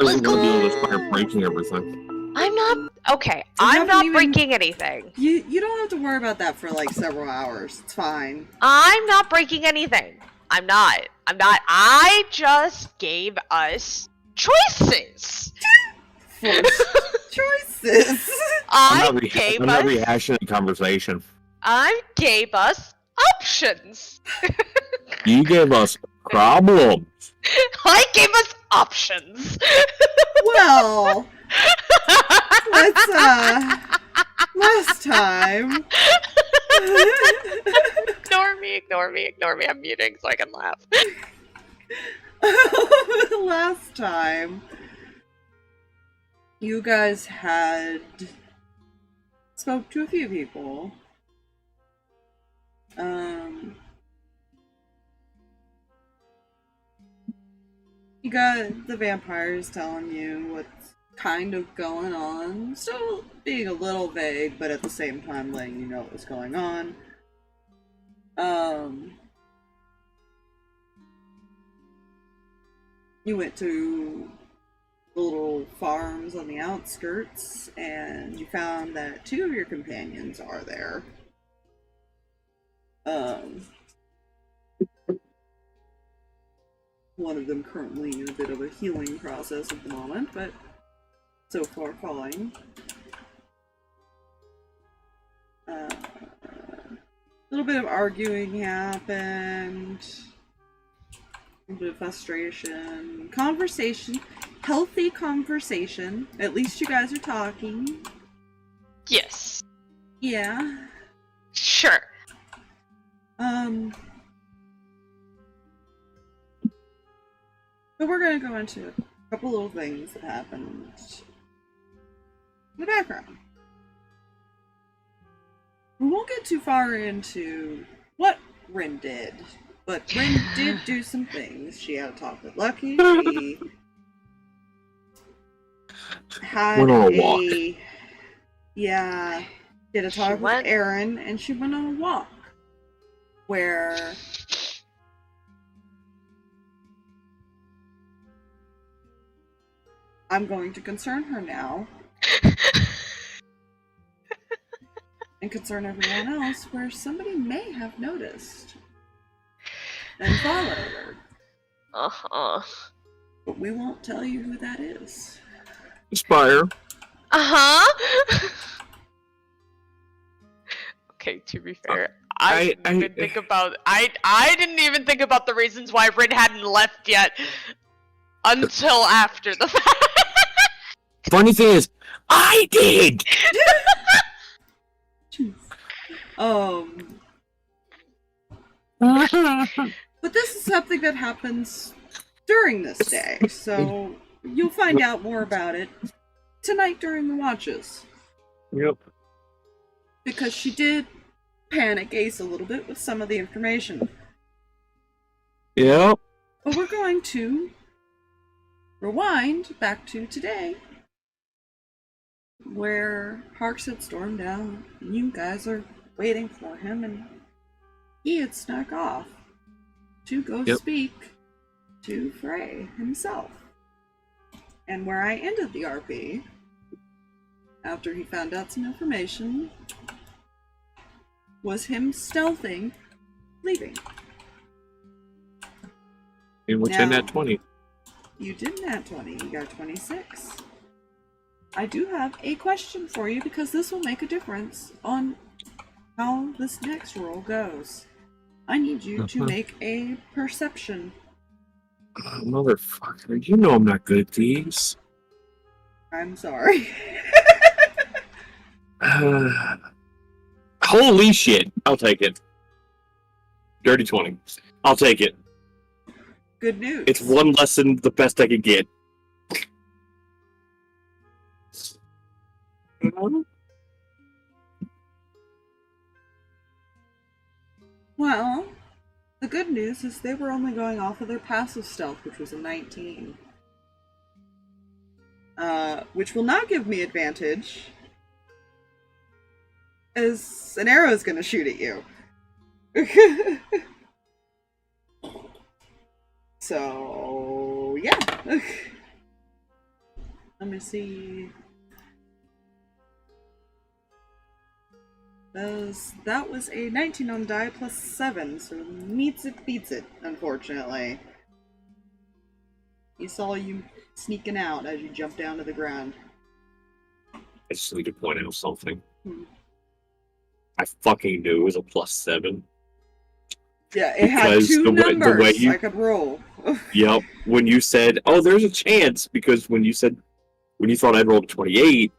We're gonna be able to start breaking everything. I'm not... Okay, I'm not breaking anything. You don't have to worry about that for like several hours. It's fine. I'm not breaking anything. I'm not. I just gave us choices. Choices. I'm not rehashing the conversation. I gave us options. You gave us problems. I gave us options. Well, let's last time. Ignore me. I'm muting so I can laugh. Last time, you guys had spoke to a few people. You got the vampires telling you what's kind of going on. Still being a little vague, but at the same time letting you know what's going on. You went to little farms on the outskirts, and you found that 2 of your companions are there. One of them currently in a bit of a healing process at the moment, but so far fine. A little bit of arguing happened. A bit of frustration. Conversation. Healthy conversation. At least you guys are talking. Yes. Yeah. Sure. So we're gonna go into a couple little things that happened in the background. We won't get too far into what Rin did, but Rin did do some things. She had a talk with Lucky. She had went on a walk. Yeah, did a talk with Aaron, and she went on a walk where I'm going to concern her now. And concern everyone else, where somebody may have noticed and followed her. Uh-huh. But we won't tell you who that is. Spire. Uh-huh. Okay, to be fair, I didn't think about I didn't even think about the reasons why Rin hadn't left yet until after the fact. Funny thing is, I did. But this is something that happens during this day, so you'll find out more about it tonight during the watches. Yep. Because she did panic Ace a little bit with some of the information. Yep. But we're going to rewind back to today, where Harx had stormed out, and you guys are waiting for him, and he had snuck off to go speak to Frey himself. And where I ended the RP, after he found out some information, was him stealthing, leaving. In which I nat 20. You did nat 20, you got 26. I do have a question for you, because this will make a difference on how this next roll goes. I need you to make a perception. Motherfucker, you know I'm not good at these. I'm sorry. Holy shit, I'll take it. Dirty 20. I'll take it. Good news. It's one less than the best I could get. Well, the good news is they were only going off of their passive stealth, which was a 19. Which will not give me advantage, as an arrow is going to shoot at you. So, yeah. Let me see. That was a 19 on die plus 7, so meets it, beats it, unfortunately. He saw you sneaking out as you jumped down to the ground. I just need to point out something. Hmm. I fucking knew it was a +7. Yeah, it had Because two the numbers way you, I could roll. yep, when you said, "Oh, there's a chance," because when you thought I'd rolled 28,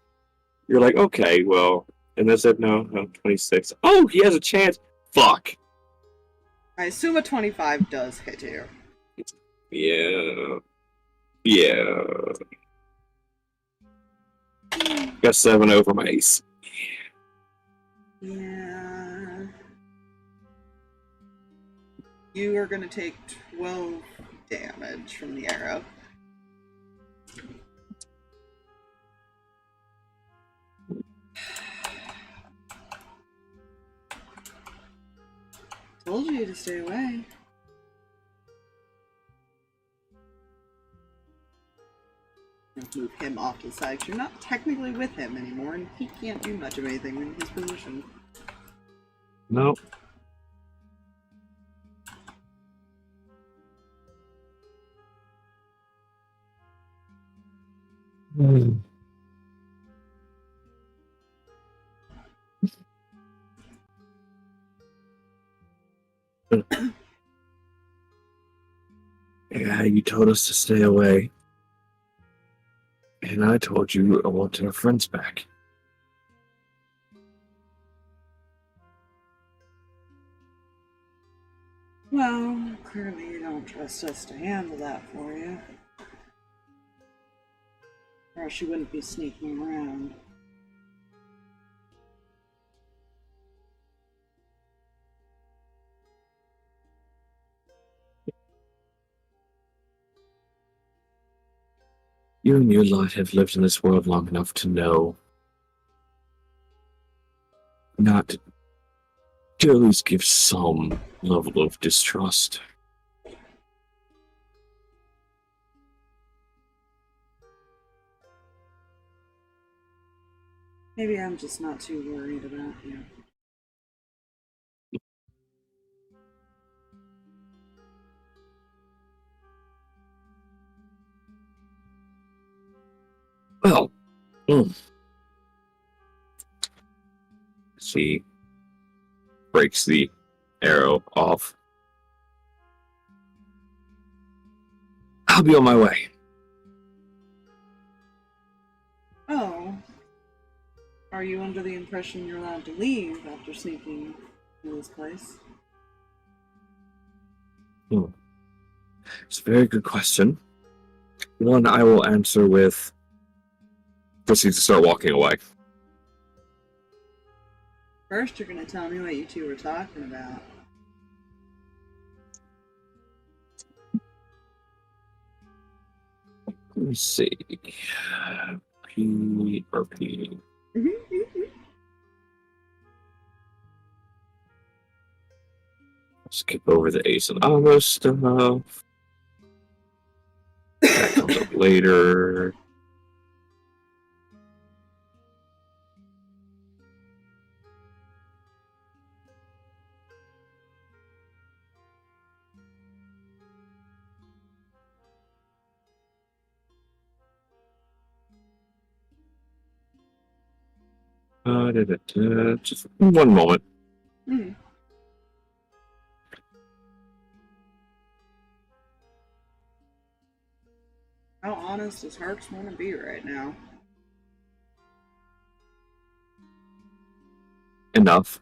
you're like, "Okay, well," and then said, "No, 26." Oh, he has a chance. Fuck. I assume a 25 does hit you. Yeah. Yeah. Got 7 over my ace. Yeah. You are gonna take 12 damage from the arrow. Told you to stay away. Move him off to the side, because you're not technically with him anymore, and he can't do much of anything in his position. No. Yeah, you told us to stay away. And I told you I wanted our friends back. Well, clearly you don't trust us to handle that for you. Or else you wouldn't be sneaking around. You and your lot have lived in this world long enough to know not to at least give some level of distrust. Maybe I'm just not too worried about you. Well, she breaks the arrow off. I'll be on my way. Oh. Are you under the impression you're allowed to leave after sneaking in this place? It's a very good question. One I will answer with proceed to start walking away. First, you're gonna tell me what you two were talking about. Let me see. P or P. Skip over the ace and almost stuff. That comes up later. Just one moment. How honest does Harx want to be right now? Enough.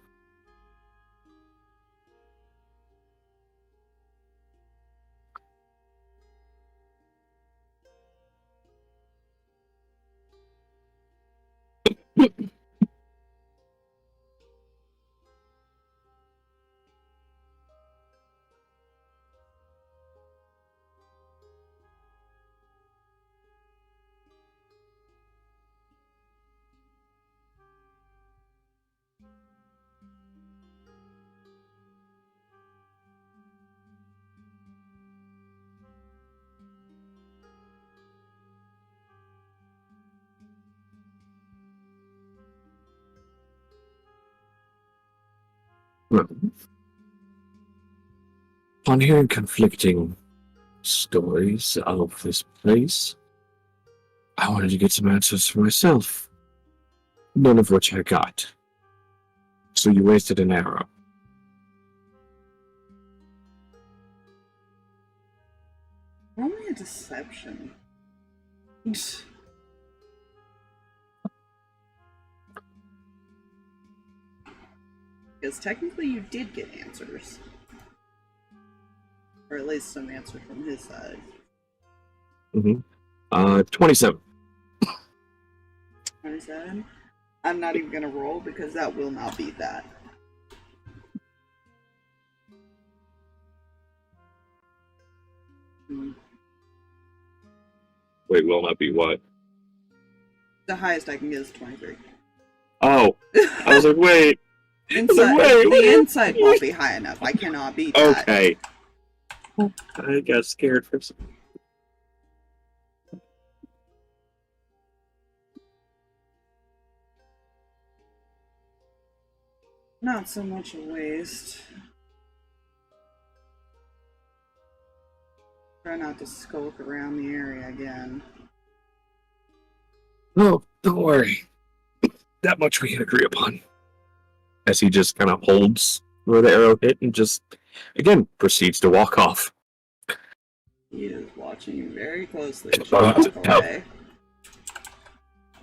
Well, upon hearing conflicting stories of this place, I wanted to get some answers for myself. None of which I got. So you wasted an arrow. Only a deception. Because technically you did get answers. Or at least some answer from his side. 27. 27? I'm not even gonna roll because that will not beat that. Wait, will not be what? The highest I can get is 23. Oh, I was like, wait. Inside, the inside won't be high enough. I cannot beat that. Okay. I got scared for some. Not so much a waste. Try not to skulk around the area again. No, don't worry. That much we can agree upon. As he just kind of holds where the arrow hit and just, again, proceeds to walk off. He is watching you very closely as you walk away.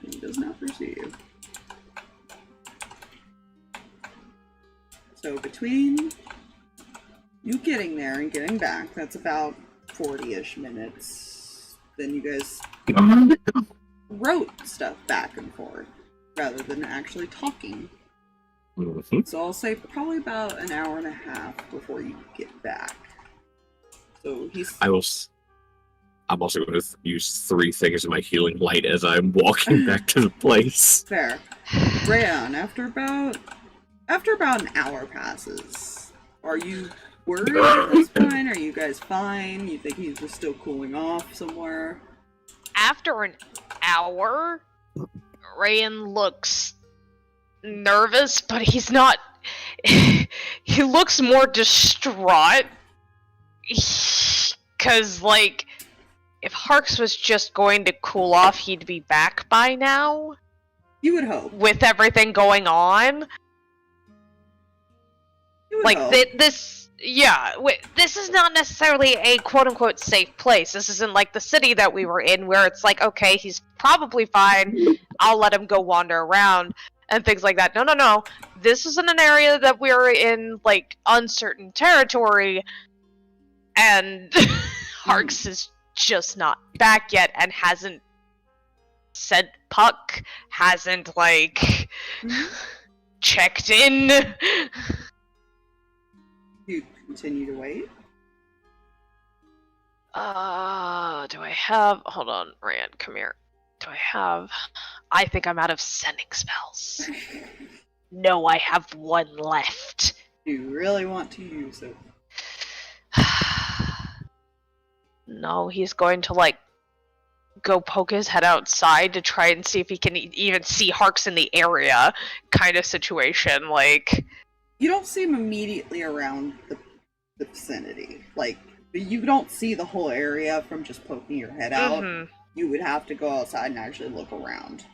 He does not perceive. So between you getting there and getting back, that's about 40-ish minutes. Then you guys wrote stuff back and forth rather than actually talking. Mm-hmm. So I'll say probably about an hour and a half before you get back. So he's... I'm also going to use 3 things of my healing light as I'm walking back to the place. Fair. Reyan, after about an hour passes, are you worried at this point? Are you guys fine? You think he's just still cooling off somewhere? After an hour, Reyan looks nervous, but he's not. He looks more distraught. Because, like, if Harx was just going to cool off, he'd be back by now. You would hope. With everything going on. You would like, hope. this is not necessarily a quote-unquote safe place. This isn't like the city that we were in, where it's like, okay, he's probably fine, I'll let him go wander around, and things like that. No. This isn't an area that we're in, like, uncertain territory, and Harx is just not back yet, and hasn't said puck, hasn't, like, checked in. You continue to wait? Do I have... Hold on, Rand, come here. I think I'm out of sending spells. No, I have 1 left. Do you really want to use it? No, he's going to, like, go poke his head outside to try and see if he can even see Harx in the area kind of situation, like... You don't see him immediately around the vicinity. Like, you don't see the whole area from just poking your head out. Mm-hmm. You would have to go outside and actually look around.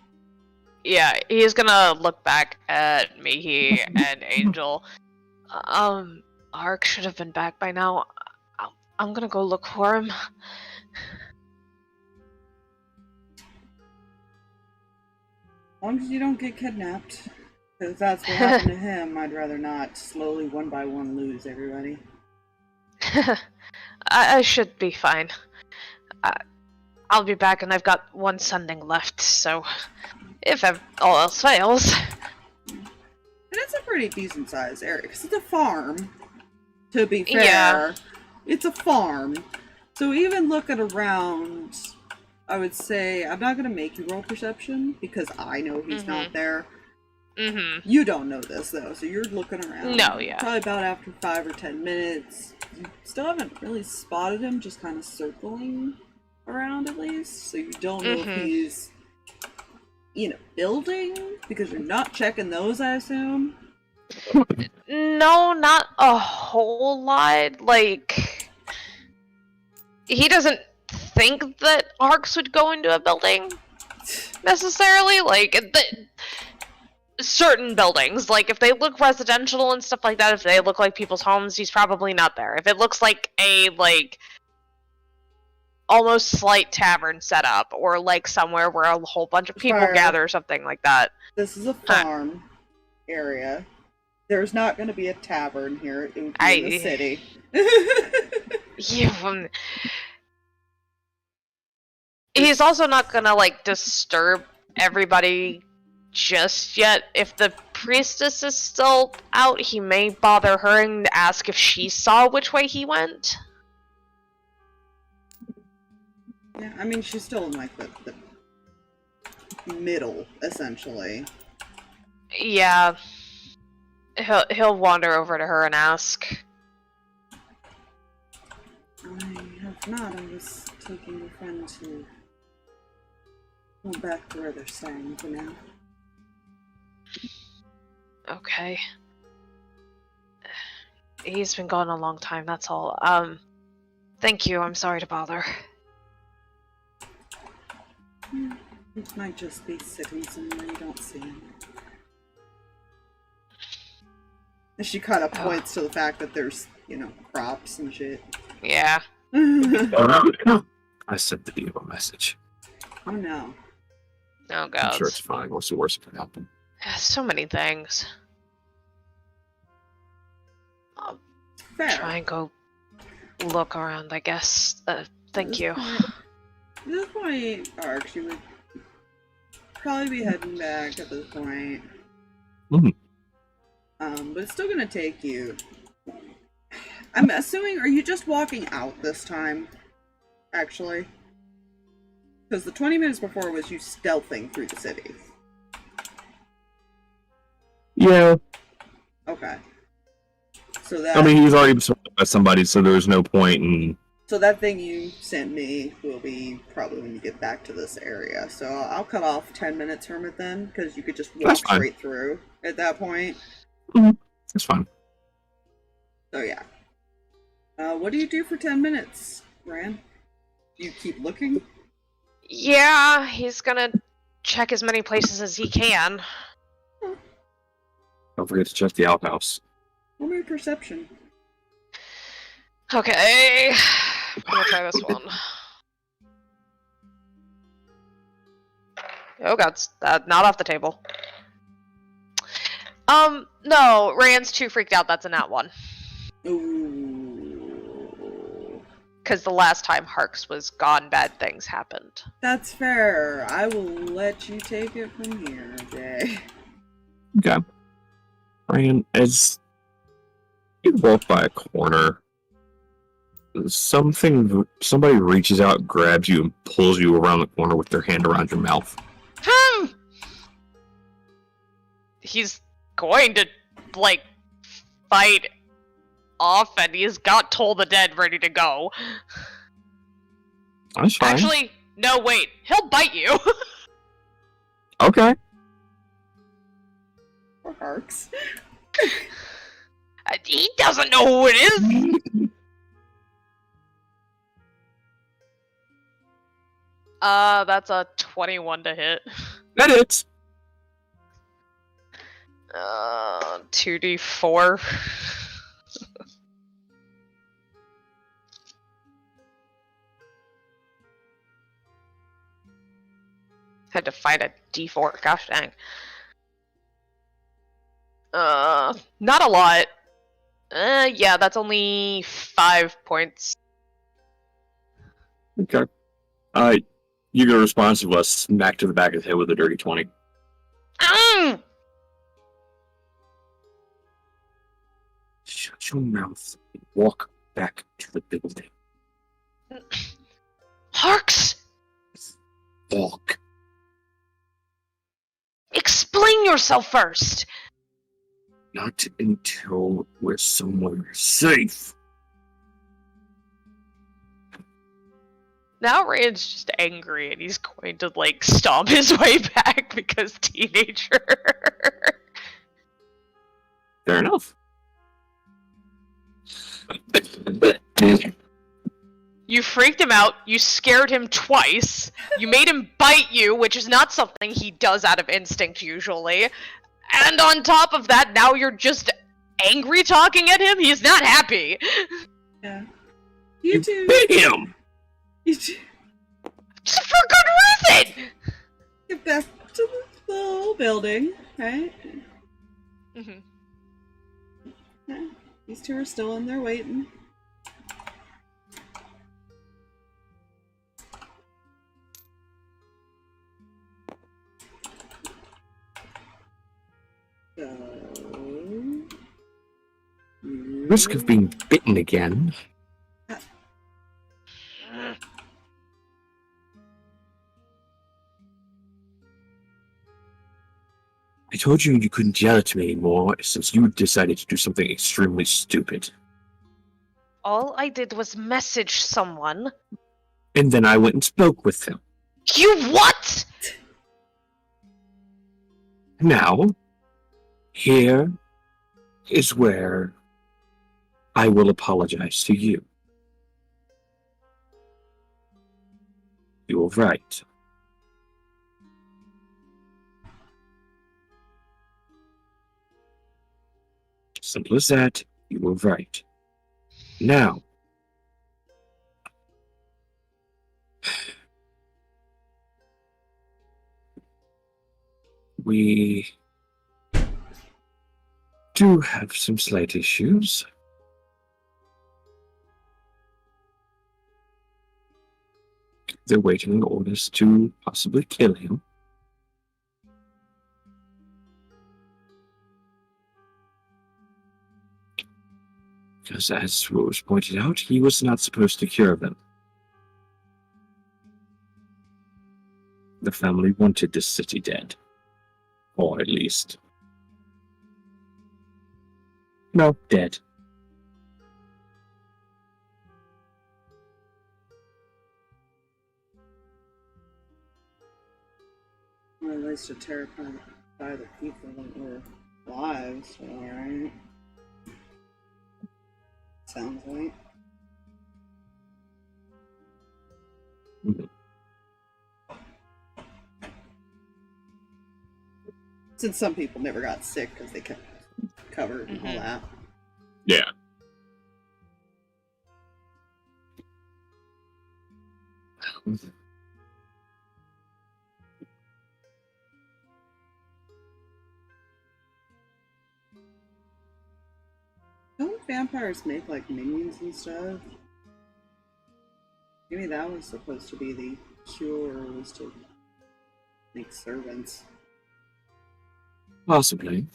Yeah, he's gonna look back at Mihi and Angel. Harx should have been back by now. I'm gonna go look for him. As long as you don't get kidnapped. Because if that's what happened to him, I'd rather not slowly, one by one, lose everybody. I should be fine. I'll be back and I've got 1 sending left, so if all else fails... And it's a pretty decent sized area, because it's a farm, to be fair. Yeah. It's a farm. So even looking around, I would say, I'm not going to make you roll perception, because I know he's not there. Mm-hmm. You don't know this, though, so you're looking around. No, yeah. Probably about after 5 or 10 minutes. You still haven't really spotted him, just kind of circling around at least. So you don't know if he's in a building, because you're not checking those, I assume. No, not a whole lot. Like, he doesn't think that Harx would go into a building necessarily. Like, certain buildings, like if they look residential and stuff like that, if they look like people's homes, he's probably not there. If it looks like a almost slight tavern setup, or like somewhere where a whole bunch of people gather or something like that. This is a farm area. There's not going to be a tavern here. It would be in the city. Yeah, he's also not gonna like disturb everybody just yet. If the priestess is still out, he may bother her and ask if she saw which way he went. Yeah, I mean, she's still in like the middle, essentially. Yeah. He'll wander over to her and ask. I have not. I was taking a friend to go back to where they're staying for now. Okay. He's been gone a long time, that's all. Thank you, I'm sorry to bother. It might just be sitting somewhere you don't see him. And she kind of points to the fact that there's, you know, crops and shit. Yeah. I sent the Diva a message. Oh no. Oh god. I'm sure it's fine. What's the worst that can happen? So many things. I'll try and go look around, I guess. Thank you. At this point, Harx, you would probably be heading back at this point. But it's still gonna take you. I'm assuming, are you just walking out this time? Actually? Because the 20 minutes before was you stealthing through the city. Yeah. Okay. So that. I mean, he was already surrounded by somebody, so there was no point in. So that thing you sent me will be probably when you get back to this area. So I'll cut off 10 minutes from it then, because you could just walk straight through at that point. That's fine. So yeah. What do you do for 10 minutes, Reyan? Do you keep looking? Yeah, he's gonna check as many places as he can. Don't forget to check the outhouse. Roll me a perception. Okay, I'm gonna try this one. Oh god, not off the table. No, Reyan's too freaked out, that's a nat 1. Ooh. Because the last time Harx was gone, bad things happened. That's fair. I will let you take it from here, Jay. Okay. Reyan, as you walk by a corner, somebody reaches out, grabs you, and pulls you around the corner with their hand around your mouth. He's going to, like, fight off, and he's got Toll the Dead ready to go. That's fine. Actually, no, wait. He'll bite you. Okay. Or Harx. He doesn't know who it is. That's a 21 to hit. That hits. 2d4. Had to fight a d4. Gosh dang. Not a lot. Yeah, that's only 5 points. Okay. You get a response of us smack to the back of the head with a dirty 20. Shut your mouth and walk back to the building. Harx! Walk. Explain yourself first! Not until we're somewhere safe. Now Rand's just angry and he's going to, like, stomp his way back because teenager. Fair enough. You freaked him out, you scared him twice, you made him bite you, which is not something he does out of instinct usually, and on top of that, now you're just angry talking at him? He's not happy! Yeah. You two. Bit him! You two. Just for good reason! Get back to the little building, right? Mm-hmm. Yeah. These two are still in there waiting. So, Risk of being bitten again. I told you couldn't yell at me anymore since you decided to do something extremely stupid. All I did was message someone. And then I went and spoke with him. You what?! Now, here is where I will apologize to you. You were right. Simple as that, you were right. Now, we do have some slight issues. They're waiting on orders to possibly kill him. Because as was pointed out, he was not supposed to cure them. The family wanted this city dead. Or at least... no, dead. Or at least to terrify the people that were alive, so alright. Sounds like. Mhm. Since some people never got sick because they kept covered and all that. Yeah. Don't vampires make like minions and stuff? Maybe that was supposed to be the cure, was to make servants. Possibly.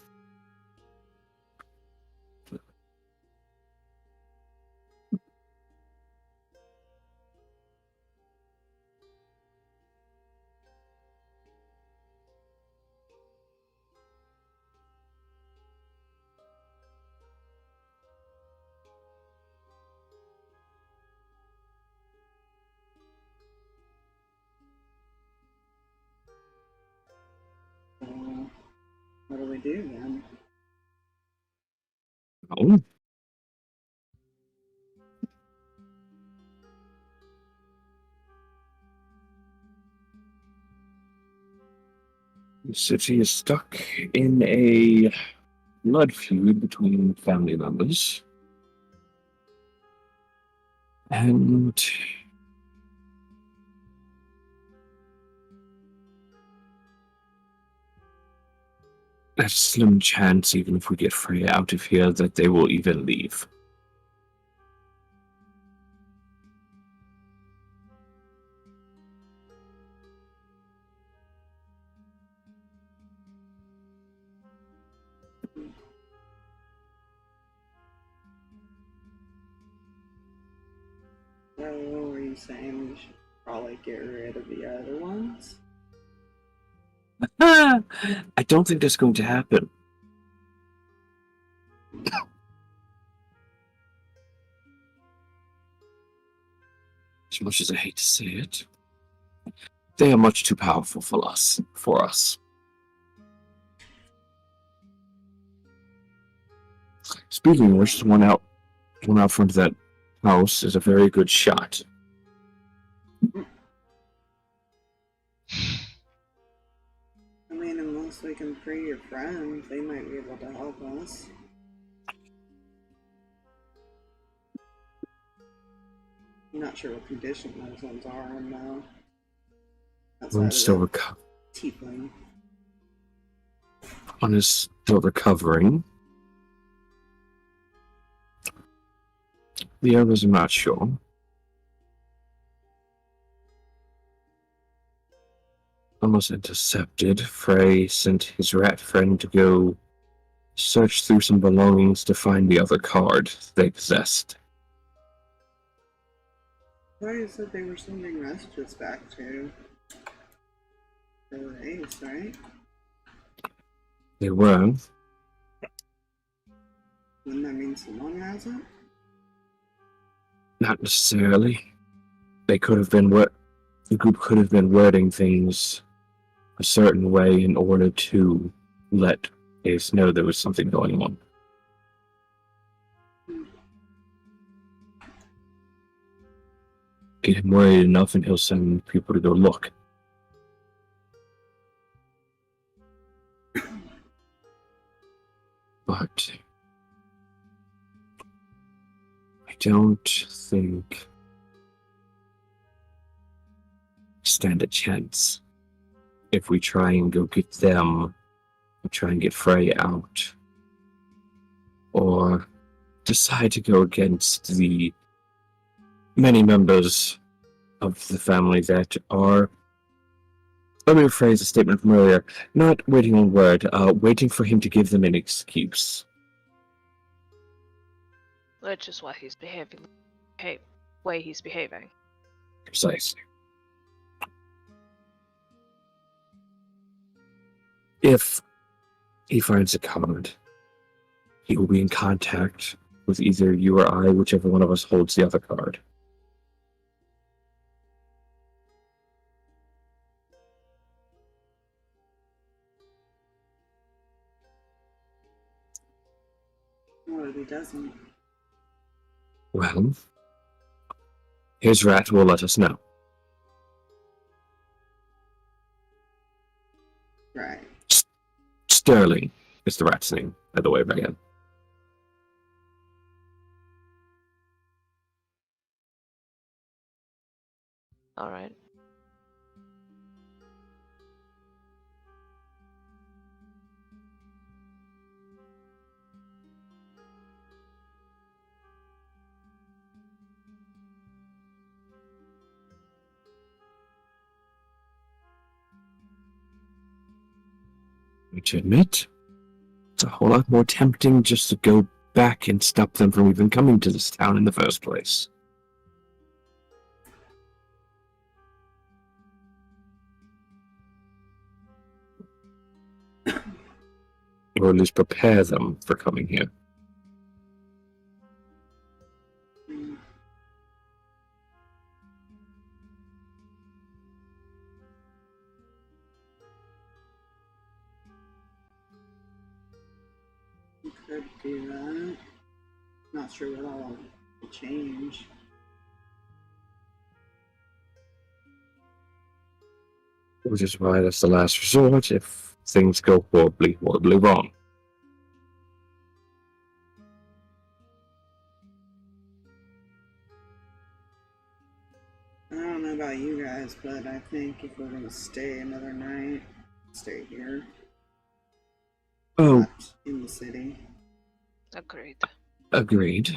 So, what do we do then? Oh. The city is stuck in a blood feud between family members. And there's a slim chance, even if we get Freya out of here, that they will even leave. So, what were you saying? We should probably get rid of the other ones? I don't think that's going to happen. As much as I hate to say it, they are much too powerful for us. Speaking of which, one out front of that house is a very good shot. I mean, unless we can free your friends, they might be able to help us. I'm not sure what condition those ones are in now. One's still tiefling. One is still recovering. The others I'm not sure. Almost intercepted. Frey sent his rat friend to go search through some belongings to find the other card they possessed. Why said they were sending messages back to the Ace, right? They were. Wouldn't that mean someone has it? Not necessarily. They could have been the group could have been wording things a certain way in order to let Ace know there was something going on. Get him worried enough and he'll send people to go look. But I don't think stand a chance if we try and go get them, or try and get Frey out, or decide to go against the many members of the family that are, let me rephrase a statement from earlier, not waiting on word, waiting for him to give them an excuse. Which is why he's behaving the way he's behaving. Precisely. If he finds a card, he will be in contact with either you or I, whichever one of us holds the other card. What if he doesn't? Well, his rat will let us know. Right. Sterling is the rat's name, by the way, Reyan. Alright. To admit, it's a whole lot more tempting just to go back and stop them from even coming to this town in the first place. Or at least prepare them for coming here. Could do that. Not sure what all will change. Which is why that's the last resort if things go horribly, horribly wrong. I don't know about you guys, but I think if we're gonna stay another night, stay here. Oh, Not in the city. Agreed. agreed.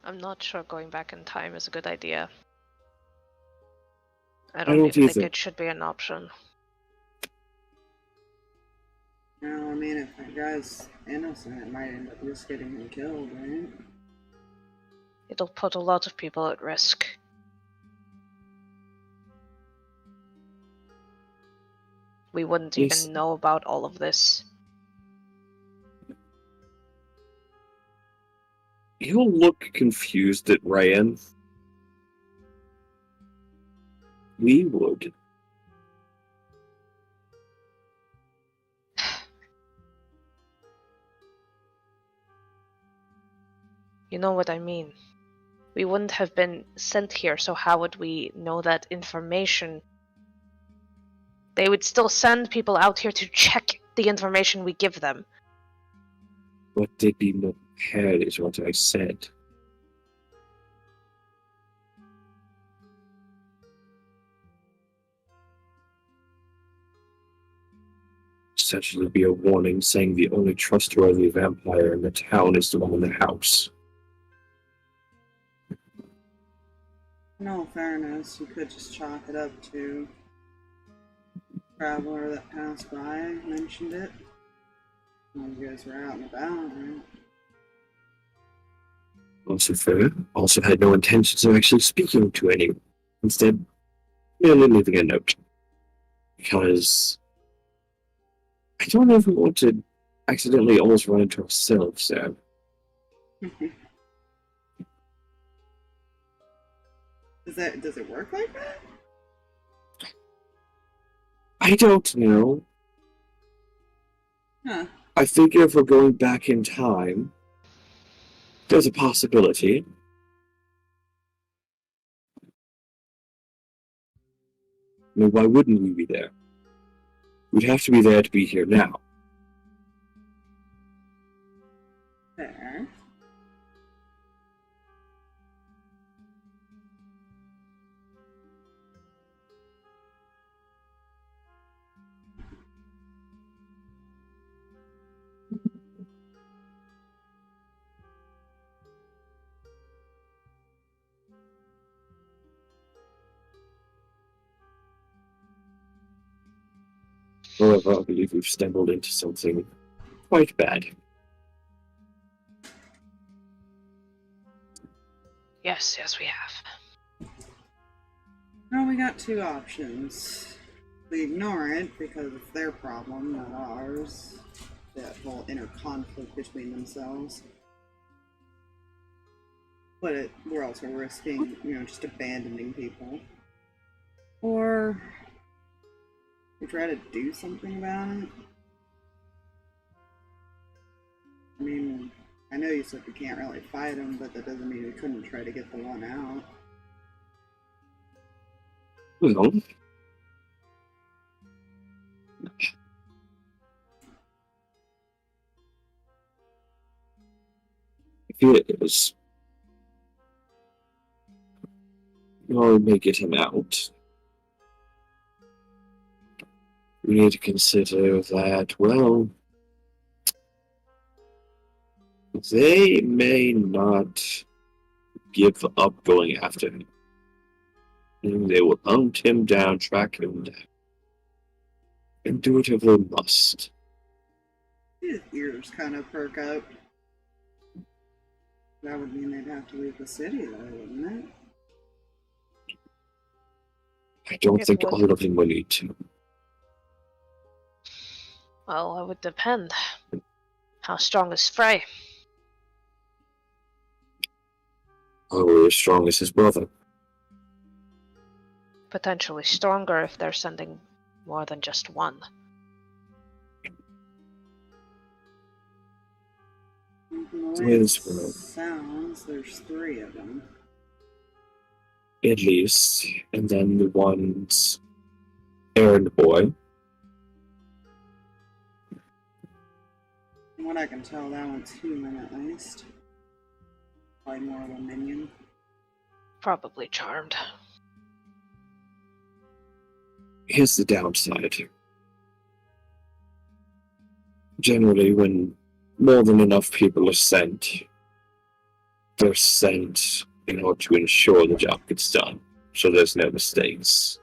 I'm not sure going back in time is a good idea. I don't don't even think either. it should be an option. Now, I mean, if that guy's innocent, it might end up just getting him killed, right? It'll put a lot of people at risk. We wouldn't Yes. even know about all of this. He'll look confused at Reyan. We would. You know what I mean. We wouldn't have been sent here, so how would we know that information? They would still send people out here to check the information we give them. But they'd be more prepared, is what I said. Essentially be a warning saying the only trustworthy vampire in the town is the one in the house. In all fairness, you could just chalk it up to traveler that passed by mentioned it. Well, you guys were out and about, right? Also fair. Also had no intentions of actually speaking to anyone. Instead, merely leaving a note. Because I don't ever want to accidentally almost run into ourselves there. Does it work like that? I don't know. Huh. I figure if we're going back in time, there's a possibility. I mean, why wouldn't we be there? We'd have to be there to be here now. Fair. However, I believe we've stumbled into something quite bad. Yes, we have. Well, we got two options. We ignore it because it's their problem, not ours. That whole inner conflict between themselves. But we're also risking, just abandoning people. Or we try to do something about it. I mean, I know you said we can't really fight them, but that doesn't mean we couldn't try to get the one out. Well, it is. Or may get him out. We need to consider that, well, they may not give up going after him. And they will hunt him down, track him down, and do whatever they must. His ears kind of perk up. That would mean they'd have to leave the city, though, wouldn't it? I don't It think would. all of them will need to. Well, it would depend. How strong is Frey? Probably as strong as his brother. Potentially stronger if they're sending more than just one. From The the way way this it world. sounds, there's three of them. At least. And then the one's errand boy. From what I can tell, that one's human at least. Probably more of a minion. Probably charmed. Here's the downside. Generally, when more than enough people are sent, they're sent in order to ensure the job gets done, so there's no mistakes.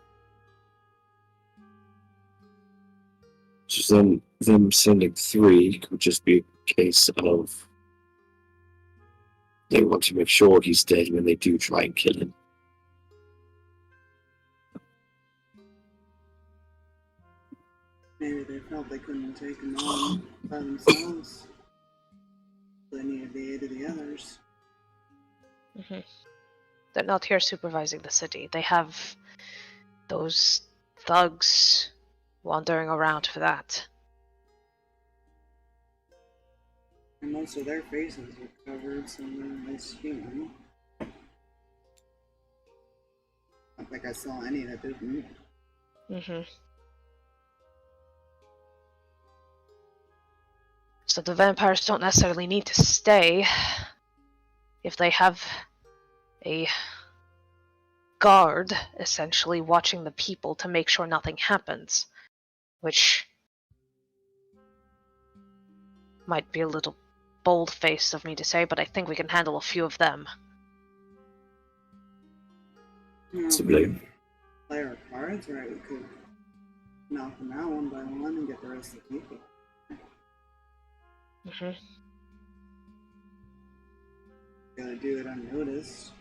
Just them sending 3 could just be a case of they want to make sure he's dead when they do try and kill him. Maybe they felt they couldn't take him on by themselves. They needed the aid of the others. Mm-hmm. They're not here supervising the city. They have those thugs wandering around for that. And most of their faces were covered, so they're less human. Not like I saw any that didn't. Mm-hmm. So the vampires don't necessarily need to stay if they have a guard, essentially, watching the people to make sure nothing happens. Which might be a little bold-faced of me to say, but I think we can handle a few of them. Possibly. Play our cards right, we could knock them out one by one and get the rest of the people. Mm-hmm. Gotta do it unnoticed.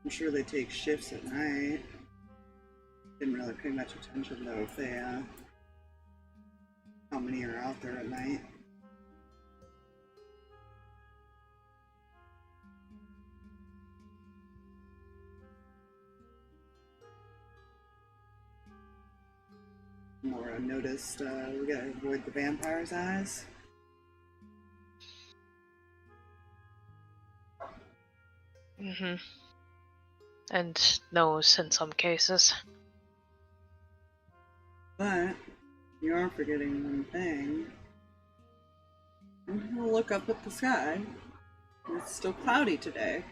I'm sure they take shifts at night. Didn't really pay much attention though if they, how many are out there at night. More unnoticed, we gotta avoid the vampire's eyes. Mm-hmm. And nose in some cases. But you are forgetting one thing. We'll look up at the sky. It's still cloudy today.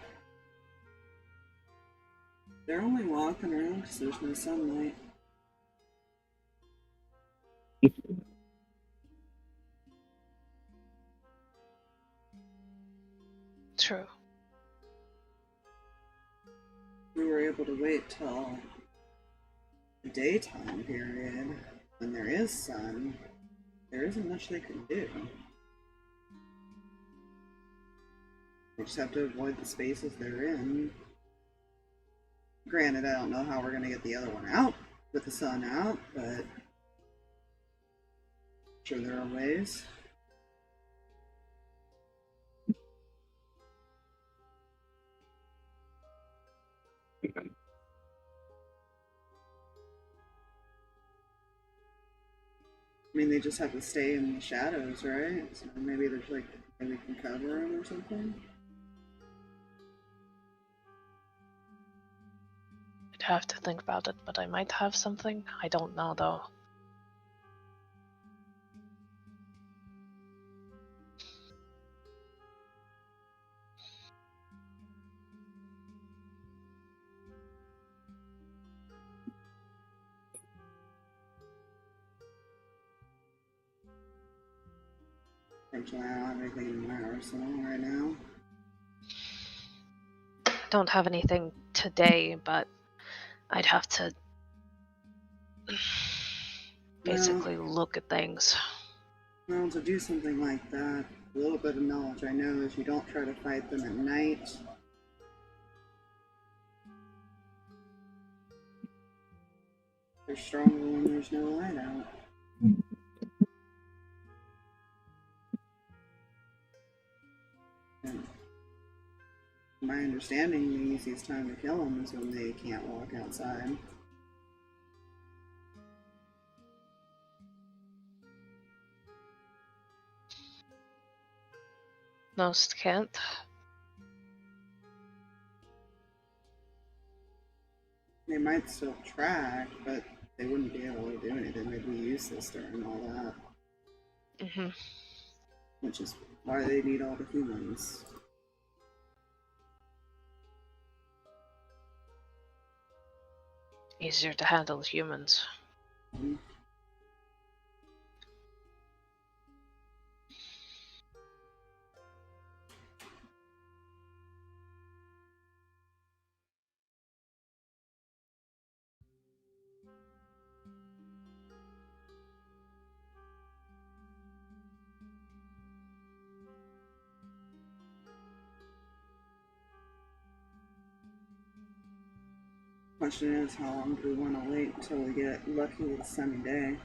They're only walking around because there's no sunlight. True. We were able to wait till the daytime period when there is sun. There isn't much they can do. We just have to avoid the spaces they're in. Granted, I don't know how we're going to get the other one out with the sun out, but I'm sure there are ways. I mean, they just have to stay in the shadows, right? So maybe there's like, maybe we can cover them or something. I'd have to think about it, but I might have something. I don't know, though. Unfortunately, I don't have anything in my arsenal right now. I don't have anything today, but I'd have to basically look at things. Well, to do something like that, a little bit of knowledge I know is you don't try to fight them at night. They're stronger when there's no light out. And my understanding, the easiest time to kill them is when they can't walk outside. Most can't. They might still track, but they wouldn't be able to do anything. They'd be useless during all that. Mm-hmm. Which is why they need all the humans. Easier to handle humans. Mm-hmm. Question is, how long do we want to wait until we get lucky with a sunny day?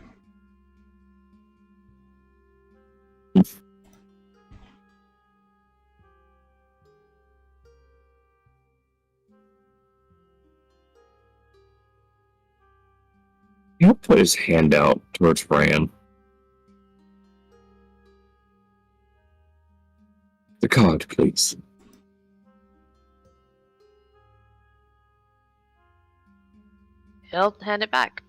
He'll put his hand out towards Reyan. The card, please. He'll hand it back.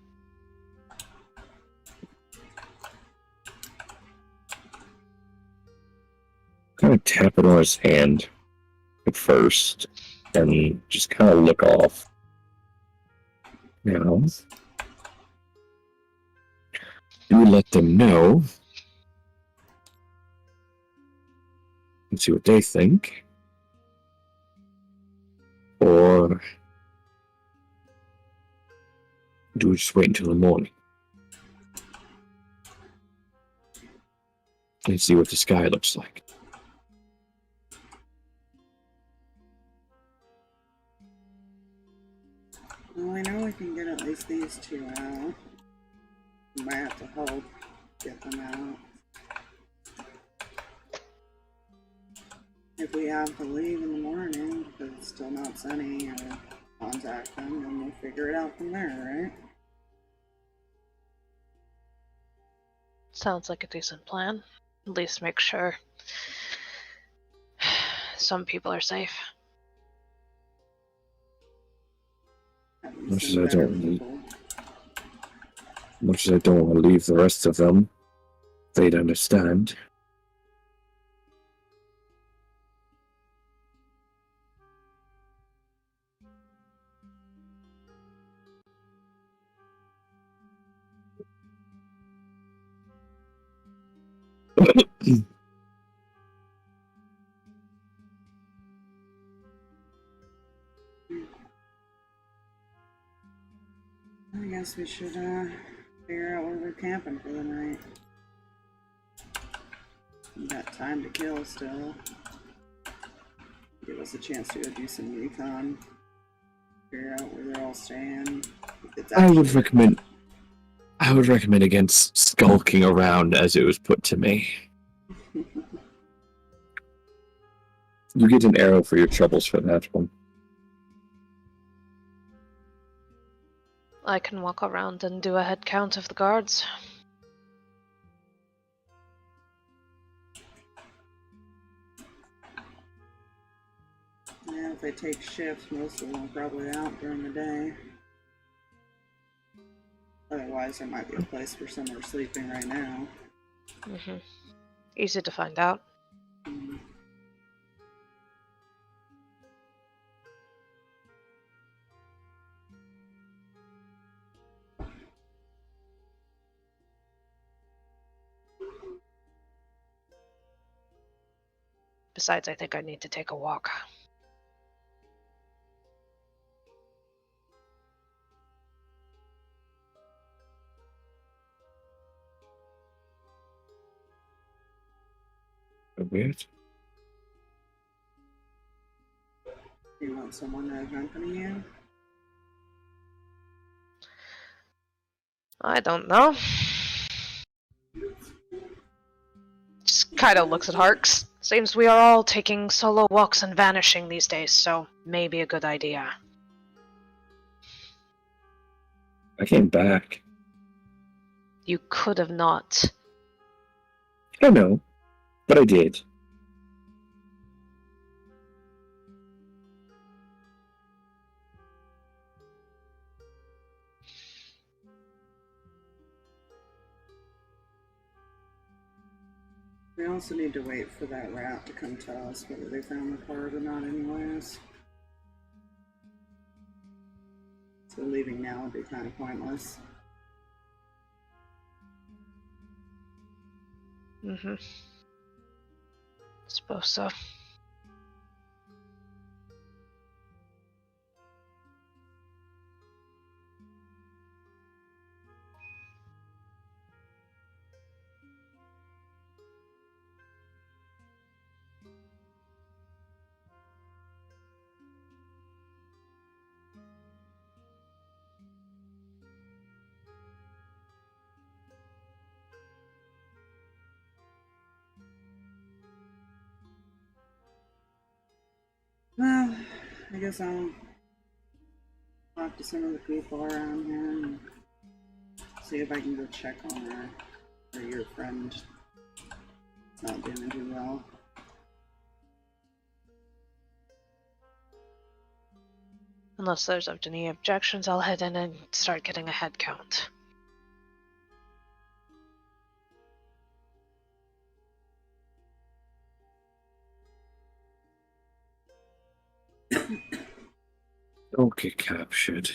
Kind of tap it on his hand at first, and just kind of look off. Now, you let them know and see what they think, or do we just wait until the morning and see what the sky looks like? Well, I know we can get at least these two out. We might have to help get them out. If we have to leave in the morning because it's still not sunny, or contact them, then we'll figure it out from there, right? Sounds like a decent plan. At least make sure some people are safe. Much as I don't want to leave the rest of them, they'd understand. I guess we should figure out where we're camping for the night. We got time to kill still. Give us a chance to go do some recon. Figure out where they're all staying. I would recommend against skulking around, as it was put to me. You get an arrow for your troubles for that one. I can walk around and do a head count of the guards. Yeah, if they take shifts, most of them are probably out during the day. Otherwise, there might be a place where some are sleeping right now. Easy to find out. Besides, I think I need to take a walk. Weird. You want someone to accompany you? I don't know. Just kind of looks at Harx. Seems we are all taking solo walks and vanishing these days, so maybe a good idea. I came back. You could have not. I know, but I did. We also need to wait for that rat to come tell us whether they found the card or not anyways. So leaving now would be kind of pointless. Suppose so. Well, I guess I'll talk to some of the people around here and see if I can go check on her. Or your friend. It's not doing too well. Unless there's any objections, I'll head in and start getting a head count. Don't get captured.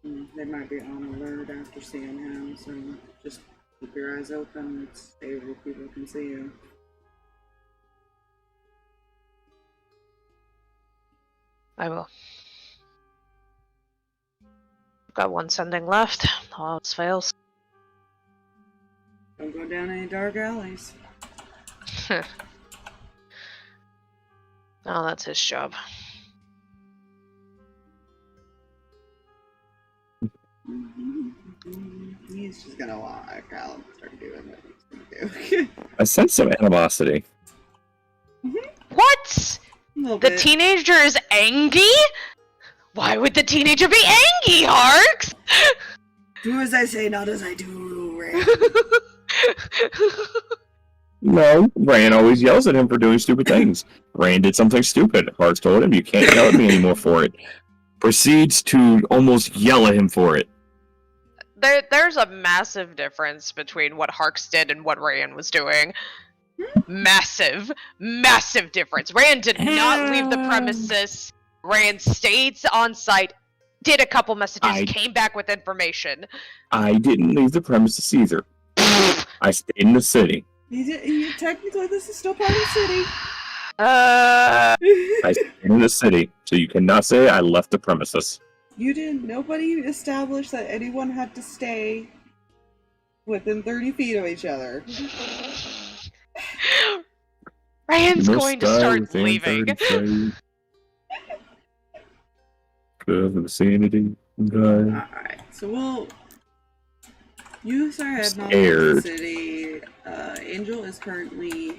They might be on alert after seeing him, so just keep your eyes open and stay where people can see you. I will. Got one sending left. All else fails. Don't go down any dark alleys. Oh, that's his job. He's just gonna walk out and start doing what he's gonna do. I sense some animosity. What? The teenager is angry? Why would the teenager be angry, Harx? Do as I say, not as I do, Ray. No, Reyan always yells at him for doing stupid things. Reyan did something stupid. Harx told him, you can't yell at me anymore for it. Proceeds to almost yell at him for it. There's a massive difference between what Harx did and what Reyan was doing. Massive difference. Reyan did not leave the premises. Reyan stayed on site, did a couple messages, came back with information. I didn't leave the premises either. I stayed in the city. Technically, this is still part of the city. I stayed in the city, so you cannot say I left the premises. You didn't. Nobody established that anyone had to stay within 30 feet of each other. Reyan's going to start leaving. Insanity. Alright, so you start heading off to the city. Angel is currently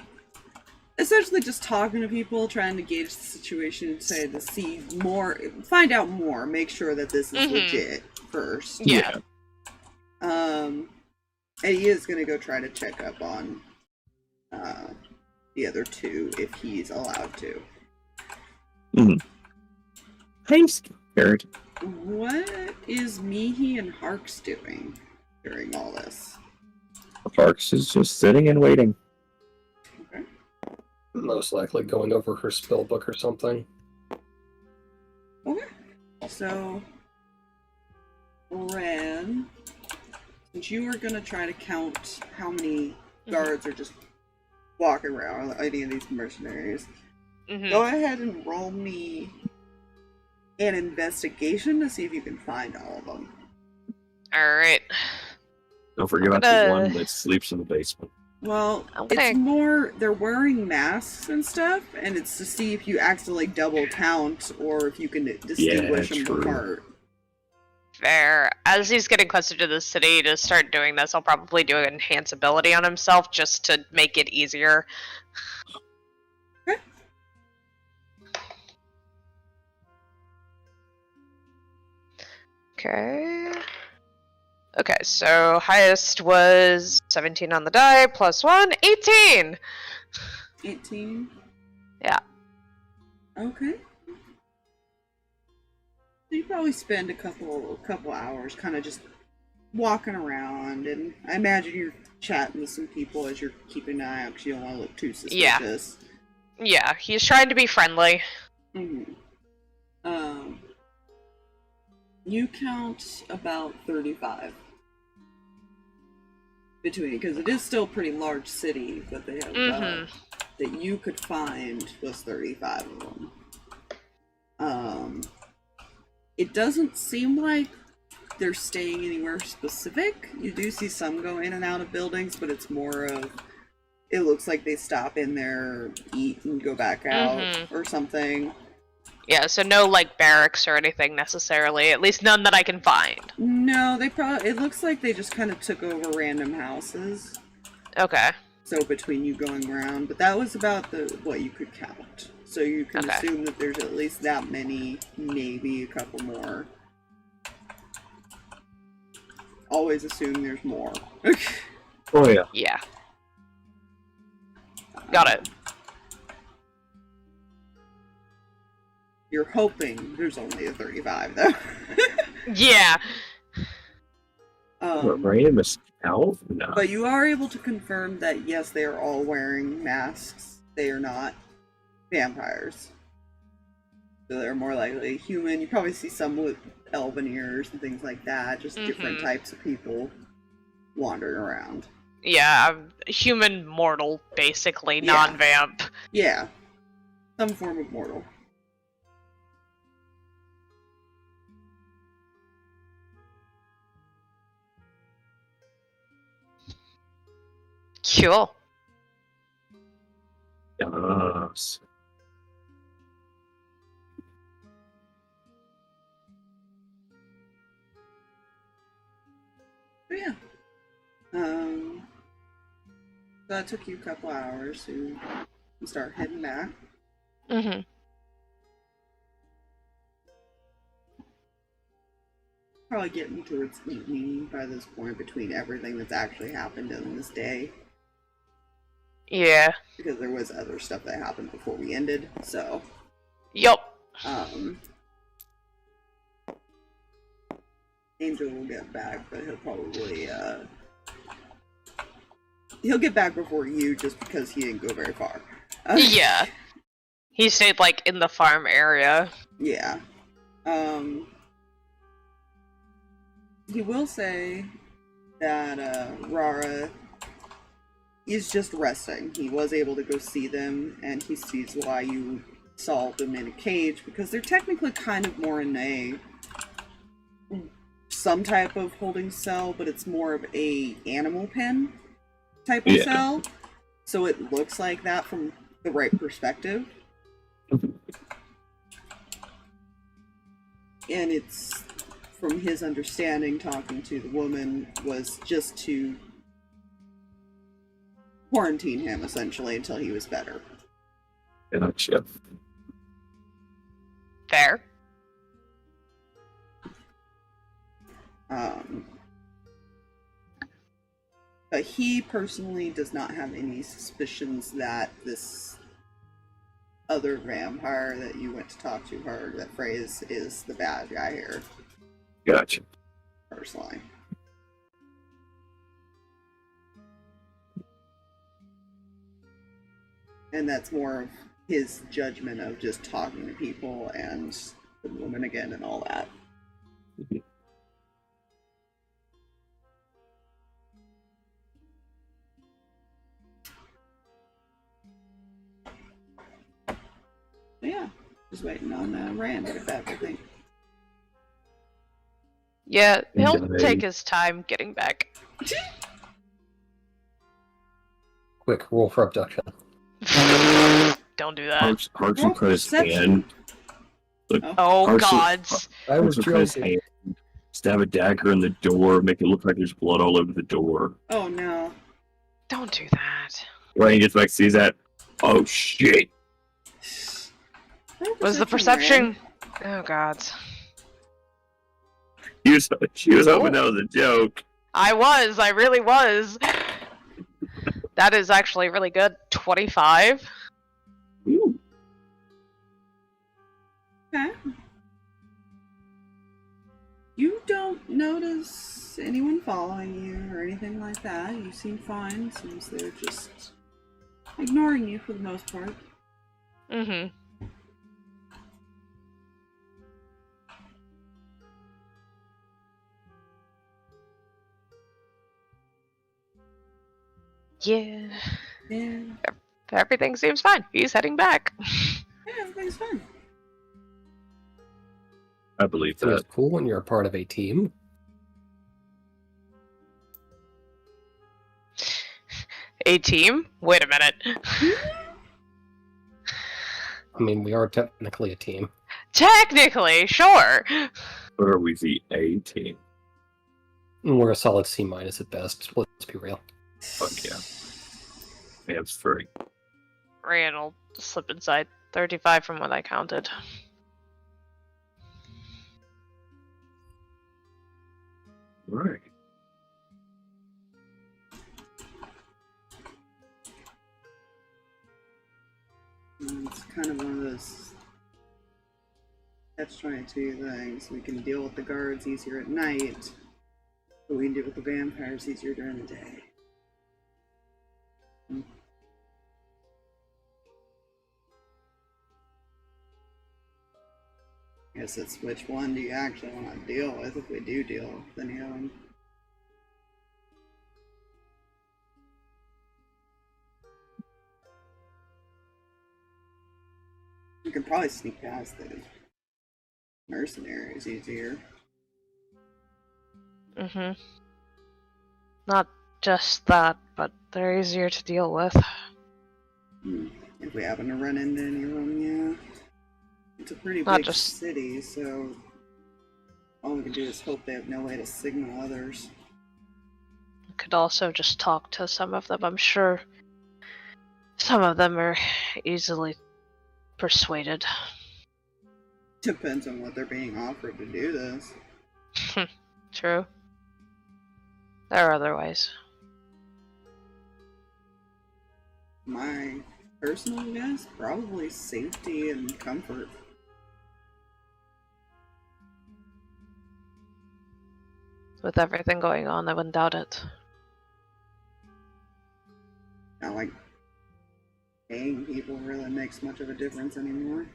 essentially just talking to people, trying to gauge the situation, to see more, find out more, make sure that this is legit first. Yeah. And he is gonna go try to check up on the other two if he's allowed to. I'm scared. What is Mihi and Harx doing during all this? Harx is just sitting and waiting. Okay. Most likely going over her spell book or something. Okay. So, Ren, since you were gonna try to count how many guards are just walking around, any of these mercenaries, go ahead and roll me an investigation to see if you can find all of them. Alright. Don't forget about the one that sleeps in the basement. Well, it's more, they're wearing masks and stuff, and it's to see if you accidentally double count, or if you can distinguish them apart. Fair. As he's getting closer to the city to start doing this, I'll probably do an enhance ability on himself, just to make it easier. Okay. Okay, so highest was 17 on the die, plus 1, 18! 18? Yeah. Okay. So you probably spend a couple hours kind of just walking around, and I imagine you're chatting with some people as you're keeping an eye out because you don't want to look too suspicious. Yeah, he's trying to be friendly. You count about 35 between, because it is still a pretty large city that they have that you could find was 35 of them. It doesn't seem like they're staying anywhere specific. You do see some go in and out of buildings, but it's more of, it looks like they stop in there, eat, and go back out or something. Yeah, so no, like, barracks or anything necessarily. At least none that I can find. No, they probably, it looks like they just kind of took over random houses. Okay. So between you going around, but that was about what you could count. So you can Okay. assume that there's at least that many, maybe a couple more. Always assume there's more. Oh yeah. Yeah. Got it. You're hoping there's only a 35, though. Yeah. Random is out? No. But you are able to confirm that, yes, they are all wearing masks. They are not vampires. So they're more likely human. You probably see some with elven ears and things like that. Just different types of people wandering around. Yeah, I'm human mortal, basically, Yeah. non-vamp. Yeah. Some form of mortal. Cool. Yes. But yeah. That took you a couple hours to start heading back. Mm-hmm. Probably getting towards evening by this point between everything that's actually happened in this day. Yeah. Because there was other stuff that happened before we ended, so... Yup. Angel will get back, but he'll probably, he'll get back before you just because he didn't go very far. Yeah. He stayed, like, in the farm area. Yeah. He will say that, Rara is just resting. He was able to go see them, and he sees why you saw them in a cage, because they're technically kind of more in some type of holding cell, but it's more of a animal pen type of cell. So it looks like that from the right perspective. And it's, from his understanding, talking to the woman, was just to quarantine him, essentially, until he was better. Gotcha. Fair. But he personally does not have any suspicions that this other vampire that you went to talk to her, that phrase, is the bad guy here, Gotcha. personally. And that's more of his judgment of just talking to people and the woman again and all that. Yeah, just waiting on Rand to get back, I think. Yeah, he'll Indeed. take his time getting back. Quick, roll for abduction. Don't do that. Harx will cut his Perception. hand. Look, Oh, Harx will- gods. I was Harx will cut his joking. hand, stab a dagger in the door, make it look like there's blood all over the door. Oh no. Don't do that. Ryan gets back, sees that. Oh shit! Was the perception... Oh, gods. She was hoping that was a joke. I really was. That is actually really good. 25? Ooh. Okay. You don't notice anyone following you or anything like that. You seem fine. Seems they're just ignoring you for the most part. Mm-hmm. Yeah. Yeah. Everything seems fine. He's heading back. Yeah, everything's fine. I believe So it's that. cool when you're a part of a team. A team? Wait a minute. I mean, we are technically a team. Technically, sure. But are we the A team? And we're a solid C- at best. Let's be real. Fuck yeah. Yeah, it's 30. Reyan will slip inside. 35 from what I counted. Right. It's kind of one of those catch-22 things. We can deal with the guards easier at night, but we can deal with the vampires easier during the day. I guess it's which one do you actually want to deal with if we do deal with any of them. You could probably sneak past the mercenaries easier. Mm-hmm. Not just that, but they're easier to deal with. If we happen to run into any of them, yeah. It's a pretty Not big just- city, so all we can do is hope they have no way to signal others. Could also just talk to some of them. I'm sure some of them are easily persuaded. Depends on what they're being offered to do this. True. There are other ways. My personal guess, probably safety and comfort. With everything going on, I wouldn't doubt it. Not like paying people really makes much of a difference anymore.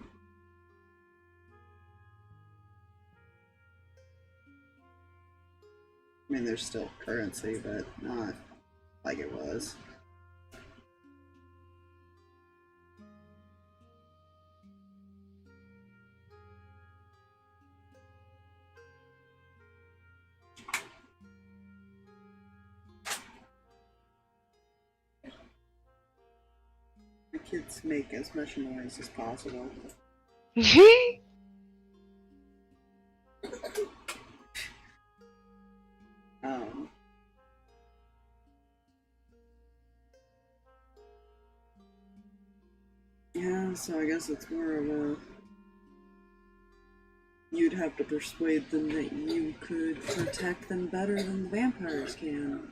I mean, there's still currency, but not like it was. The kids make as much noise as possible. Yeah, so I guess it's more of a... You'd have to persuade them that you could protect them better than the vampires can.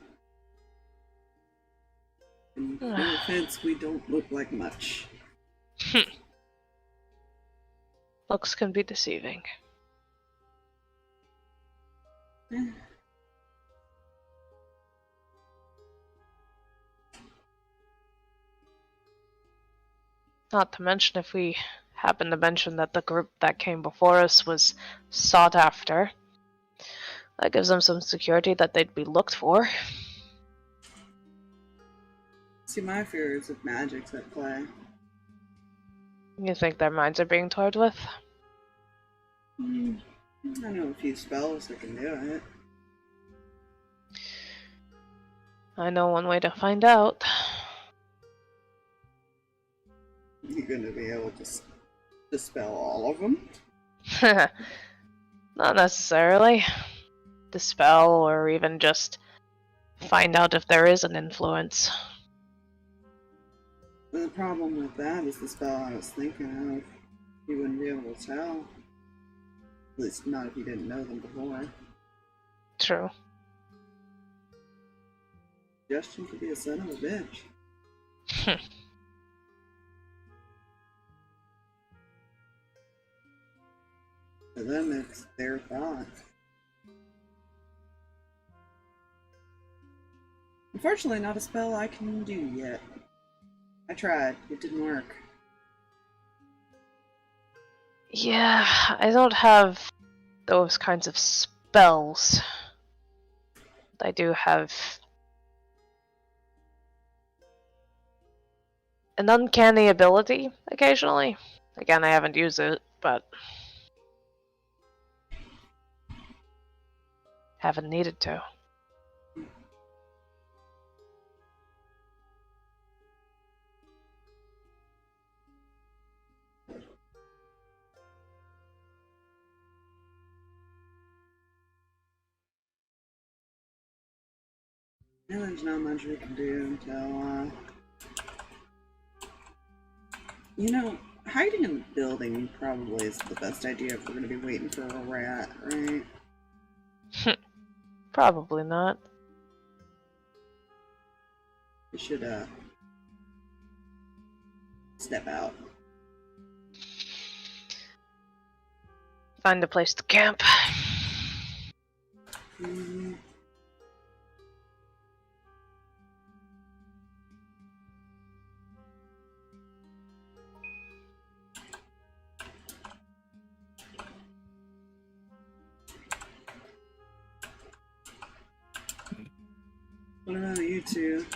And no offense, we don't look like much. Looks can be deceiving. Not to mention if we happen to mention that the group that came before us was sought after. That gives them some security that they'd be looked for. See, my fear is if magic's at play. You think their minds are being toyed with? I know a few spells that can do it. I know one way to find out. You're gonna be able to dispel all of them? Not necessarily. Dispel or even just find out if there is an influence. The problem with that is the spell I was thinking of. You wouldn't be able to tell. At least not if you didn't know them before. True. Suggestion could be a son of a bitch. To them, it's their thought. Unfortunately, not a spell I can do yet. I tried. It didn't work. Yeah, I don't have those kinds of spells. I do have an uncanny ability occasionally. Again, I haven't used it, but haven't needed to. And there's not much we can do until You know, hiding in the building probably is the best idea if we're gonna be waiting for a rat, right? Probably not. We should, step out. Find a place to camp. Mm. What about you two?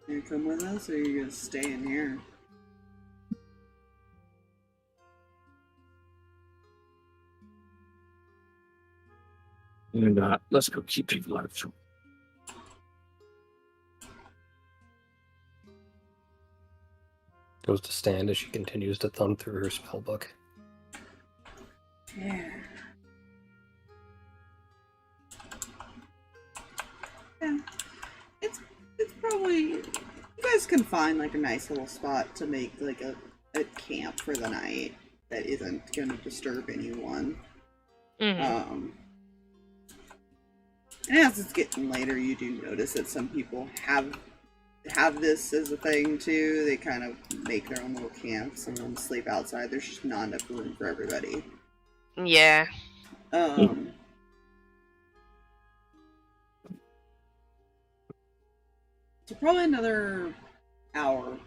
You gonna come with us, or are you gonna stay in here? And let's go keep people out of trouble. Goes to stand as she continues to thumb through her spell book. Yeah. Yeah. It's probably, you guys can find like a nice little spot to make like a camp for the night that isn't gonna disturb anyone. Mm-hmm. And as it's getting later, you do notice that some people have this as a thing too. They kind of make their own little camps and then sleep outside. There's just not enough room for everybody. Yeah. So probably another hour.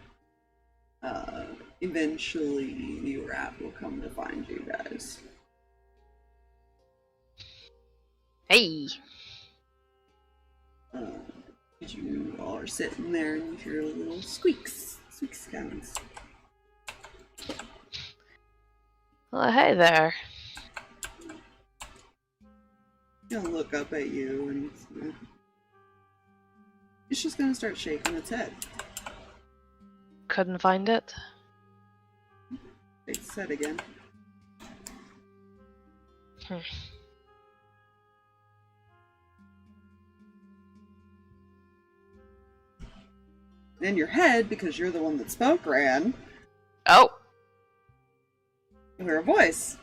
Eventually the rat will come to find you guys. Hey. You all are sitting there and you hear little squeaks sounds. Well, hey there. It'll look up at you and it's just gonna start shaking its head. Couldn't find it. Shakes its head again. In your head, because you're the one that spoke, Reyan, Oh. you hear a voice.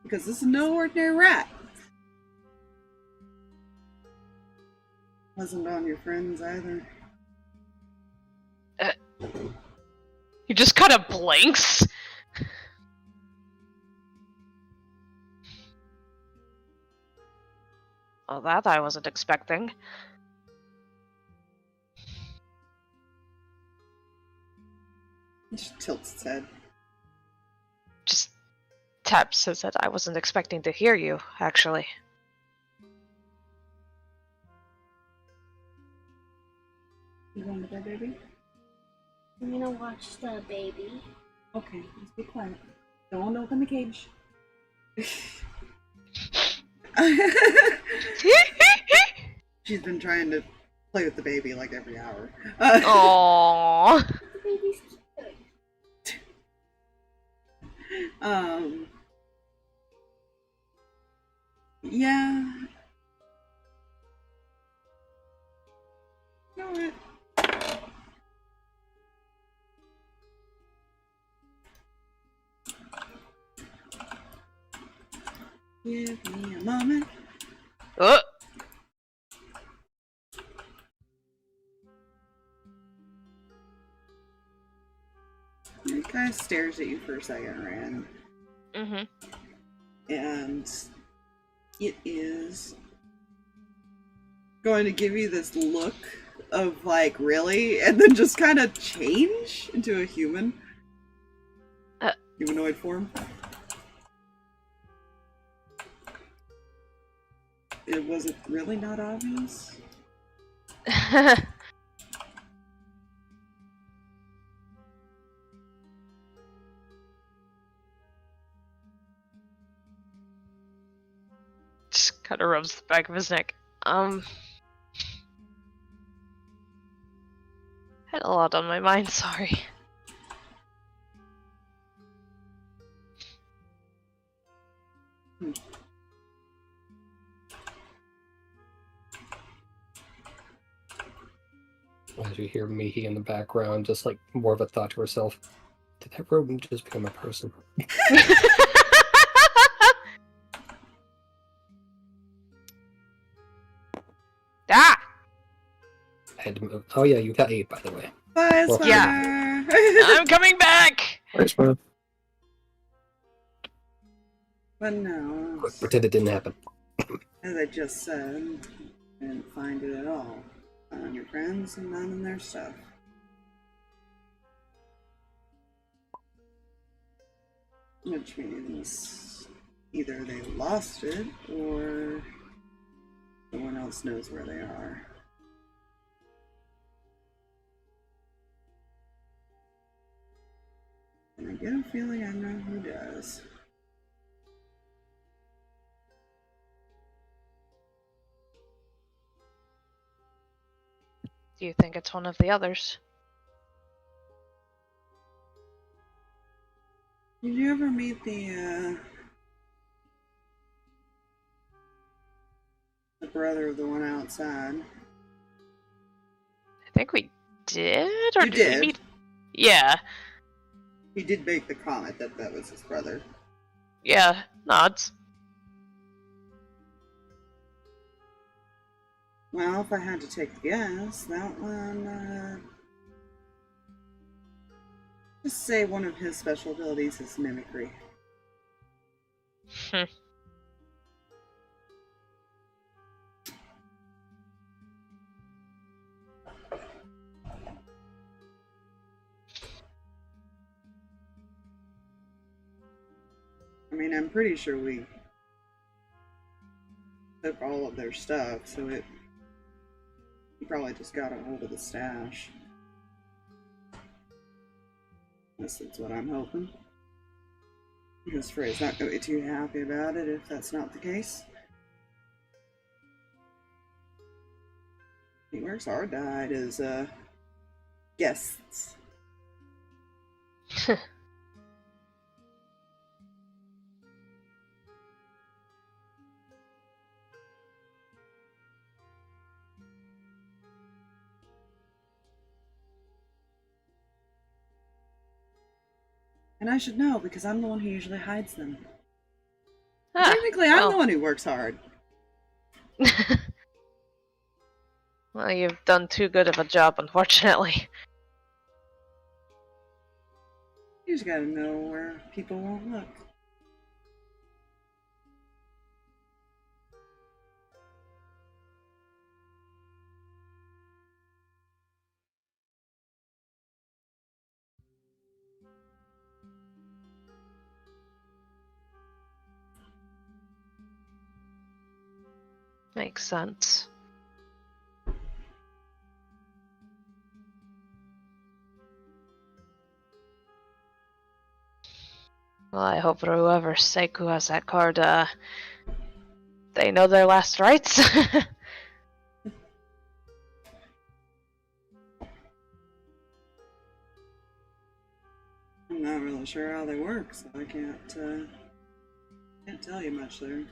Because this is no ordinary rat. Wasn't on your friends either. He just kind of blinks. Well, that I wasn't expecting. It just tilts its head. Just taps his head. I wasn't expecting to hear you, actually. You going to bed, baby? I'm gonna watch the baby. Okay, just be quiet. Don't open the cage. She's been trying to play with the baby like every hour. Aww. The baby's cute. Yeah. You know what? Give me a moment. It kind of stares at you for a second, Rand. Mm-hmm. And it is going to give you this look of like, really? And then just kind of change into a human. Humanoid form. Was it really not obvious? Just kind of rubs the back of his neck. Had a lot on my mind, sorry. As you hear Mihi in the background, just like more of a thought to herself. Did that rodent just become a person? Ah! I had to move. Oh yeah, you got 8, by the way. Bye, Well, Spider! yeah. I'm coming back! Nice one. But no, Pretend it didn't happen. as I just said, I didn't find it at all. Found your friends and none in their stuff. Which means either they lost it or someone else knows where they are. And I get a feeling I know who does. Do you think it's one of the others? Did you ever meet the brother of the one outside? I think we did? Or You did we did. meet? Yeah. He did make the comment that that was his brother. Yeah. Nods. Well, if I had to take a guess, that one, just say one of his special abilities is mimicry. I mean, I'm pretty sure we took all of their stuff, so he probably just got a hold of the stash. That's what I'm hoping. Because Frey's not going to be too happy about it if that's not the case. He works hard to hide his guests. And I should know because I'm the one who usually hides them. Ah, Technically, I'm well. the one who works hard. Well, you've done too good of a job, unfortunately. You just gotta know where people won't look. Makes sense. Well, I hope for whoever's sake who has that card, they know their last rites. I'm not really sure how they work, so I can't tell you much there.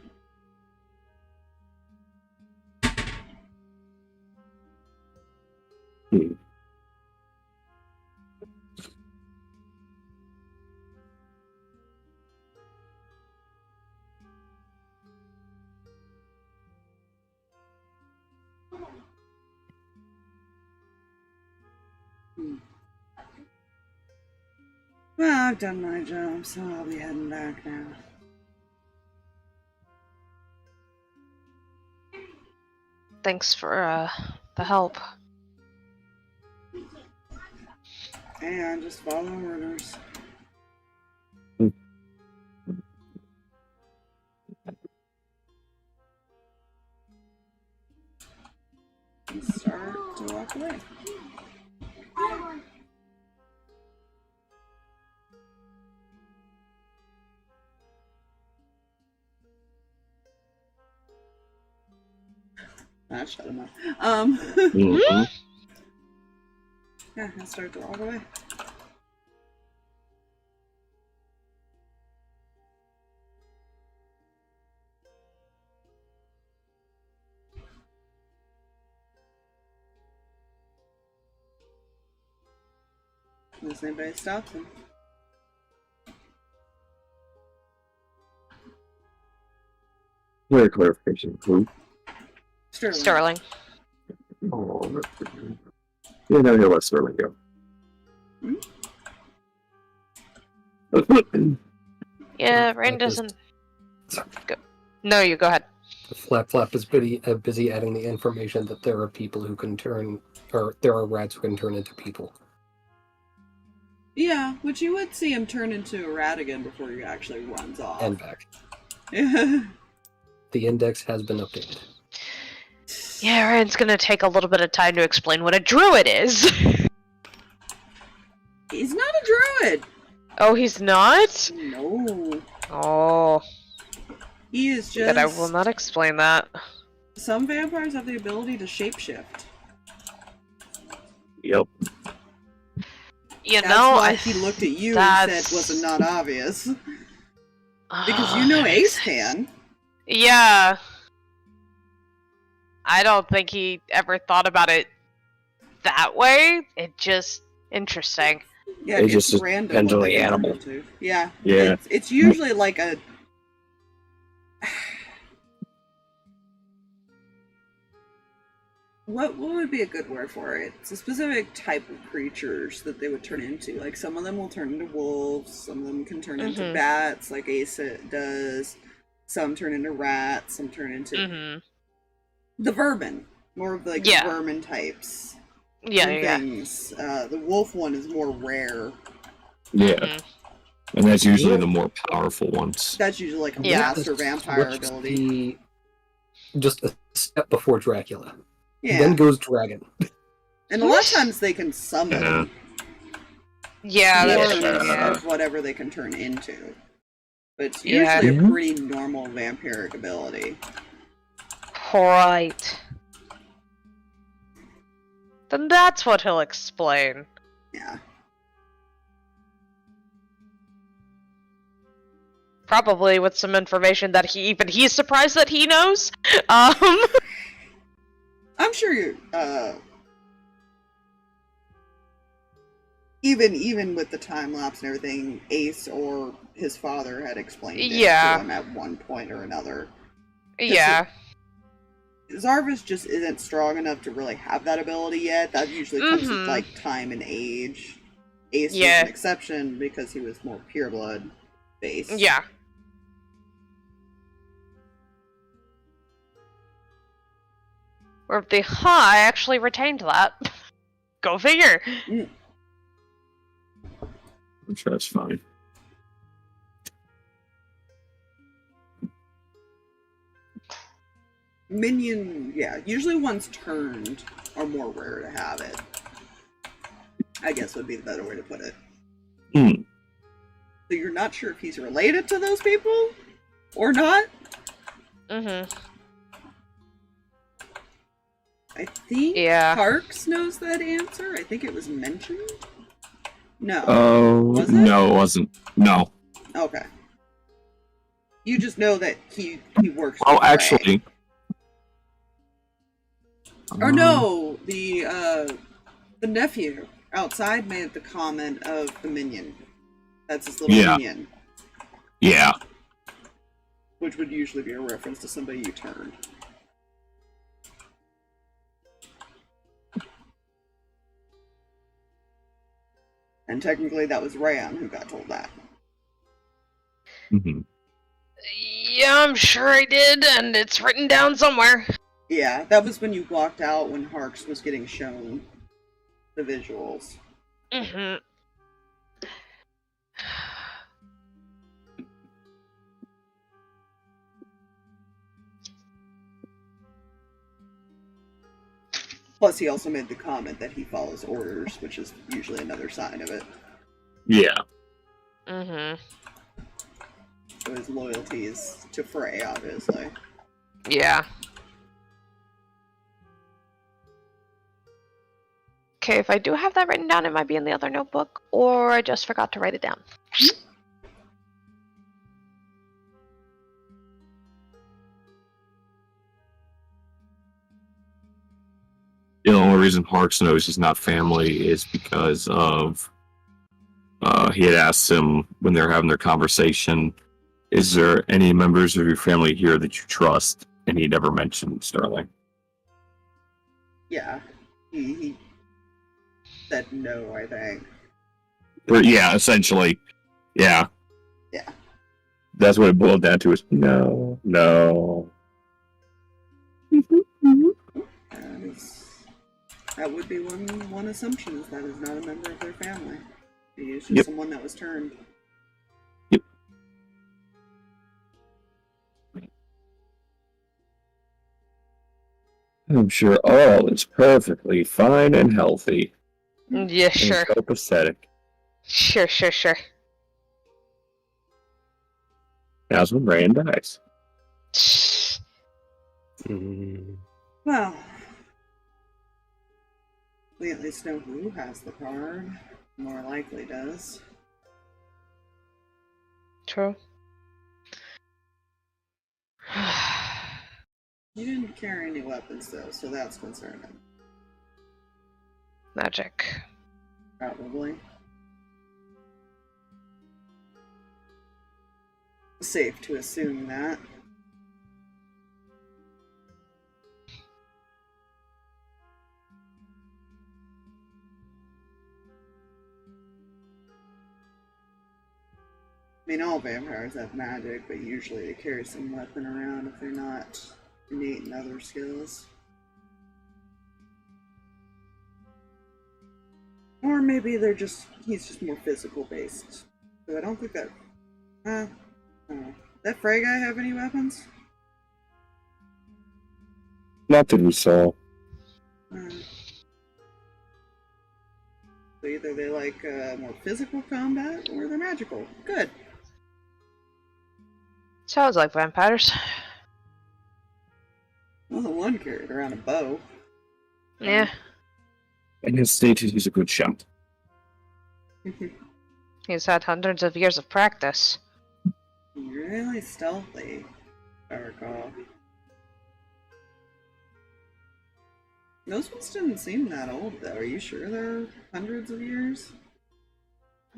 Well, I've done my job, so I'll be heading back now. Thanks for, the help. And just follow orders. And start to walk away. Ah, shut him up. Mhm. Yeah, and start to walk away. Unless anybody stops him. Clear clarification. Who? Sterling. Oh, yeah, no, he'll let Sterling go. Yeah, Rain doesn't. Go. No, you go ahead. Flap is busy adding the information that there are people who can turn, or there are rats who can turn into people. Yeah, which you would see him turn into a rat again before he actually runs off. And back. Yeah. The index has been updated. Yeah, Ryan's gonna take a little bit of time to explain what a druid is. He's not a druid! Oh, he's not? No. Oh. He is just... But I will not explain that. Some vampires have the ability to shapeshift. Yep. You That's know, why he looked at you and said, was it not obvious? Because you know Ace can. Yeah. I don't think he ever thought about it that way. It just... interesting. Yeah, It it's just random. depends on what the they animal. turn into. Yeah. Yeah. It's usually like a... What would be a good word for it? It's a specific type of creatures that they would turn into. Like, some of them will turn into wolves, some of them can turn into bats, like Ace does. Some turn into rats, some turn into... The vermin. More of like vermin types. Yeah. Things. The wolf one is more rare. Yeah. And that's usually the more powerful ones. That's usually like a master vampire ability. Just a step before Dracula. Yeah. Then goes Dragon. And a lot of times they can summon Yeah, forms of whatever they can turn into. But it's usually a pretty normal vampiric ability. Right. Then that's what he'll explain. Yeah. Probably with some information that he's surprised that he knows. I'm sure you're, even with the time lapse and everything, Ace or his father had explained it to him at one point or another. Yeah. Zarvis just isn't strong enough to really have that ability yet. That usually comes with like time and age. Ace was an exception because he was more pureblood based. Yeah. Or the I actually retained that. Go figure. I'm sure that's fine. Minion, usually ones turned are more rare to have it. I guess would be the better way to put it. So you're not sure if he's related to those people or not? I think Harx knows that answer. I think it was mentioned. No. Oh, no, it wasn't. No. Okay. You just know that he works. Oh, actually. Or no, the nephew outside made the comment of the minion. That's his little minion. Yeah. Which would usually be a reference to somebody you turned. And technically that was Reyan who got told that. Yeah, I'm sure I did, and it's written down somewhere. Yeah, that was when you walked out when Harx was getting shown the visuals. Plus, he also made the comment that he follows orders, which is usually another sign of it. Yeah. So his loyalty is to Frey, obviously. Yeah. Okay, if I do have that written down, it might be in the other notebook, or I just forgot to write it down. The only reason Harx knows he's not family is because of he had asked him when they were having their conversation, is there any members of your family here that you trust? And he never mentioned Sterling. Yeah. He said no, I think. But yeah, essentially. Yeah. Yeah. That's what it boiled down to, is no. That would be one assumption, is that is not a member of their family. He is just Yep. someone that was turned. Yep. I'm sure all is perfectly fine and healthy. Yeah, sure. And so pathetic. Sure. Now's when Reyan dies. Well, we at least know who has the card. More likely does. True. You didn't carry any weapons though, so that's concerning. Magic. Probably. Safe to assume that. I mean, all vampires have magic, but usually they carry some weapon around if they're not innate in other skills. Or maybe he's just more physical based. So I don't think that, I don't know. That Frey guy have any weapons? Not that we saw. So either they like more physical combat or they're magical. Good. Sounds like vampires. Well, the one carried around a bow. Yeah. And his status is a good shot. He's had hundreds of years of practice. Really stealthy, if I recall. Those ones didn't seem that old, though. Are you sure they're hundreds of years?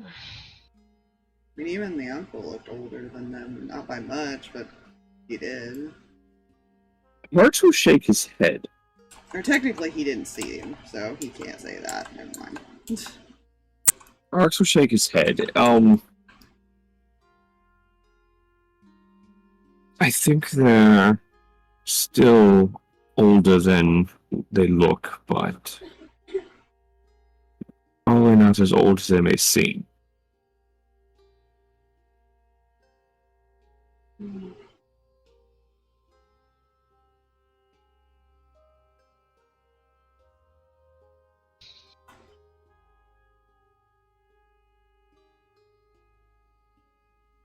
I mean, even the uncle looked older than them. Not by much, but he did. Harx will shake his head. Or technically, he didn't see him, so he can't say that. Never mind. Harx will shake his head. I think they're still older than they look, but probably not as old as they may seem.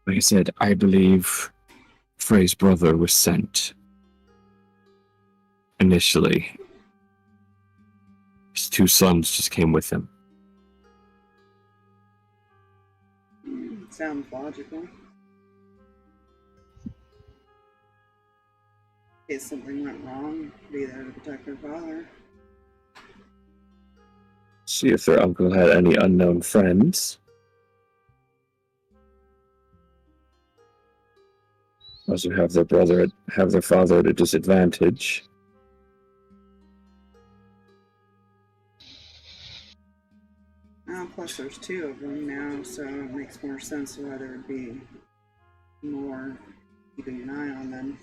Like I said, I believe Frey's brother was sent initially. His two sons just came with him. Sounds logical. In case something went wrong, be there to protect their father. See if their uncle had any unknown friends. Also have their father at a disadvantage. Plus there's two of them now, so it makes more sense why there would be more keeping an eye on them.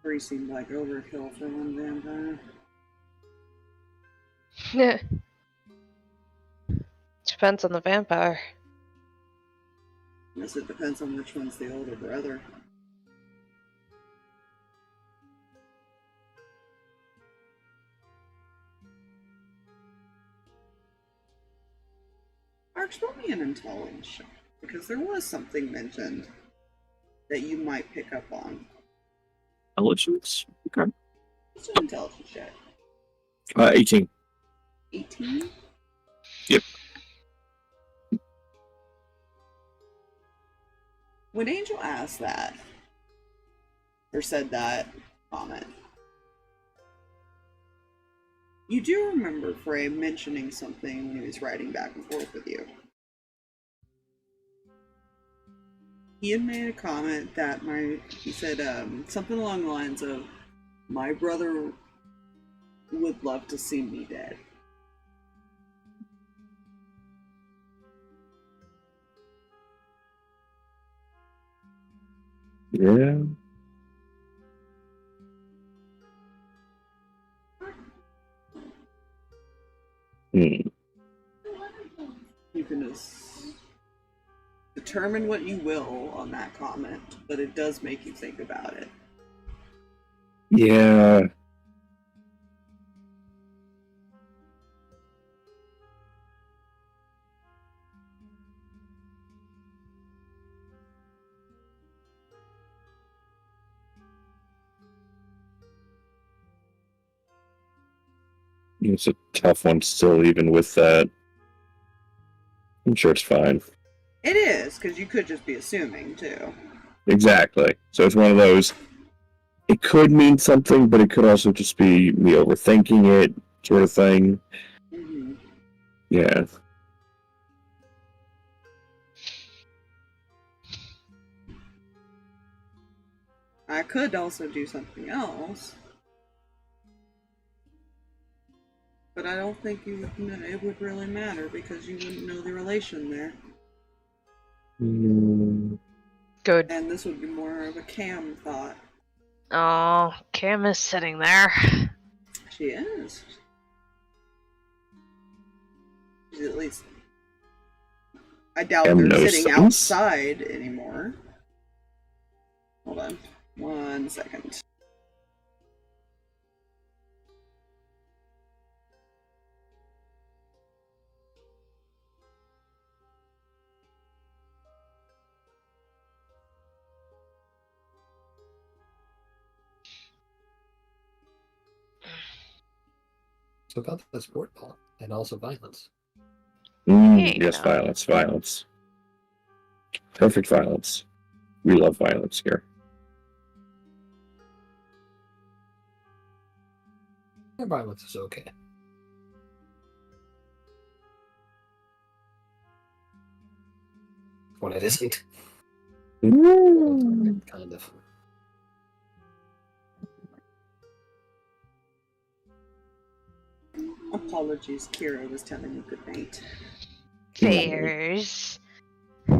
Three seemed like overkill for one vampire. Yeah. Depends on the vampire. Guess it depends on which one's the older brother. Harx, roll me an intelligence check, because there was something mentioned that you might pick up on. Intelligence? Okay. What's an intelligence check? 18. 18? Yep. when Angel asked that, or said that comment, you do remember Frey mentioning something when he was writing back and forth with you. He had made a comment that he said something along the lines of, my brother would love to see me dead. Yeah. You can just determine what you will on that comment, but it does make you think about it. Yeah. It's a tough one still, even with that. I'm sure it's fine. It is, because you could just be assuming, too. Exactly. So it's one of those, it could mean something, but it could also just be me overthinking it, sort of thing. Mm-hmm. Yeah. I could also do something else, but I don't think it would really matter because you wouldn't know the relation there. Good. And this would be more of a Cam thought. Oh, Cam is sitting there. She is. She's at least. I doubt Cam they're knows sitting things? outside anymore. Hold on. 1 second. So about the sport ball and also violence. Hey, Yes, now. violence, violence. Perfect violence. We love violence here. Yeah, violence is okay. When it isn't. Kind of. Apologies, Kira was telling me good night. Fairs. You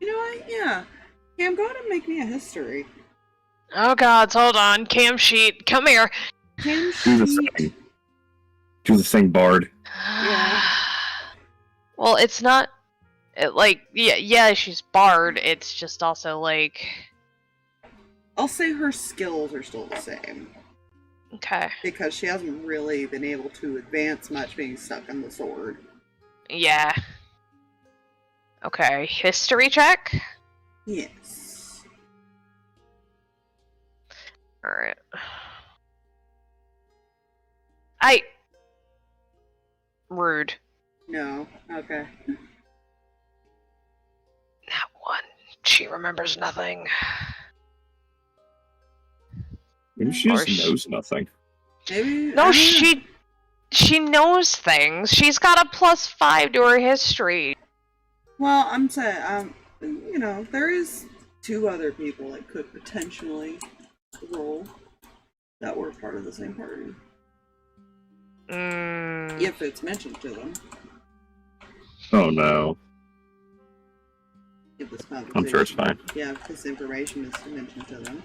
know what? Yeah. Cam, go ahead and make me a history. Oh gods, hold on. Cam sheet, come here. Cam Do the sheet. thing. Do the thing, Bard. Yeah. Well, it's not. Yeah, she's barred. It's just also like. I'll say her skills are still the same. Okay. Because she hasn't really been able to advance much being stuck on the sword. Yeah. Okay, history check? Yes. Alright. Rude. No. Okay. That one. She remembers nothing. Maybe she just knows nothing. Maybe. No, she knows things. She's got a +5 to her history. Well, I'm saying, there is 2 other people that could potentially roll that were part of the same party. If it's mentioned to them. Oh no. If this conversation, I'm sure it's fine. Yeah, if this information is mentioned to them.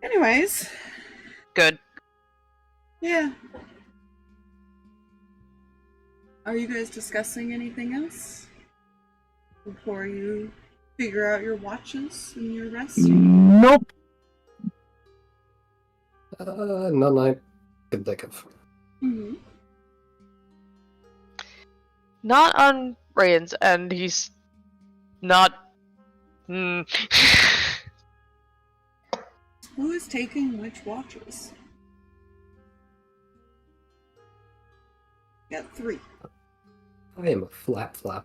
Anyways. Good. Yeah. Are you guys discussing anything else? Before you figure out your watches and your rest? Nope. None I can think of. Mm-hmm. Not on Reyan's end. He's not. who is taking which watches? You got 3. I am a flap. No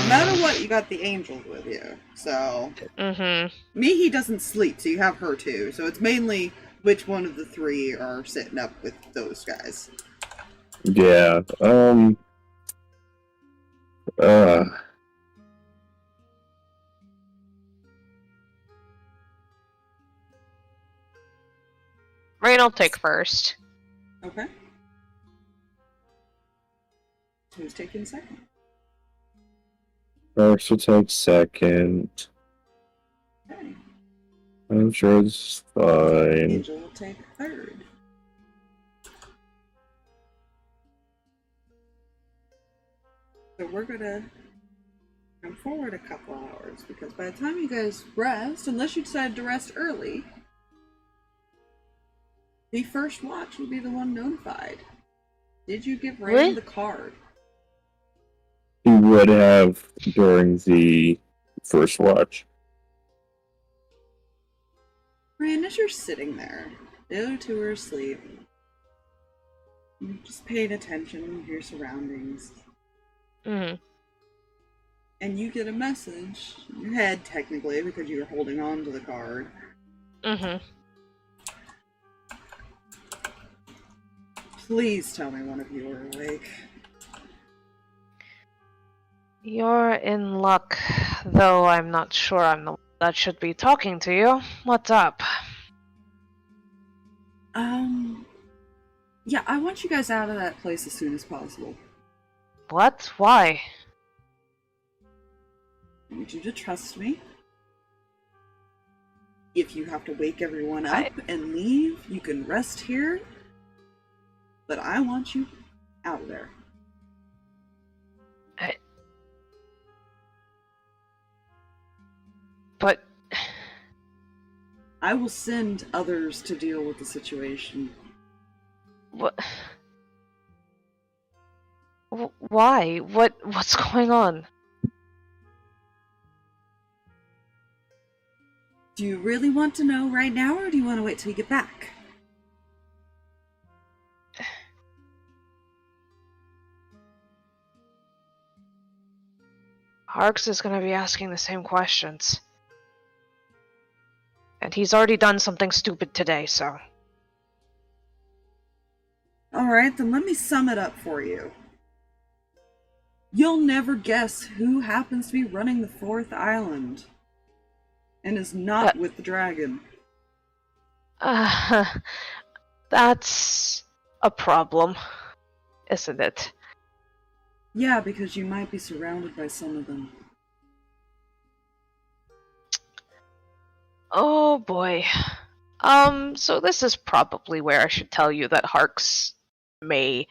matter what, you got the angels with you. So Mm-hmm. Mihi doesn't sleep, so you have her too. So it's mainly which one of the 3 are sitting up with those guys. Yeah. Reyan will take first. Okay. Who's taking second? Harx will take second. Okay. I'm sure it's fine. Angel will take third. So we're gonna come forward a couple hours, because by the time you guys rest, unless you decide to rest early, the first watch will be the one notified. Did you give Reyan Really? the card? He would have during the first watch. Reyan, as you're sitting there, the other 2 are asleep. You're just paying attention to your surroundings. Mm-hmm. And you get a message in your head, technically, because you were holding on to the card. Mm-hmm. Please tell me one of you are awake. You're in luck, though I'm not sure I'm the one that should be talking to you. What's up? Yeah, I want you guys out of that place as soon as possible. What? Why? I need you to trust me. If you have to wake everyone up and leave, you can rest here. But I want you out of there. But I will send others to deal with the situation. what? Why? What's going on? Do you really want to know right now, or do you want to wait till you get back? Harx is gonna be asking the same questions. And he's already done something stupid today, so... Alright, then let me sum it up for you. You'll never guess who happens to be running the 4th island. And is not with the dragon. That's a problem, isn't it? Yeah, because you might be surrounded by some of them. Oh boy. So this is probably where I should tell you that Harx may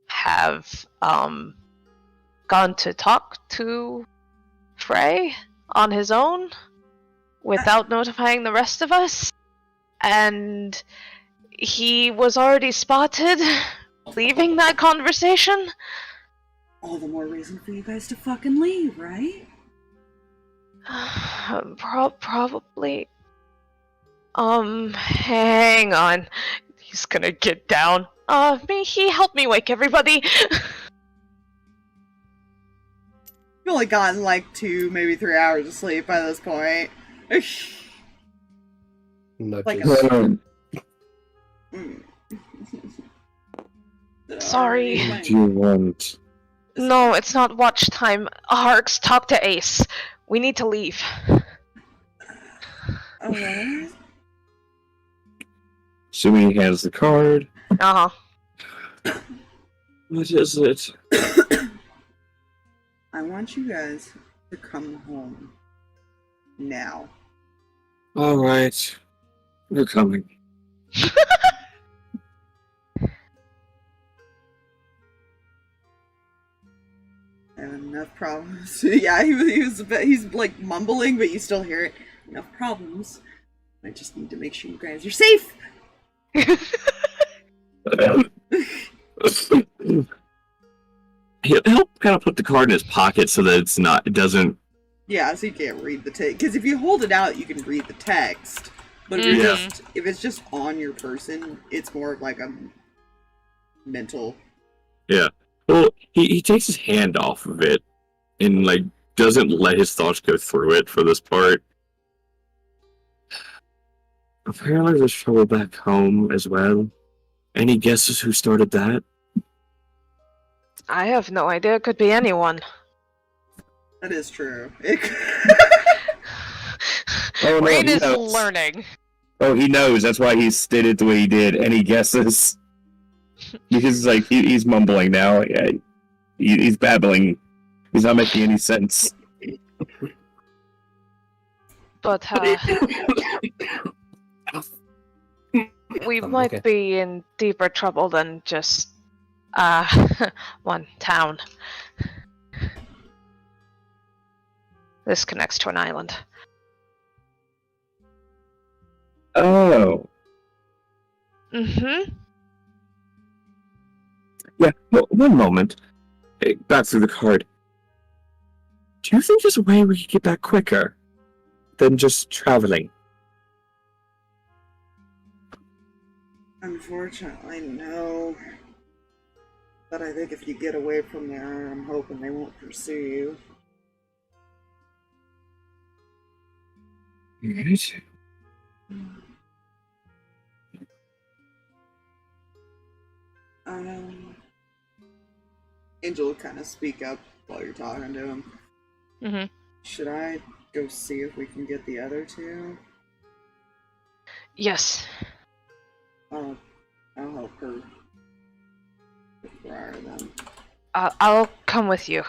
have, gone to talk to Frey on his own without notifying the rest of us. And he was already spotted leaving that conversation. All the more reason for you guys to fucking leave, right? Probably. Hang on. He's gonna get down. Mihi, help me wake everybody. You've only gotten like 2, maybe 3 hours of sleep by this point. Nudges. Like Sorry. What do you want? No, it's not watch time. Harx, talk to Ace. We need to leave. Alright. Assuming he hands the card. Uh-huh. What is it? I want you guys to come home. Now. Alright. We're coming. I have enough problems. Yeah, he's like mumbling, but you still hear it. Enough problems. I just need to make sure you guys are safe. He'll kind of put the card in his pocket so that it doesn't. Yeah, so you can't read the text. Because if you hold it out, you can read the text. But if, if it's just on your person, it's more of like a mental. Yeah. Well, he takes his hand off of it and like doesn't let his thoughts go through it for this part. Apparently there's trouble back home as well. Any guesses who started that? I have no idea. It could be anyone. That is true. Oh, no, Reyan he is knows. learning. Oh, he knows. That's why he stated the way he did. Any guesses? Because like he's mumbling now. Yeah, he's babbling. He's not making any sense. But we might be in deeper trouble than just one town. This connects to an island. Oh. Mm-hmm. Yeah, well, one moment. Hey, back through the card. Do you think there's a way we could get back quicker than just traveling? Unfortunately, no. But I think if you get away from there, I'm hoping they won't pursue you. Right. Angel will kind of speak up while you're talking to him. Mm-hmm. Should I go see if we can get the other two? Yes. I'll help her acquire them. I'll come with you.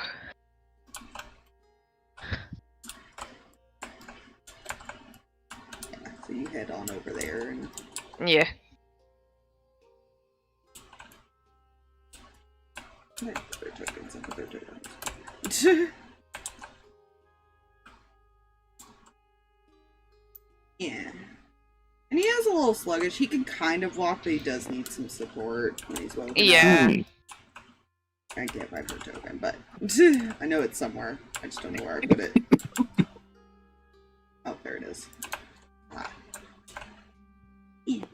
Yeah, so you head on over there and... Yeah. Their tokens and their tokens. Yeah. And he is a little sluggish. He can kind of walk, but he does need some support when he's woken Yeah. up. I can't find her token, but I know it's somewhere. I just don't know where I put it. Oh, there it is. Ah. Yeah.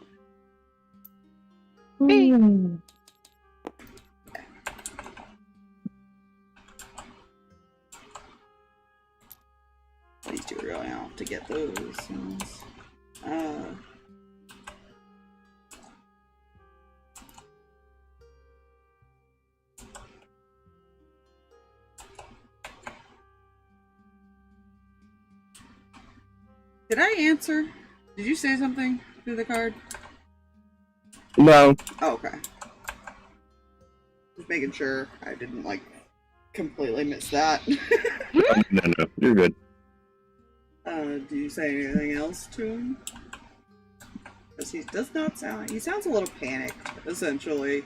Hey. These two are going out to get those ones. Did I answer? Did you say something through the card? No. Oh, okay. Just making sure I didn't, like, completely miss that. No, you're good. Do you say anything else to him? Because he does not sound... He sounds a little panicked, essentially.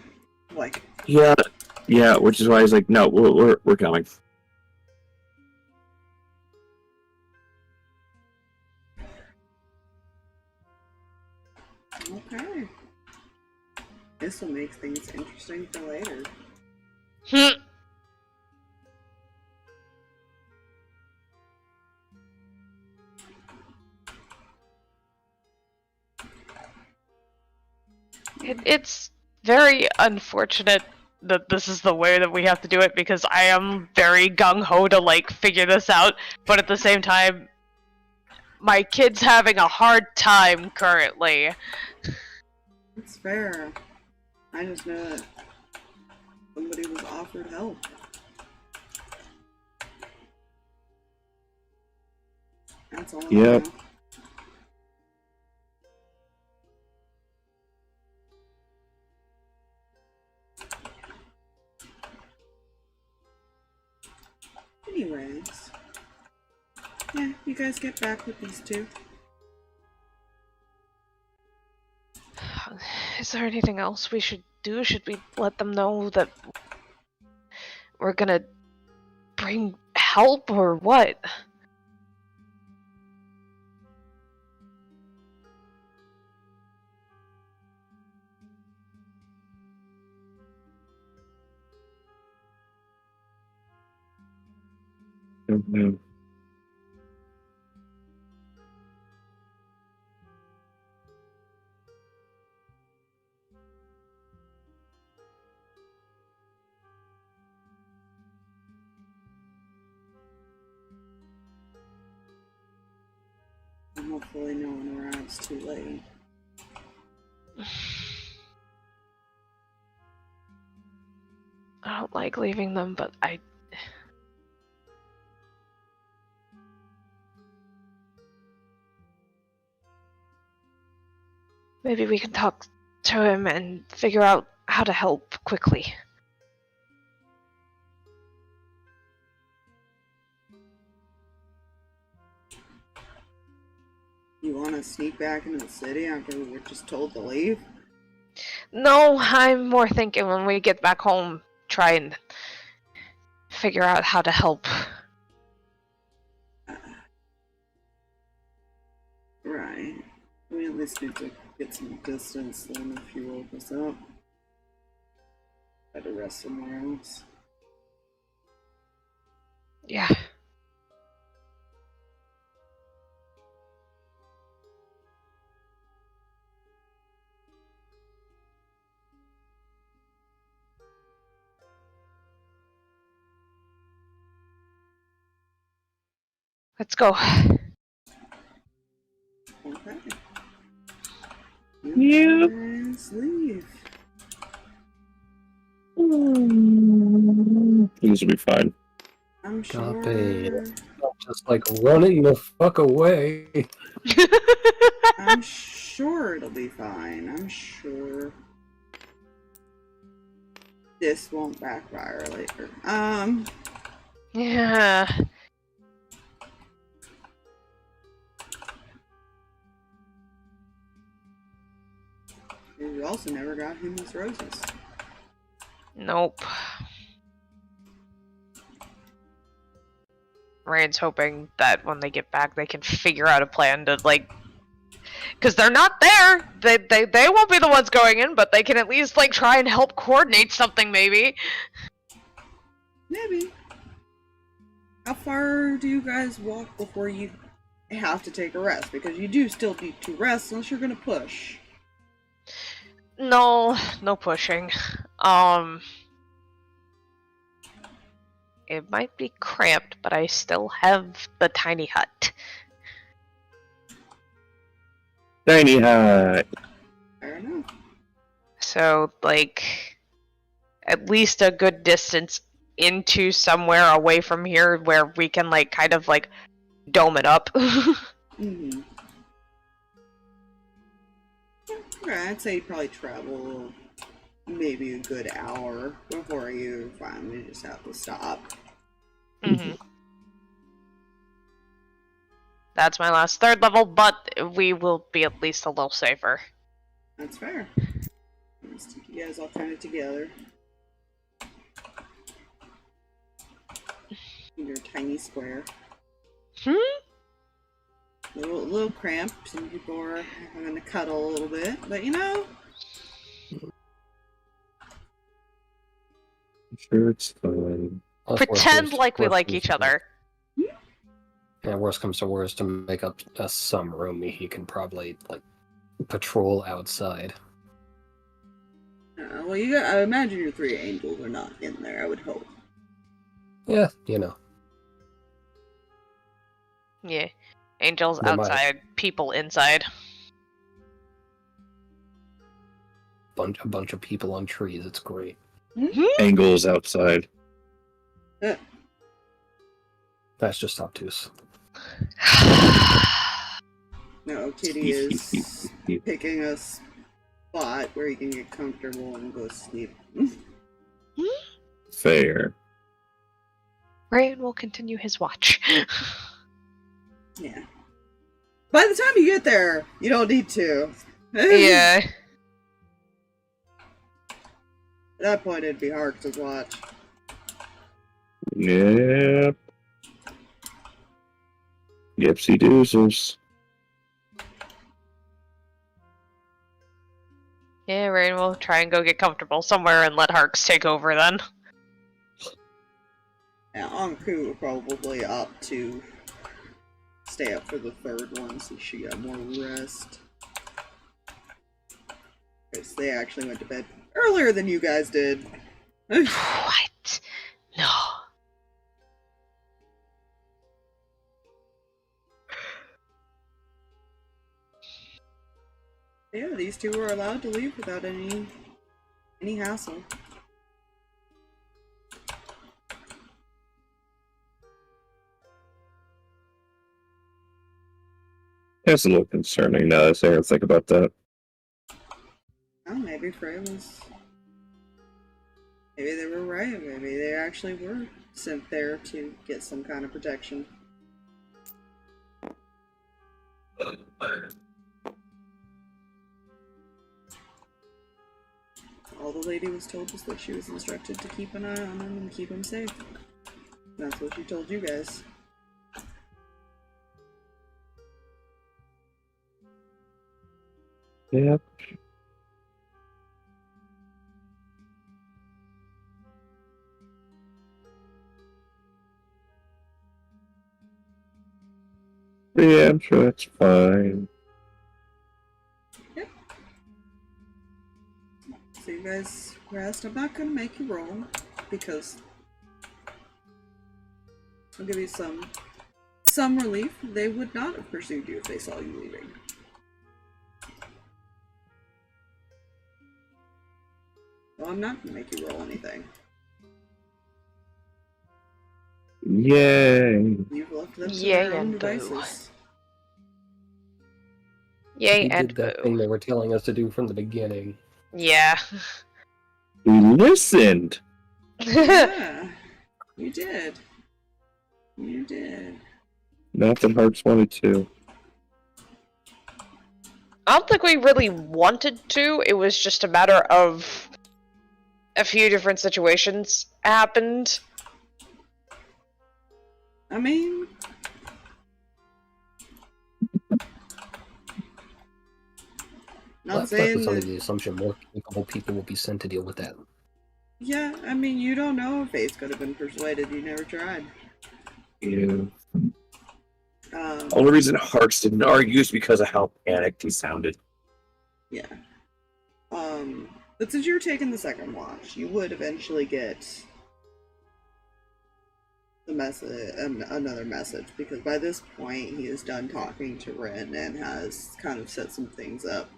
Like... Yeah, which is why he's like, no, we're coming. Okay. This will make things interesting for later. It's very unfortunate that this is the way that we have to do it, because I am very gung-ho to, like, figure this out, but at the same time, my kid's having a hard time currently. It's fair. I just know that somebody was offered help. That's all I Yep. know. Anyways. Yeah, you guys get back with these two. Is there anything else we should do? Should we let them know that we're gonna bring help, or what? Mhm. hopefully no one arrives too late. I don't like leaving them, but I... Maybe we can talk to him and figure out how to help quickly. You want to sneak back into the city after we were just told to leave? No, I'm more thinking when we get back home, try and figure out how to help. Right. We at least need to get some distance then if you woke us up. Try to rest somewhere else. Yeah. Let's go. Okay. Yep. You guys leave. Things will be fine. I'm sure. Copy. Just like running the fuck away. I'm sure it'll be fine. I'm sure. This won't backfire later. Yeah. We also never got him his roses. Nope. Reyan's hoping that when they get back, they can figure out a plan to, like... Because they're not there! They won't be the ones going in, but they can at least, like, try and help coordinate something, maybe. Maybe. How far do you guys walk before you have to take a rest? Because you do still need to rest unless you're gonna push. No pushing. It might be cramped, but I still have the tiny hut. Tiny hut. Fair enough. So, like, at least a good distance into somewhere away from here where we can, like, kind of, like, dome it up. Mm-hmm. Okay, I'd say you'd probably travel maybe a good hour before you finally just have to stop. Mm-hmm. That's my last third level, but we will be at least a little safer. That's fair. Let's take you guys all kind of together. In your tiny square. Little cramped. Some people are having to cuddle a little bit, but you know. Sure, it's fine. Pretend like we like each other. Yeah, worst comes to worst, to make up some room, he can probably, like, patrol outside. Well, I imagine your three angels are not in there, I would hope. Yeah, you know. Yeah. Angels They might. outside, people inside. A bunch of people on trees, it's great. Angles outside. That's just obtuse. No, Kitty is picking a spot where he can get comfortable and go sleep. Fair. Reyan will continue his watch. Yeah. By the time you get there, you don't need to. Yeah. At that point, it'd be Harx's watch. Yep. Yepsy doozles. Yeah, Reyan will try and go get comfortable somewhere and let Harx take over then. Now, Anku will probably opt to stay up for the third one so she got more rest. Because they actually went to bed earlier than you guys did. What? No. Yeah, these two were allowed to leave without any hassle. That's a little concerning now that I think about that. Oh, maybe Frey was... Maybe they were right. Maybe they actually were sent there to get some kind of protection. All the lady was told was that she was instructed to keep an eye on him and keep him safe. That's what she told you guys. Yep. Yeah, I'm sure that's fine. Yep. So you guys rest. I'm not gonna make you roll because I'll give you some relief. They would not have pursued you if they saw you leaving. Well, I'm not gonna make you roll anything. Yay! You've left them to Yay their own and boo. devices. Yay We and did that thing boo. they were telling us to do from the beginning. Yeah. We listened! Yeah, you did. You did. Not that Harx wanted to. I don't think we really wanted to. It was just a matter of a few different situations happened. I mean, not Left saying was under that. the assumption more capable people will be sent to deal with that. Yeah, I mean, you don't know if Ace could have been persuaded. You never tried. Yeah. Only reason Harx didn't argue is because of how panicked he sounded. Yeah. But since you're taking the second watch, you would eventually get the message, another message, because by this point he is done talking to Reyan and has kind of set some things up.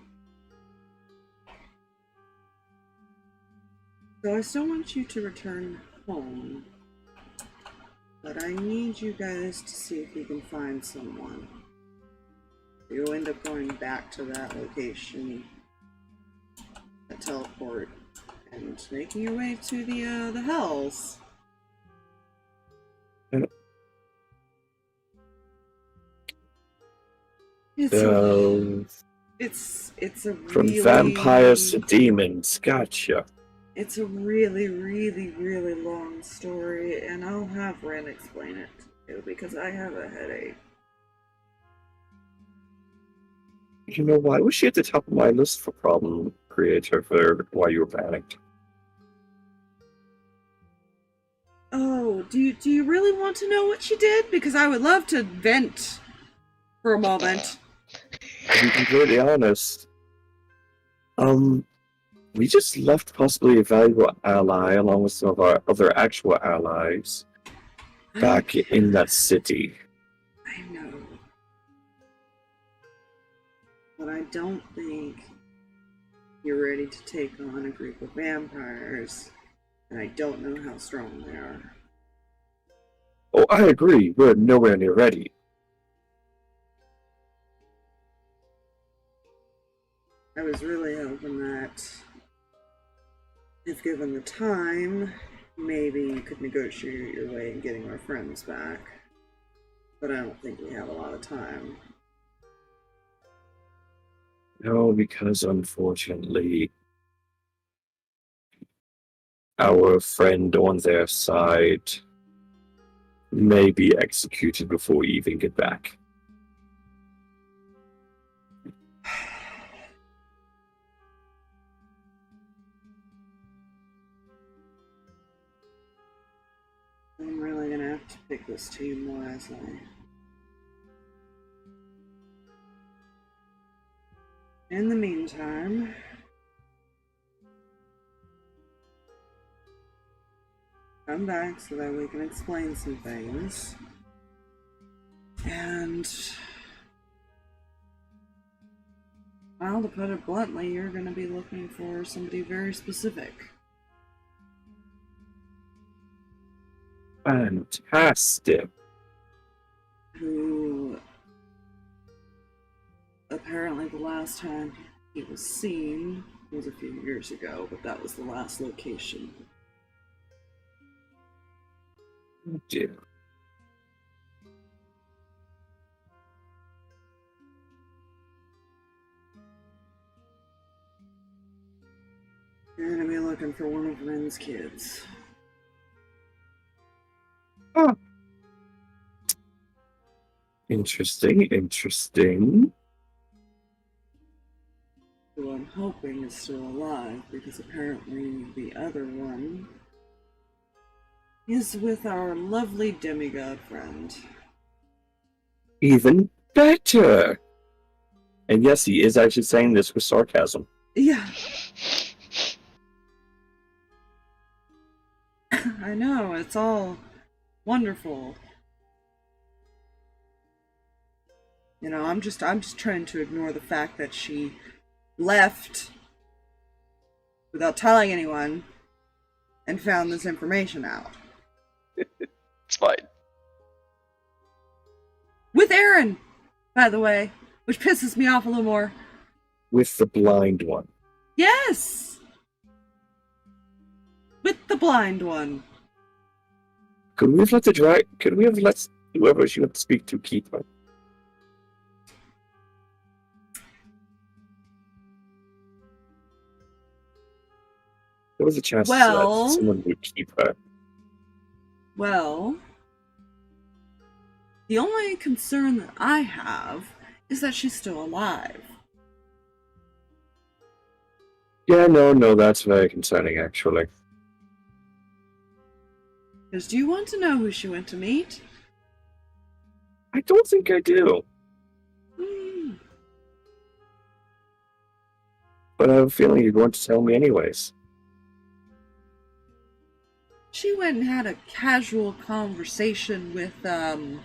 So I still want you to return home, but I need you guys to see if you can find someone. You'll end up going back to that location, that teleport, and making your way to the Hells. It's a From really, vampires to demons, gotcha. it's a really, really, really long story, and I'll have Ren explain it to you because I have a headache. You know, why was she at the top of my list for problem creator for why you were panicked? Oh, do you really want to know what she did? Because I would love to vent for a moment. To be completely honest, we just left possibly a valuable ally along with some of our other actual allies back in that city. I know. But I don't think you're ready to take on a group of vampires, and I don't know how strong they are. Oh, I agree. We're nowhere near ready. I was really hoping that, if given the time, maybe you could negotiate your way in getting our friends back. But I don't think we have a lot of time. No, because unfortunately, our friend on their side may be executed before we even get back. I'm really gonna have to pick this team wisely. In the meantime, come back so that we can explain some things. And Well, to put it bluntly, you're going to be looking for somebody very specific. Fantastic. Who apparently the last time he was seen was a few years ago, but that was the last location. Oh, dear. You're going to be looking for one of Ren's kids. Oh. Interesting. Who I'm hoping is still alive, because apparently the other one is with our lovely demigod friend. Even better. And yes, he is actually saying this with sarcasm. Yeah. I know, it's all wonderful. You know, I'm just trying to ignore the fact that she left without telling anyone and found this information out. It's fine. With Aaron, by the way, which pisses me off a little more. With the blind one. Yes! With the blind one. Could we have let whoever she went to speak to keep her? There was a chance Well- that someone would keep her. Well, the only concern that I have is that she's still alive. Yeah, no, that's very concerning, actually. Because do you want to know who she went to meet? I don't think I do. But I have a feeling you're going to tell me anyways. She went and had a casual conversation with the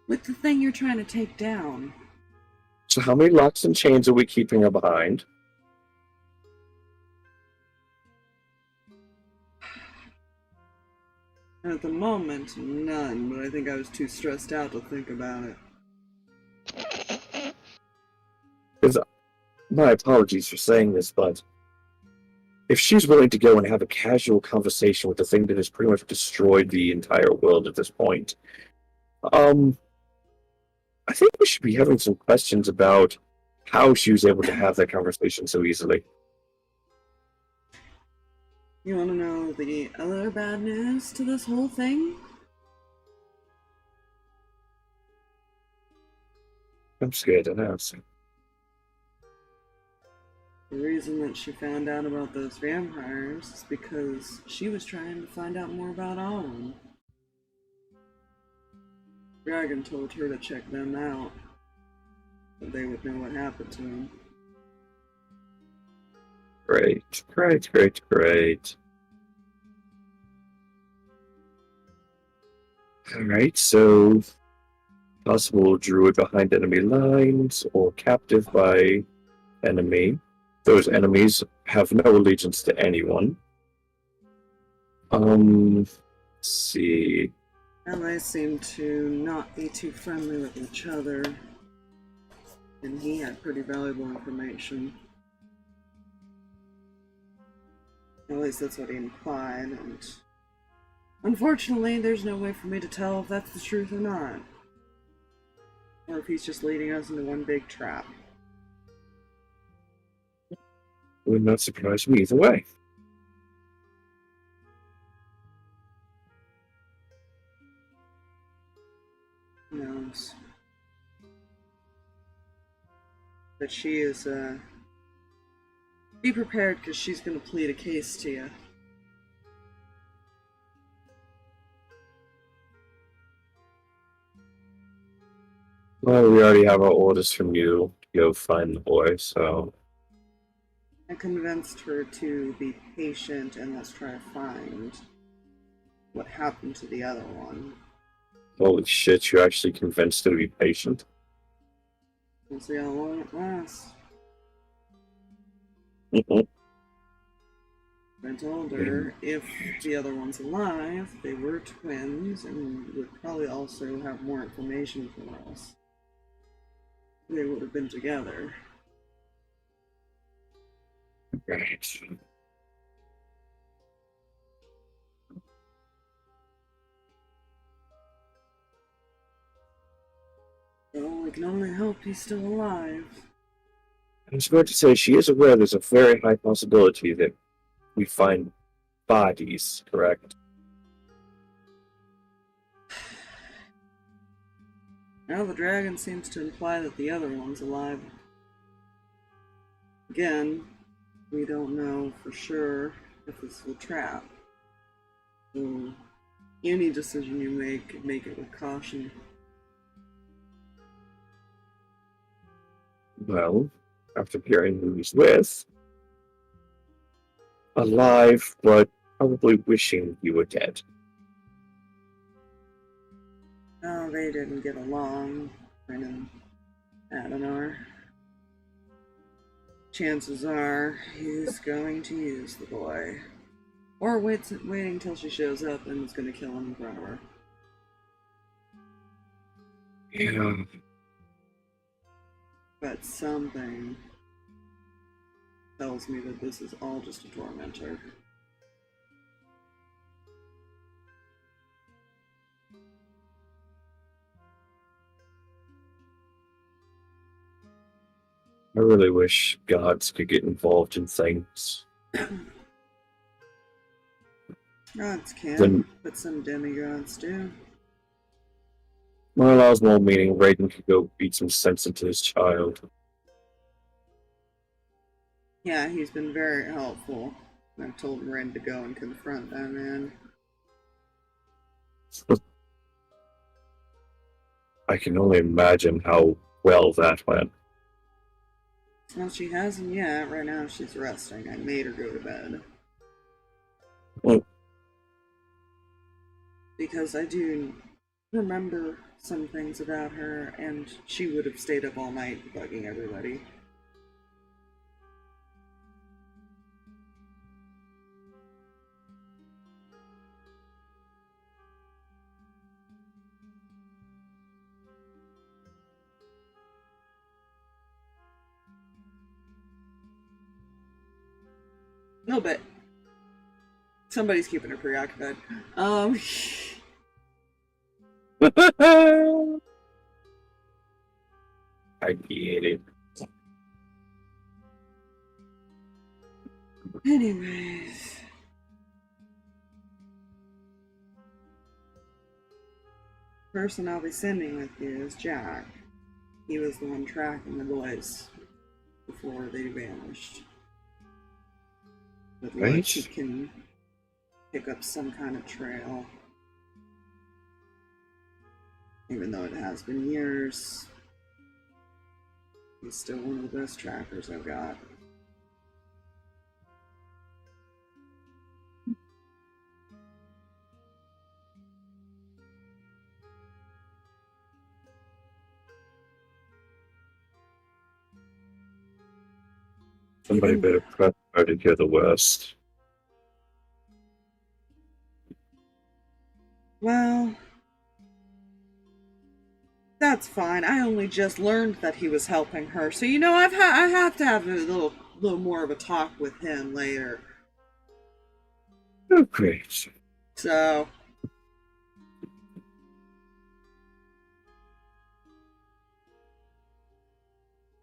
thing you're trying to take down. So how many locks and chains are we keeping her behind? At the moment, none, but I think I was too stressed out to think about it. My apologies for saying this, but if she's willing to go and have a casual conversation with the thing that has pretty much destroyed the entire world at this point, I think we should be having some questions about how she was able to have that conversation so easily. You want to know the other bad news to this whole thing? I'm scared to ask. The reason that she found out about those vampires is because she was trying to find out more about all of them. Dragon told her to check them out, so they would know what happened to him. Great. Alright, so possible druid behind enemy lines or captive by enemy. Those enemies have no allegiance to anyone. Let's see. And they seem to not be too friendly with each other. And he had pretty valuable information. At least that's what he implied, and unfortunately, there's no way for me to tell if that's the truth or not. Or if he's just leading us into one big trap. Would not surprise me either way. Who knows? But she is, be prepared, because she's going to plead a case to you. Well, we already have our orders from you to go find the boy, so... I convinced her to be patient and let's try to find what happened to the other one. Holy shit, you actually convinced her to be patient? We'll see how long it lasts. Mhm. I told her if the other one's alive, they were twins and would probably also have more information from us. They would have been together. Right. So we can only hope he's still alive. I was going to say she is aware there's a very high possibility that we find bodies, correct? Now the dragon seems to imply that the other one's alive. Again, we don't know for sure if this is a trap. So any decision you make it with caution. Well, after hearing who he's with, alive, but probably wishing you were dead. Oh, they didn't get along, Ren and Adenar. Chances are he's going to use the boy. Or waiting till she shows up and is going to kill him in front of her. Yeah. But something tells me that this is all just a tormentor. I really wish gods could get involved in things. Gods can, Then- but some demigods do. Well, Oswald meaning Raiden could go beat some sense into his child. Yeah, he's been very helpful. I've told Ren to go and confront that man. I can only imagine how well that went. Well, she hasn't yet. Right now she's resting. I made her go to bed. Well, Because I do remember some things about her, and she would have stayed up all night bugging everybody. A little bit. Somebody's keeping her preoccupied. I get it. Anyways. Person I'll be sending with you is Jack. He was the one tracking the boys before they vanished. With Right. luck, he can pick up some kind of trail. Even though it has been years, he's still one of the best trackers I've got. Somebody better prep her to hear the worst. Well, that's fine. I only just learned that he was helping her, so you know I have to have a little more of a talk with him later. Oh, great. So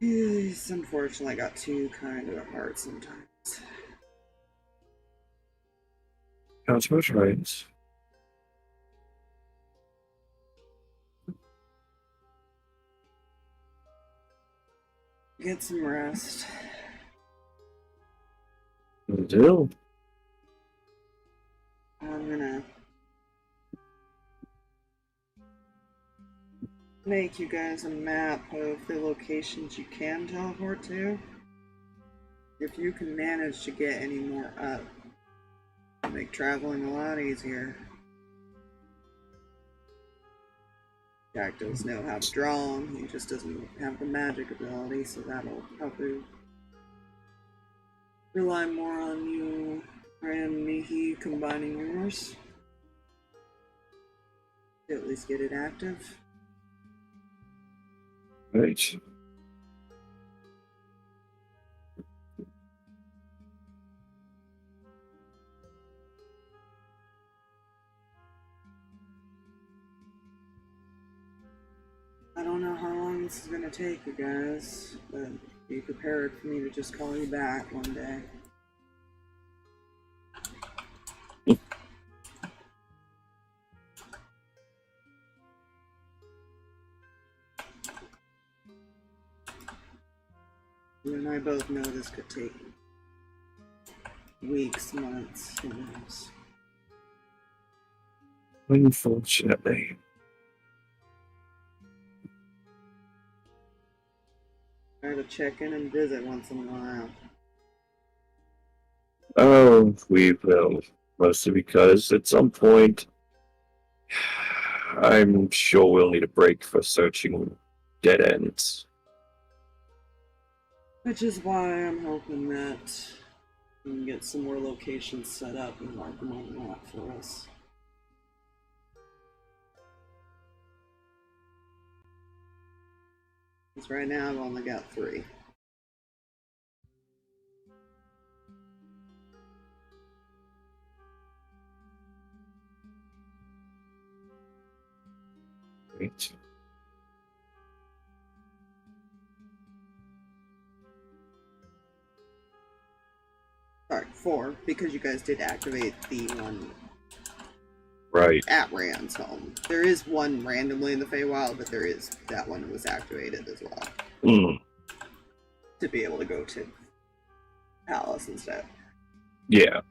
he's unfortunately got too kind of a heart sometimes. Sounds much right. Get some rest. Will do. I'm gonna make you guys a map of the locations you can teleport to. If you can manage to get any more up, it'll make traveling a lot easier. Jack does know how to draw, he just doesn't have the magic ability, so that'll probably rely more on you and Mihi combining yours. To at least get it active. Right. I don't know how long this is gonna take, you guys, but be prepared for me to just call you back one day. You and I both know this could take weeks, months, who knows. Unfortunately. Try to check in and visit once in a while. Oh, we will. Mostly because at some point, I'm sure we'll need a break for searching dead ends. Which is why I'm hoping that we can get some more locations set up and mark them on the map for us. Because right now I've only got 3. Right. Sorry, 4, because you guys did activate the one Right. at Reyan's home. There is one randomly in the Feywild, but there is that one that was activated as well. To be able to go to Palace instead. Yeah.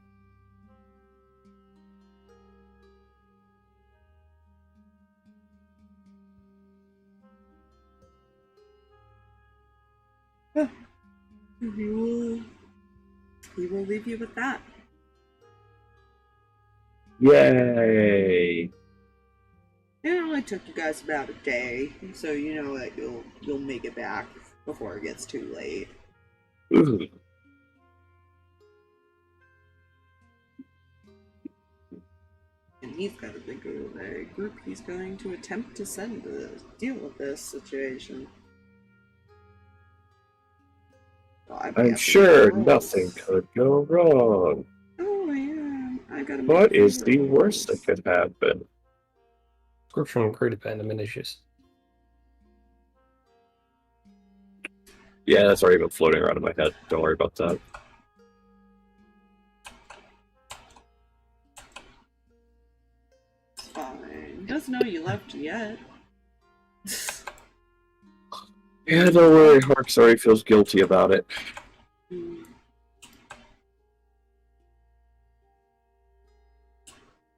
He will leave you with that. Yay! It only took you guys about a day, so you know that you'll make it back before it gets too late. Ooh. And he's got to think of a group he's going to attempt to send to deal with this situation. Well, I'm sure nothing could go wrong. Oh yeah, I gotta. What is the worst that could happen? Description created random issues. Yeah, that's already been floating around in my head. Don't worry about that. It's fine. He doesn't know you left yet. Yeah, don't worry. Harx already feels guilty about it.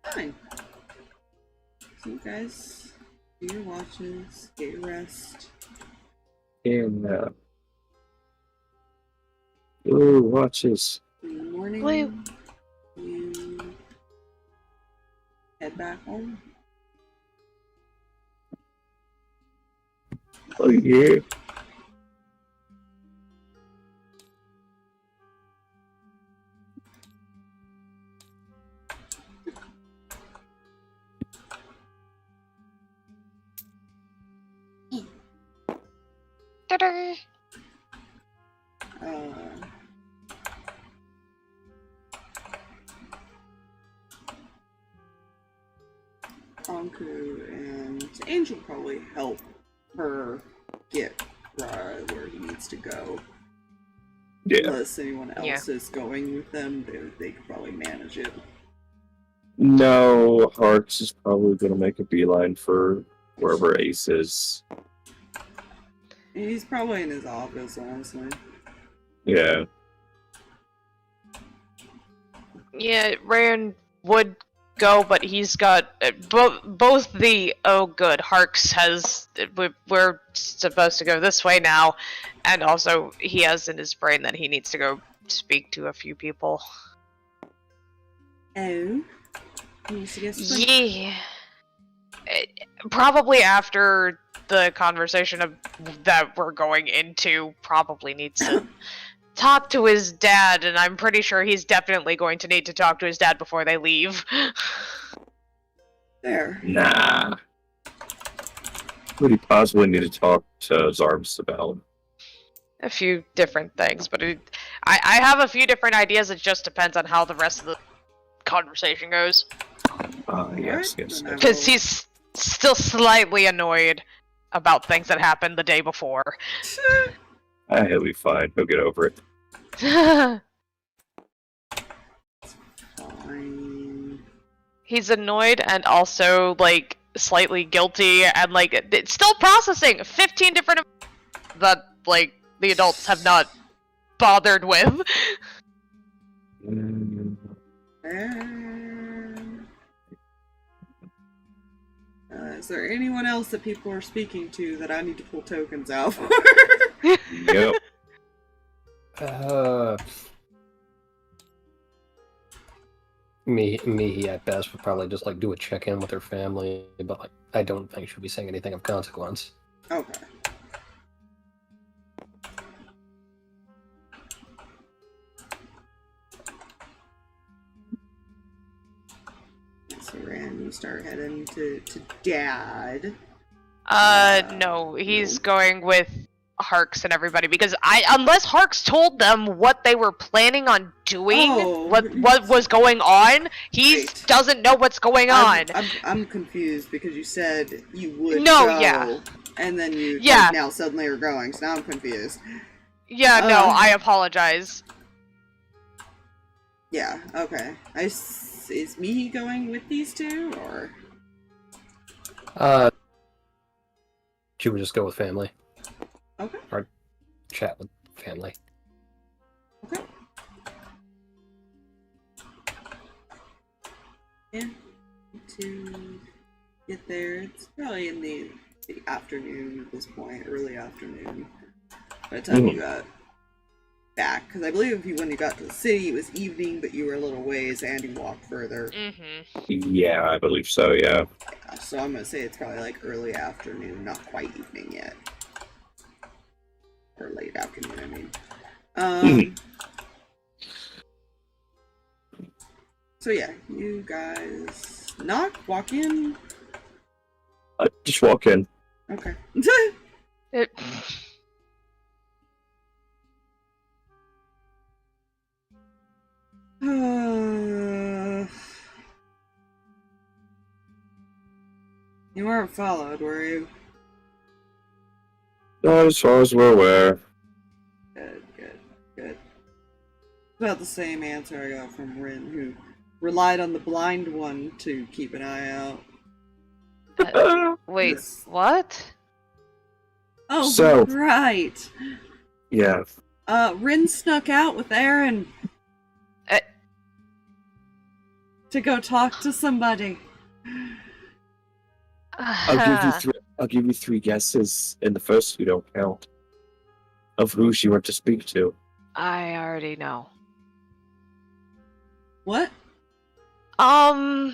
Fine. So you guys do your watches, get your rest. And, ooh, watches. In the morning, Wait. you head back home. Oh, yeah. Ta-da! Anku and Angel probably help her get where he needs to go. Yeah. Unless anyone else is going with them, they could probably manage it. No, Harx is probably going to make a beeline for wherever Ace is. He's probably in his office, honestly. Yeah. Yeah, Reyan would go, but he's got both the Harx has. We're supposed to go this way now, and also he has in his brain that he needs to go speak to a few people. Oh, he needs to get some. Yeah. Probably after the conversation that we're going into, probably needs to talk to his dad, and I'm pretty sure he's definitely going to need to talk to his dad before they leave. There. Nah. Would he possibly need to talk to Zarbs about? A few different things, but I have a few different ideas. It just depends on how the rest of the conversation goes. Yes. Because he's still slightly annoyed about things that happened the day before. He'll be fine. He'll get over it. Fine. He's annoyed and also, like, slightly guilty and, like, it's still processing 15 different that, like, the adults have not bothered with. Is there anyone else that people are speaking to that I need to pull tokens out for? Yep. Mihi at best would probably just like do a check-in with her family, but like I don't think she'll be saying anything of consequence. Okay. So Rand, you start heading to Dad. No, he's going with Harx and everybody because unless Harx told them what they were planning on doing, what was going on, he doesn't know what's going on. I'm confused because you said you would yeah. And then you Yeah. now suddenly are going, so now I'm confused. Yeah, no, I apologize. Yeah, okay. Is Mihi going with these two, or? She would just go with family. Okay. Or chat with family. Okay. Yeah. To get there, it's probably in the afternoon at this point, early afternoon. By the time you got back, because I believe when you got to the city, it was evening, but you were a little ways and you walked further. Yeah, I believe so, yeah. So I'm gonna say it's probably like early afternoon, not quite evening yet. Or late afternoon, I mean. So yeah, you guys walk in. Just walk in. Okay. You weren't followed, were you? Not as far as we're aware. Good. About the same answer I got from Rin, who relied on the blind one to keep an eye out. Wait, what? Oh, So- right. Yeah. Rin snuck out with Aaron to go talk to somebody. I'll give you three guesses, and the first two don't count. Of who she went to speak to. I already know. What? Don't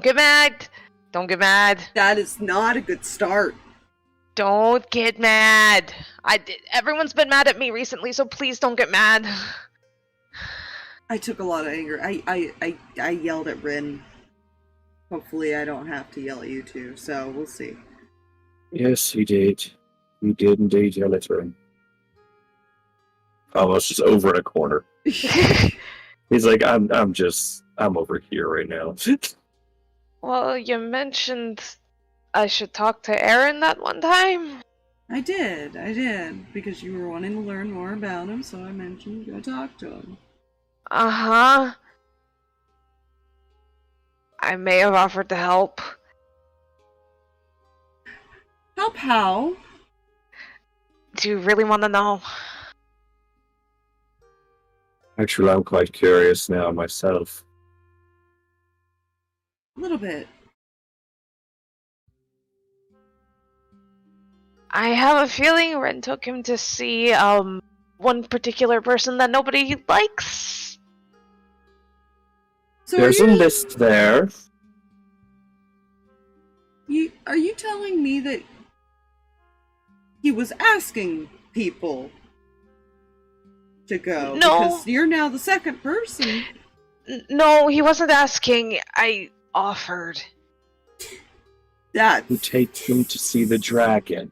get mad. Don't get mad. That is not a good start. Don't get mad. Everyone's been mad at me recently, so please don't get mad. I took a lot of anger. I yelled at Rin. Hopefully I don't have to yell at you two, so we'll see. Yes, you did. You did indeed yell at her. Almost just over in a corner. He's like, I'm over here right now. Well, you mentioned I should talk to Aaron that one time. I did, because you were wanting to learn more about him, so I mentioned go talk to him. Uh-huh. I may have offered to help. Help how? Do you really want to know? Actually, I'm quite curious now myself. A little bit. I have a feeling Ren took him to see, one particular person that nobody likes. So There's a list there. Are you telling me that he was asking people to go? No. Because you're now the second person. No, he wasn't asking. I offered. That's... To take him to see the dragon.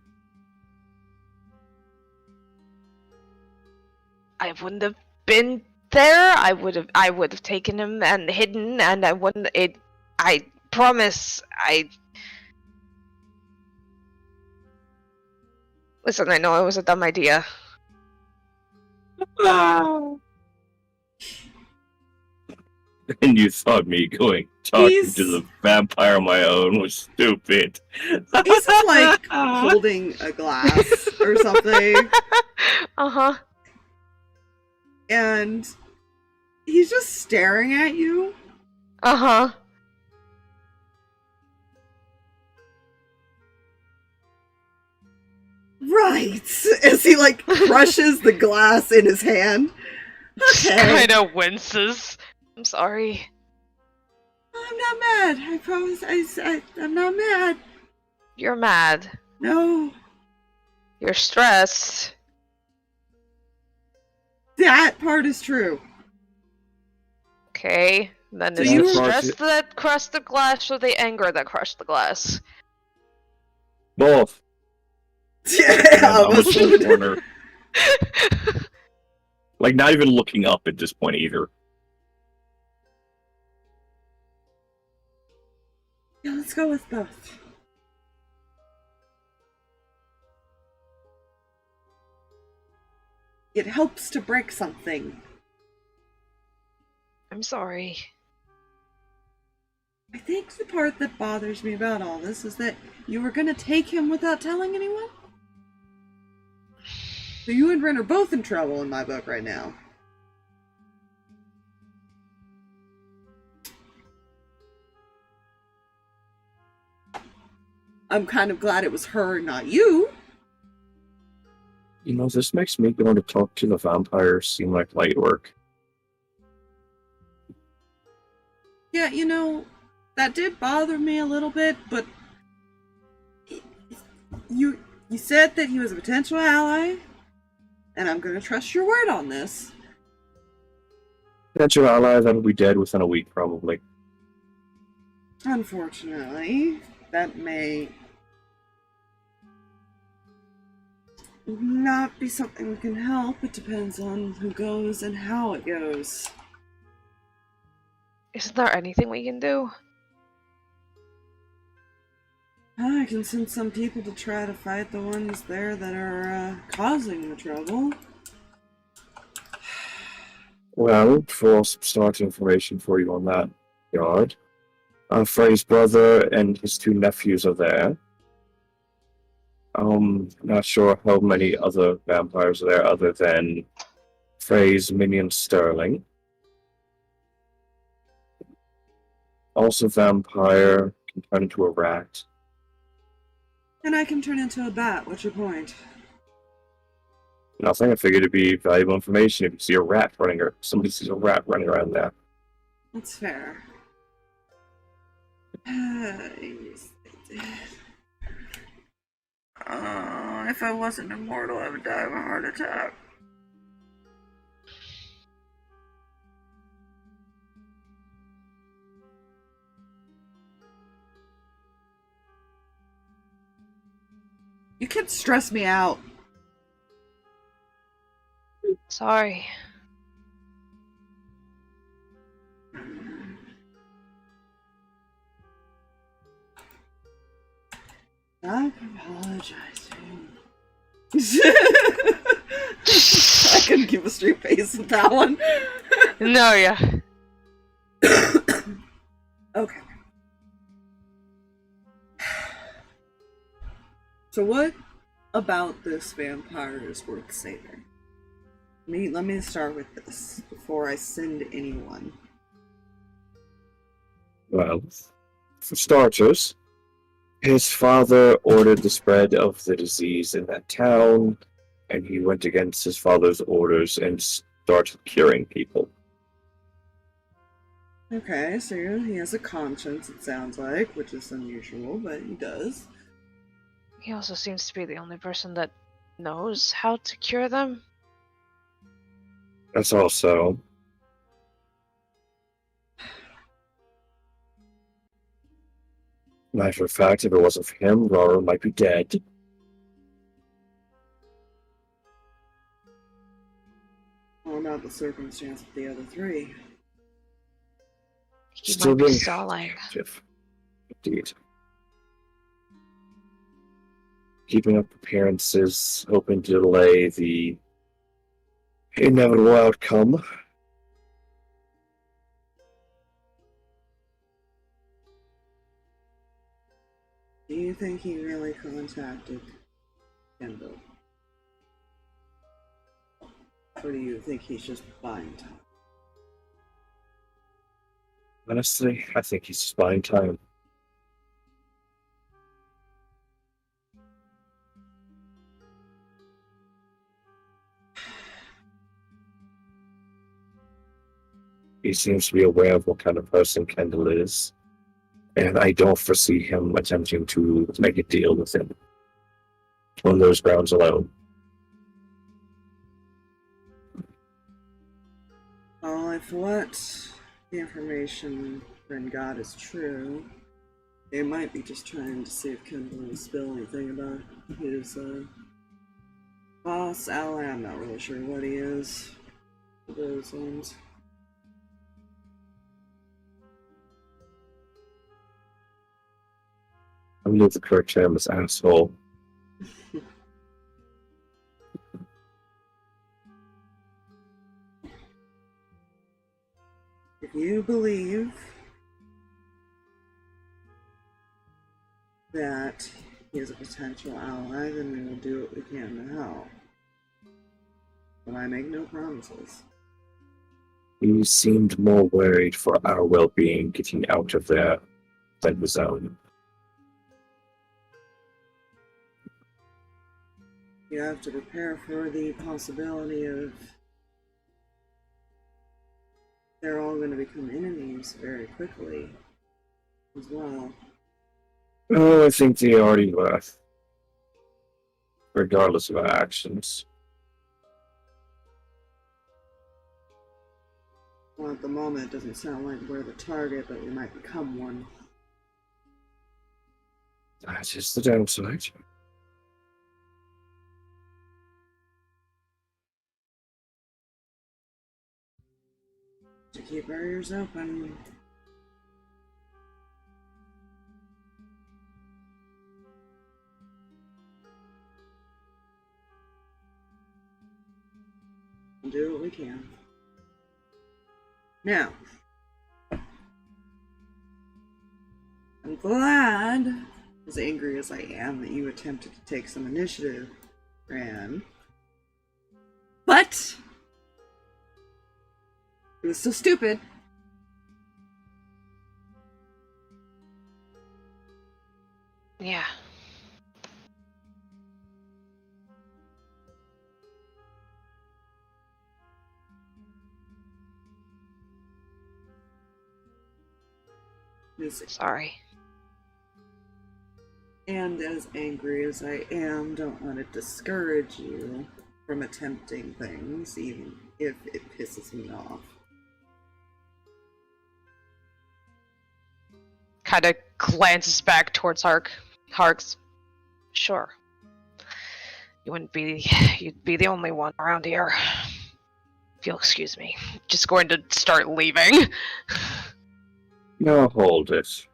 I wouldn't have been there. I would have taken him and hidden, and I wouldn't. I promise. Listen, I know it was a dumb idea. And you thought me talking He's- to the vampire on my own was stupid. He's like holding a glass or something, Uh-huh. and he's just staring at you. Uh-huh. Right, as he like crushes the glass in his hand. Okay, Kinda winces. I'm sorry. I'm not mad. I promise. I'm not mad. You're mad. No, You're stressed. that part is true. Okay. Then So is you the were- stress that crushed the glass or the anger that crushed the glass? Both. Yeah, I was in the but- corner. Like, not even looking up at this point either. Yeah, let's go with both. It helps to break something. I'm sorry. I think the part that bothers me about all this is that you were gonna take him without telling anyone? So you and Ren are both in trouble in my book right now. I'm kind of glad it was her, not you. You know, this makes me going to talk to the vampire seem like light work. Yeah, you know, that did bother me a little bit, but you said that he was a potential ally, and I'm gonna trust your word on this. Potential ally that'll be dead within a week, probably. Unfortunately, that may not be something we can help. It depends on who goes and how it goes. Isn't there anything we can do? I can send some people to try to fight the ones there that are causing the trouble. Well, for some start information for you on that yard, Frey's brother and his two nephews are there. Not sure how many other vampires are there other than Frey's minion Sterling. Also vampire, can turn into a rat. And I can turn into a bat. What's your point? Nothing, I figured it'd be valuable information if you see a rat running or somebody sees a rat running around there. That's fair. If I wasn't immortal, I would die of a heart attack. You kids stress me out. Sorry. Stop apologizing. I couldn't keep a straight face with that one. No, yeah. Okay. So what about this vampire is worth saving? Let me start with this before I send anyone. Well, for starters, his father ordered the spread of the disease in that town, and he went against his father's orders and started curing people. Okay, so he has a conscience, it sounds like, which is unusual, but he does. He also seems to be the only person that knows how to cure them. That's also. Matter of fact, if it wasn't for him, Rara might be dead. What about the circumstance with the other three? He Still might be being stalling. active. Indeed. Keeping up appearances, hoping to delay the inevitable outcome. Do you think he really contacted Kendall? Or do you think he's just buying time? Honestly, I think he's just buying time. He seems to be aware of what kind of person Kendall is, and I don't foresee him attempting to make a deal with him on those grounds alone. Well, if what the information Ren got is true, they might be just trying to see if Kendall will spill anything about his boss, ally. I'm not really sure what he is for those ones. I believe the correct term is asshole. If you believe that he is a potential ally, then we will do what we can to help. But I make no promises. He seemed more worried for our well-being getting out of there than his own. You have to prepare for the possibility of they're all going to become enemies very quickly as well. Oh, I think they already were, regardless of our actions. Well, at the moment, it doesn't sound like we're the target, but we might become one. That is the downside. To keep our ears open. And do what we can. Now, I'm glad, as angry as I am, that you attempted to take some initiative, Ran. But it was so stupid. Yeah. Sorry. And as angry as I am, don't let it discourage you from attempting things, even if it pisses me off. Kind of glances back towards Harx. Sure. You'd be the only one around here. If you'll excuse me. Just going to start leaving. Now hold it.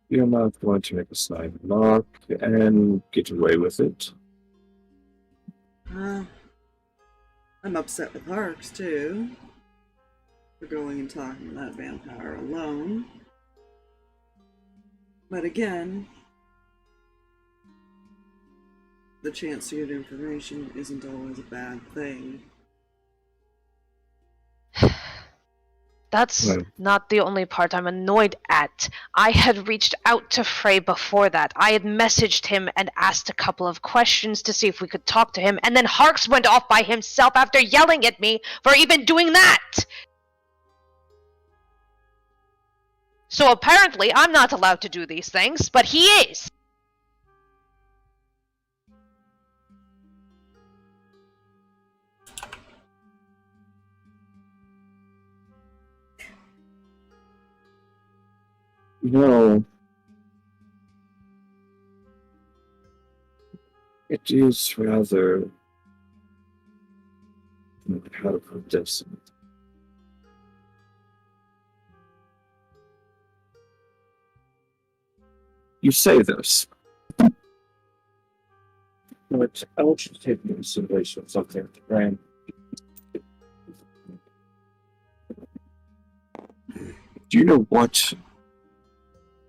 You're not going to make a snide remark and get away with it. I'm upset with Harx, too. For going and talking to that vampire alone. But again, the chance to get information isn't always a bad thing. That's Well. not the only part I'm annoyed at. I had reached out to Frey before that. I had messaged him and asked a couple of questions to see if we could talk to him, and then Harx went off by himself after yelling at me for even doing that! So apparently I'm not allowed to do these things, but he is! No. It is rather. How to put this? You say this. But I want you to take into consideration something, Ryan. Do you know what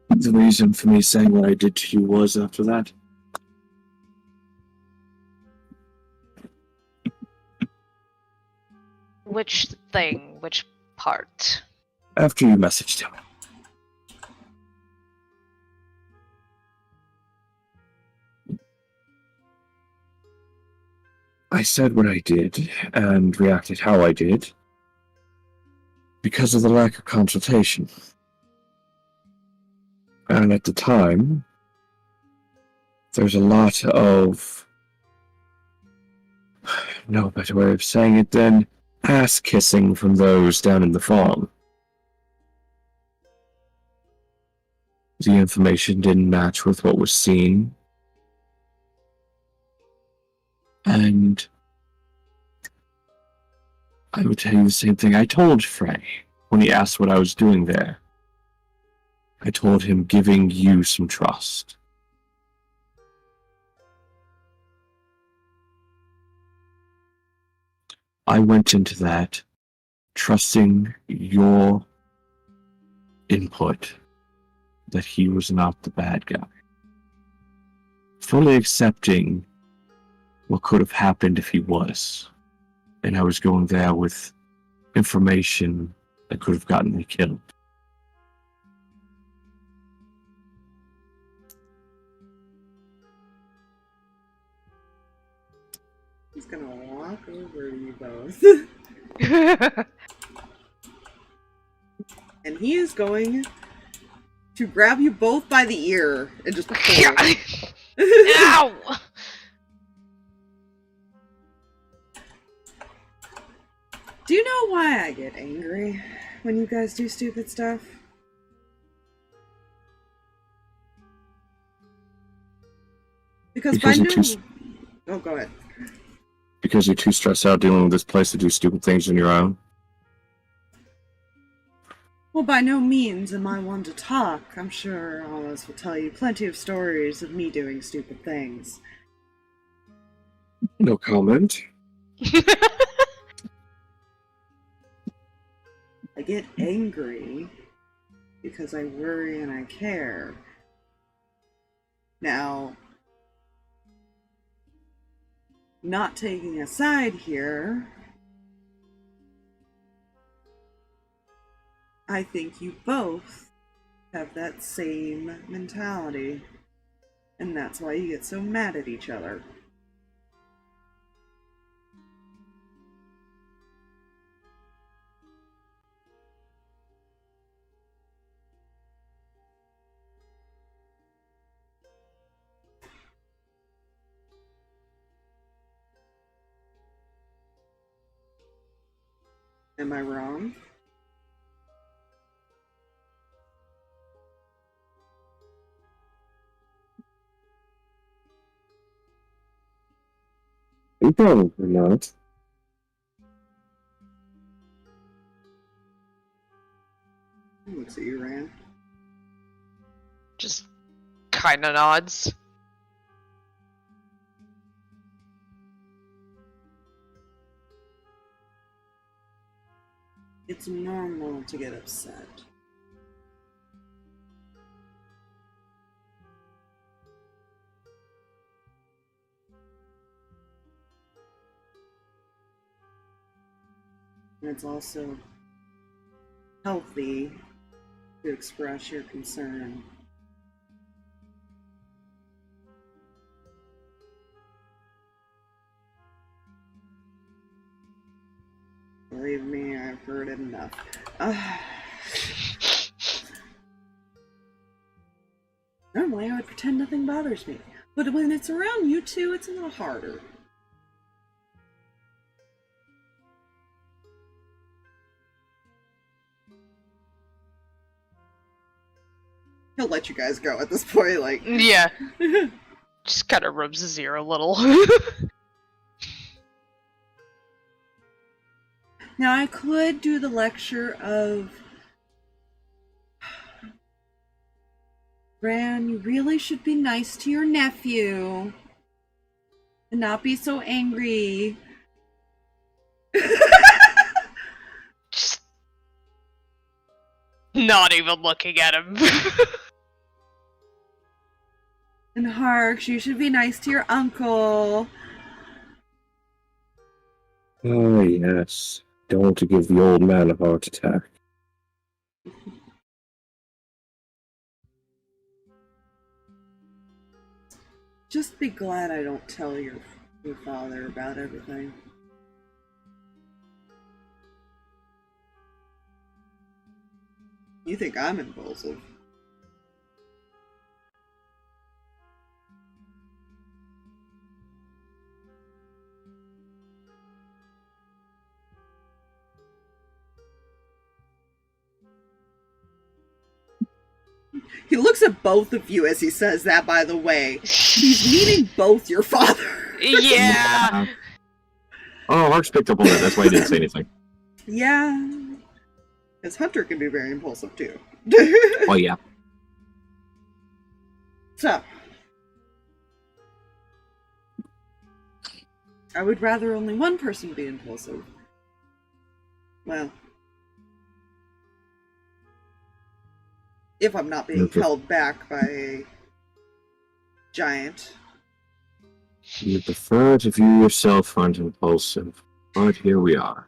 the reason for me saying what I did to you was after that? Which thing? Which part? After you messaged him. I said what I did and reacted how I did because of the lack of consultation. And at the time, there's a lot of, no better way of saying it than ass kissing from those down in the farm. The information didn't match with what was seen. And I would tell you the same thing I told Frey when he asked what I was doing there. I told him giving you some trust. I went into that trusting your input that he was not the bad guy. Fully accepting what could have happened if he was. And I was going there with information that could have gotten me killed. He's gonna walk over to you both. And he is going to grab you both by the ear and just pull. Ow! Do you know why I get angry when you guys do stupid stuff? Because by you're no... too... Oh, go ahead. Because you're too stressed out dealing with this place to do stupid things on your own? Well, by no means am I one to talk. I'm sure all of us will tell you plenty of stories of me doing stupid things. No comment. I get angry because I worry and I care. Now, not taking a side here, I think you both have that same mentality, and that's why you get so mad at each other. Am I wrong? Probably not. He looks at you, Reyan. Just kinda nods. It's normal to get upset. And it's also healthy to express your concern. Believe me, I've heard it enough. Normally I would pretend nothing bothers me, but when it's around you two, it's a little harder. He'll let you guys go at this point, like... Yeah. Just kind of rubs his ear a little. Now I could do the lecture of... Reyan, you really should be nice to your nephew. And not be so angry. Just not even looking at him. And Harx, you should be nice to your uncle. Oh, yes. Don't want to give the old man a heart attack. Just be glad I don't tell your father about everything. You think I'm impulsive? He looks at both of you as he says that, by the way. He's meaning both your father. Yeah. Oh, Harx picked up on that. That's why he didn't say anything. Yeah. Because Hunter can be very impulsive, too. Oh, yeah. So. I would rather only one person be impulsive. Well. If I'm not being held back by a giant. You prefer to view yourself as impulsive, but here we are.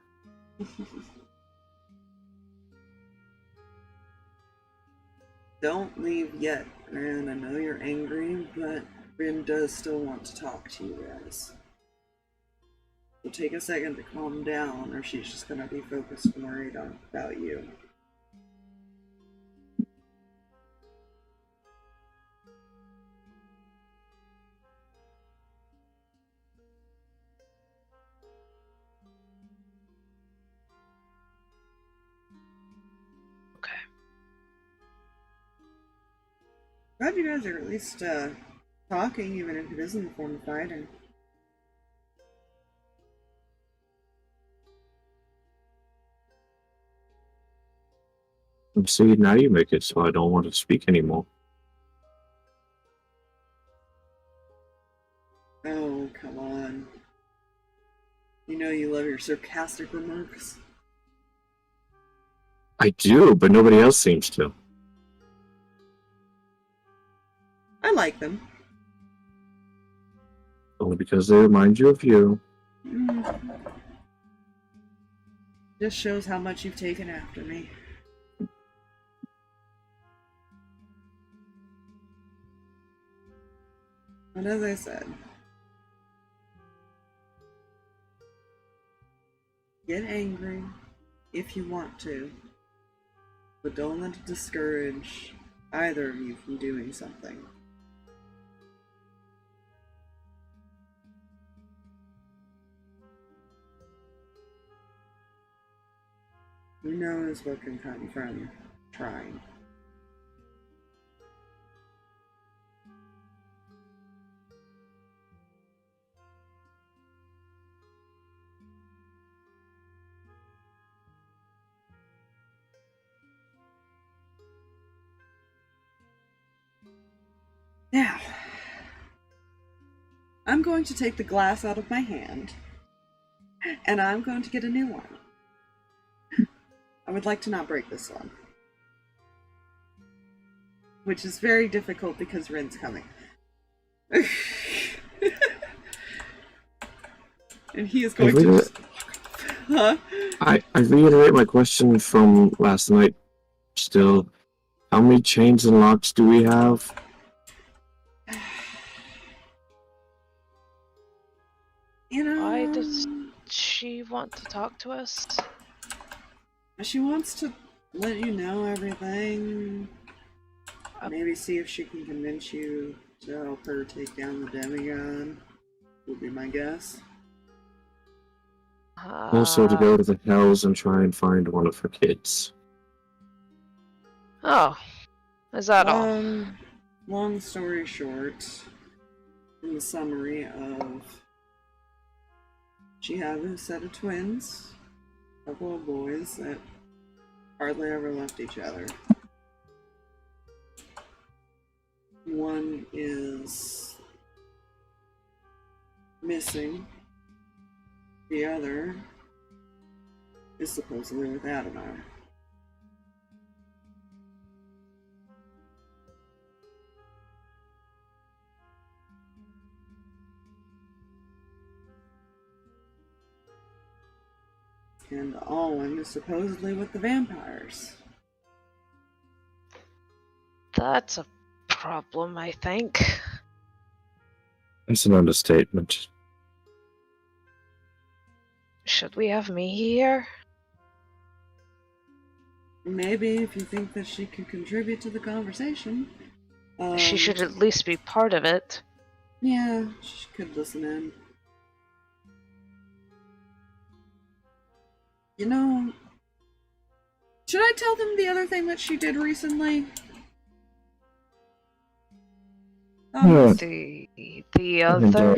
Don't leave yet, Rin. I know you're angry, but Rin does still want to talk to you guys. So take a second to calm down, or she's just gonna be focused and worried about you. Glad you guys are at least talking, even if it isn't in the form of fighting. See, now you make it so I don't want to speak anymore. Oh, come on. You know you love your sarcastic remarks. I do, but nobody else seems to. I like them. Only because they remind you of you. Just shows how much you've taken after me. And as I said, get angry if you want to, but don't let it discourage either of you from doing something. Who knows what can come from trying? Now, I'm going to take the glass out of my hand, and I'm going to get a new one. I would like to not break this one. Which is very difficult because Rin's coming. And he is going to just... Huh? I reiterate my question from last night. Still, how many chains and locks do we have? You know, Why does she want to talk to us? she wants to let you know everything. Maybe see if she can convince you to help her take down the demigod. Would be my guess. Also to go to the hells and try and find one of her kids. Oh, is that all? Long story short, in the summary of, she had a set of twins, a couple of boys that hardly ever left each other. One is missing. The other is supposedly with Adamar. And Alwyn is supposedly with the vampires. That's a problem, I think. That's an understatement. Should we have me here? Maybe if you think that she can contribute to the conversation. She should at least be part of it. Yeah, she could listen in. You know, should I tell them the other thing that she did recently? Yeah. The other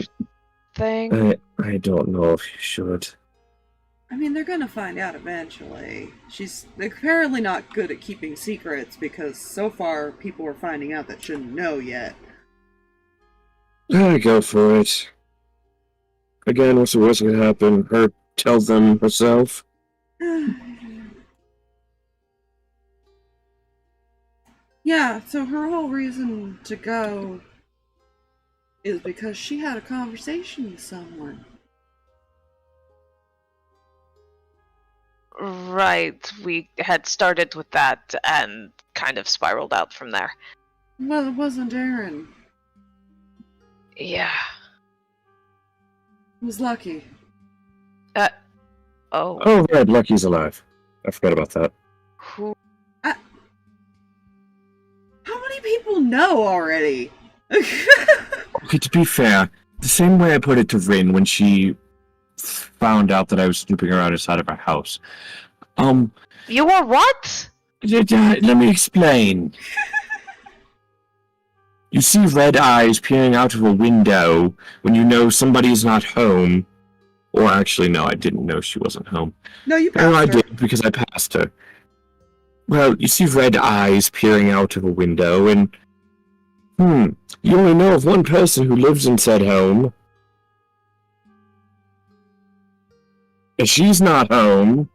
thing? I don't know if you should. I mean, they're gonna find out eventually. She's apparently not good at keeping secrets because so far people are finding out that shouldn't know yet. Go for it. Again, what's the worst that could happen? Her tell them herself? Yeah, so her whole reason to go is because she had a conversation with someone. Right, we had started with that and kind of spiraled out from there. Well, it wasn't Aaron. Yeah. It was Lucky. Oh. Oh, right, Lucky's alive. I forgot about that. Who? How many people know already? Okay, to be fair, the same way I put it to Rin when she found out that I was snooping around inside of her house. You were what? Let me explain. You see red eyes peering out of a window when you know somebody's not home. Or actually, no, I didn't know she wasn't home. No, you passed Oh, I her. did, because I passed her. Well, you see red eyes peering out of a window, and... you only know of one person who lives in said home. And she's not home.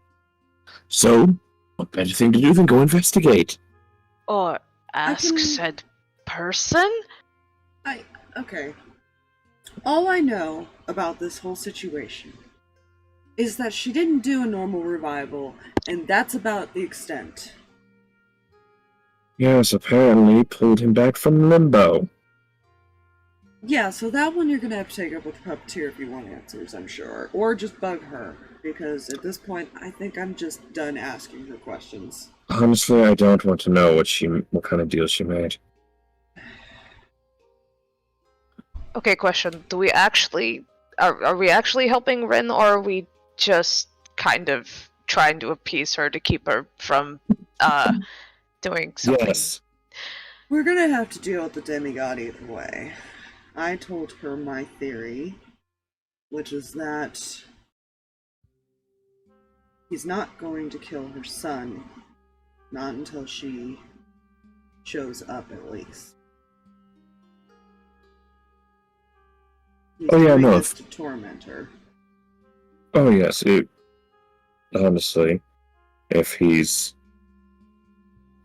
So, what better thing to do than go investigate? Or ask said person? Okay. All I know about this whole situation is that she didn't do a normal revival, and that's about the extent. Yes, apparently pulled him back from limbo. Yeah, so that one you're gonna have to take up with the puppeteer if you want answers, I'm sure. Or just bug her, because at this point, I think I'm just done asking her questions. Honestly, I don't want to know what kind of deal she made. Okay, question. Do we actually... Are we actually helping Rin, or are we just kind of trying to appease her to keep her from, doing something? Yes. We're gonna have to deal with the demigod either way. I told her my theory, which is that he's not going to kill her son. Not until she shows up, at least. He's doing this to torment her. Oh, yes, honestly, if he's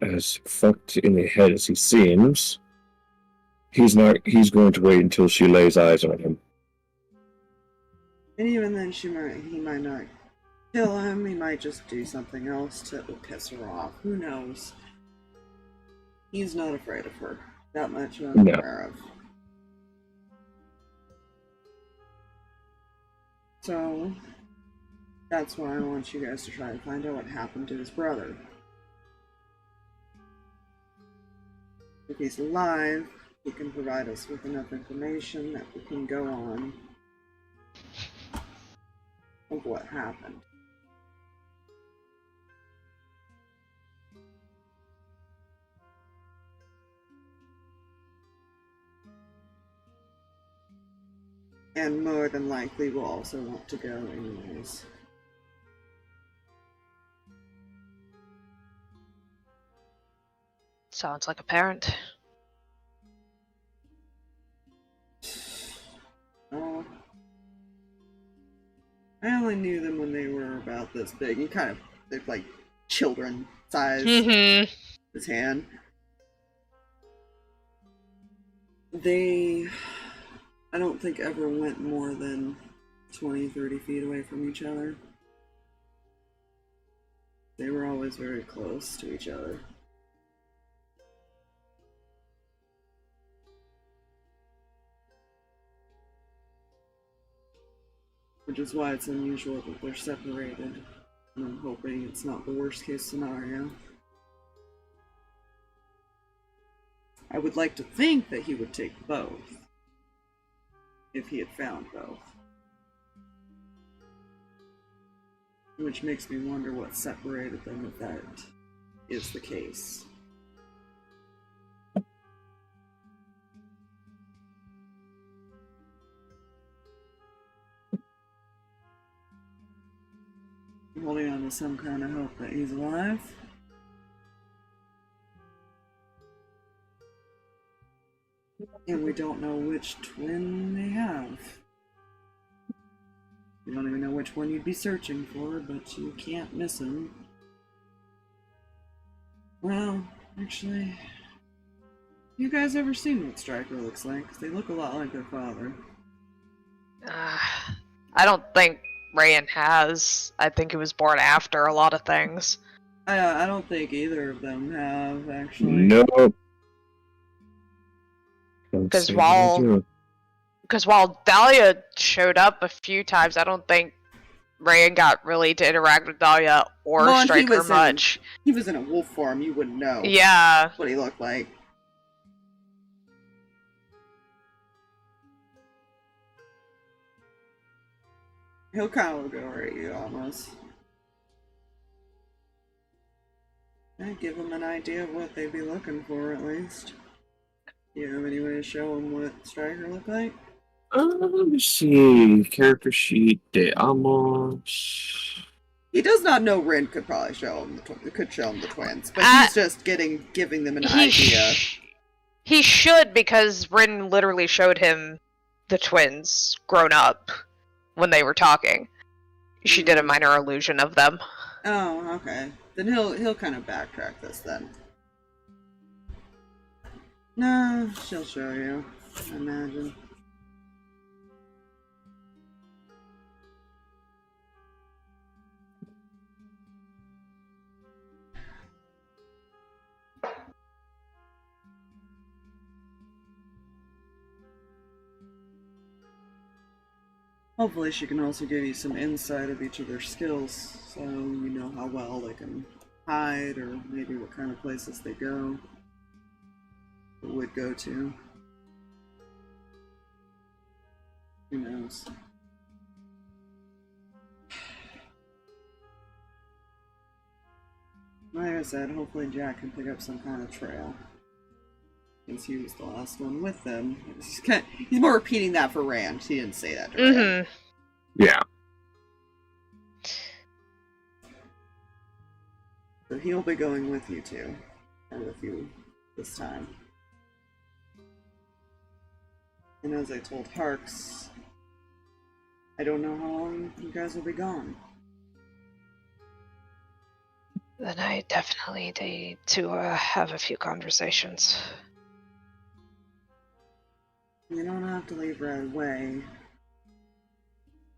as fucked in the head as he seems, he's going to wait until she lays eyes on him. And even then, he might not kill him, he might just do something else to piss her off. Who knows? He's not afraid of her. That much I'm No. aware of. So, that's why I want you guys to try to find out what happened to his brother. If he's alive, he can provide us with enough information that we can go on of what happened. And more than likely we'll also want to go anyways. Sounds like a parent. Oh. I only knew them when they were about this big. They're like children size. Mm-hmm. His hand. I don't think ever went more than 20, 30 feet away from each other. They were always very close to each other. Which is why it's unusual that they're separated. And I'm hoping it's not the worst case scenario. I would like to think that he would take both. If he had found both. Which makes me wonder what separated them if that is the case. I'm holding on to some kind of hope that he's alive. And we don't know which twin they have. We don't even know which one you'd be searching for, but you can't miss him. Well, actually, you guys ever seen what Stryker looks like? 'Cause they look a lot like their father. I don't think Reyan has. I think he was born after a lot of things. I don't think either of them have, actually. Nope. Because while Dahlia showed up a few times, I don't think Reyan got really to interact with Dahlia or Well, and Stryker much. He was in a wolf form, you wouldn't know Yeah. what he looked like. He'll kind of look over at you, almost. I'd give him an idea of what they'd be looking for, at least. Do you have any way to show him what Stryker looked like? Let me see. Character sheet de Amos. He does not know Rin could probably show him the twins, but he's just giving them an idea. He should, because Rin literally showed him the twins grown up when they were talking. She did a minor illusion of them. Oh, okay. Then he'll kind of backtrack this then. No, she'll show you, I imagine. Hopefully she can also give you some insight of each of their skills, so you know how well they can hide, or maybe what kind of places they go, or would go to. Who knows? Like I said, hopefully Jack can pick up some kind of trail. Since he was the last one with them. He's more repeating that for Rand. He didn't say that to Rand. Mm-hmm. Yeah. So he'll be going with you too. Or with you this time. And as I told Harx, I don't know how long you guys will be gone. Then I definitely need to have a few conversations. You don't have to leave right away.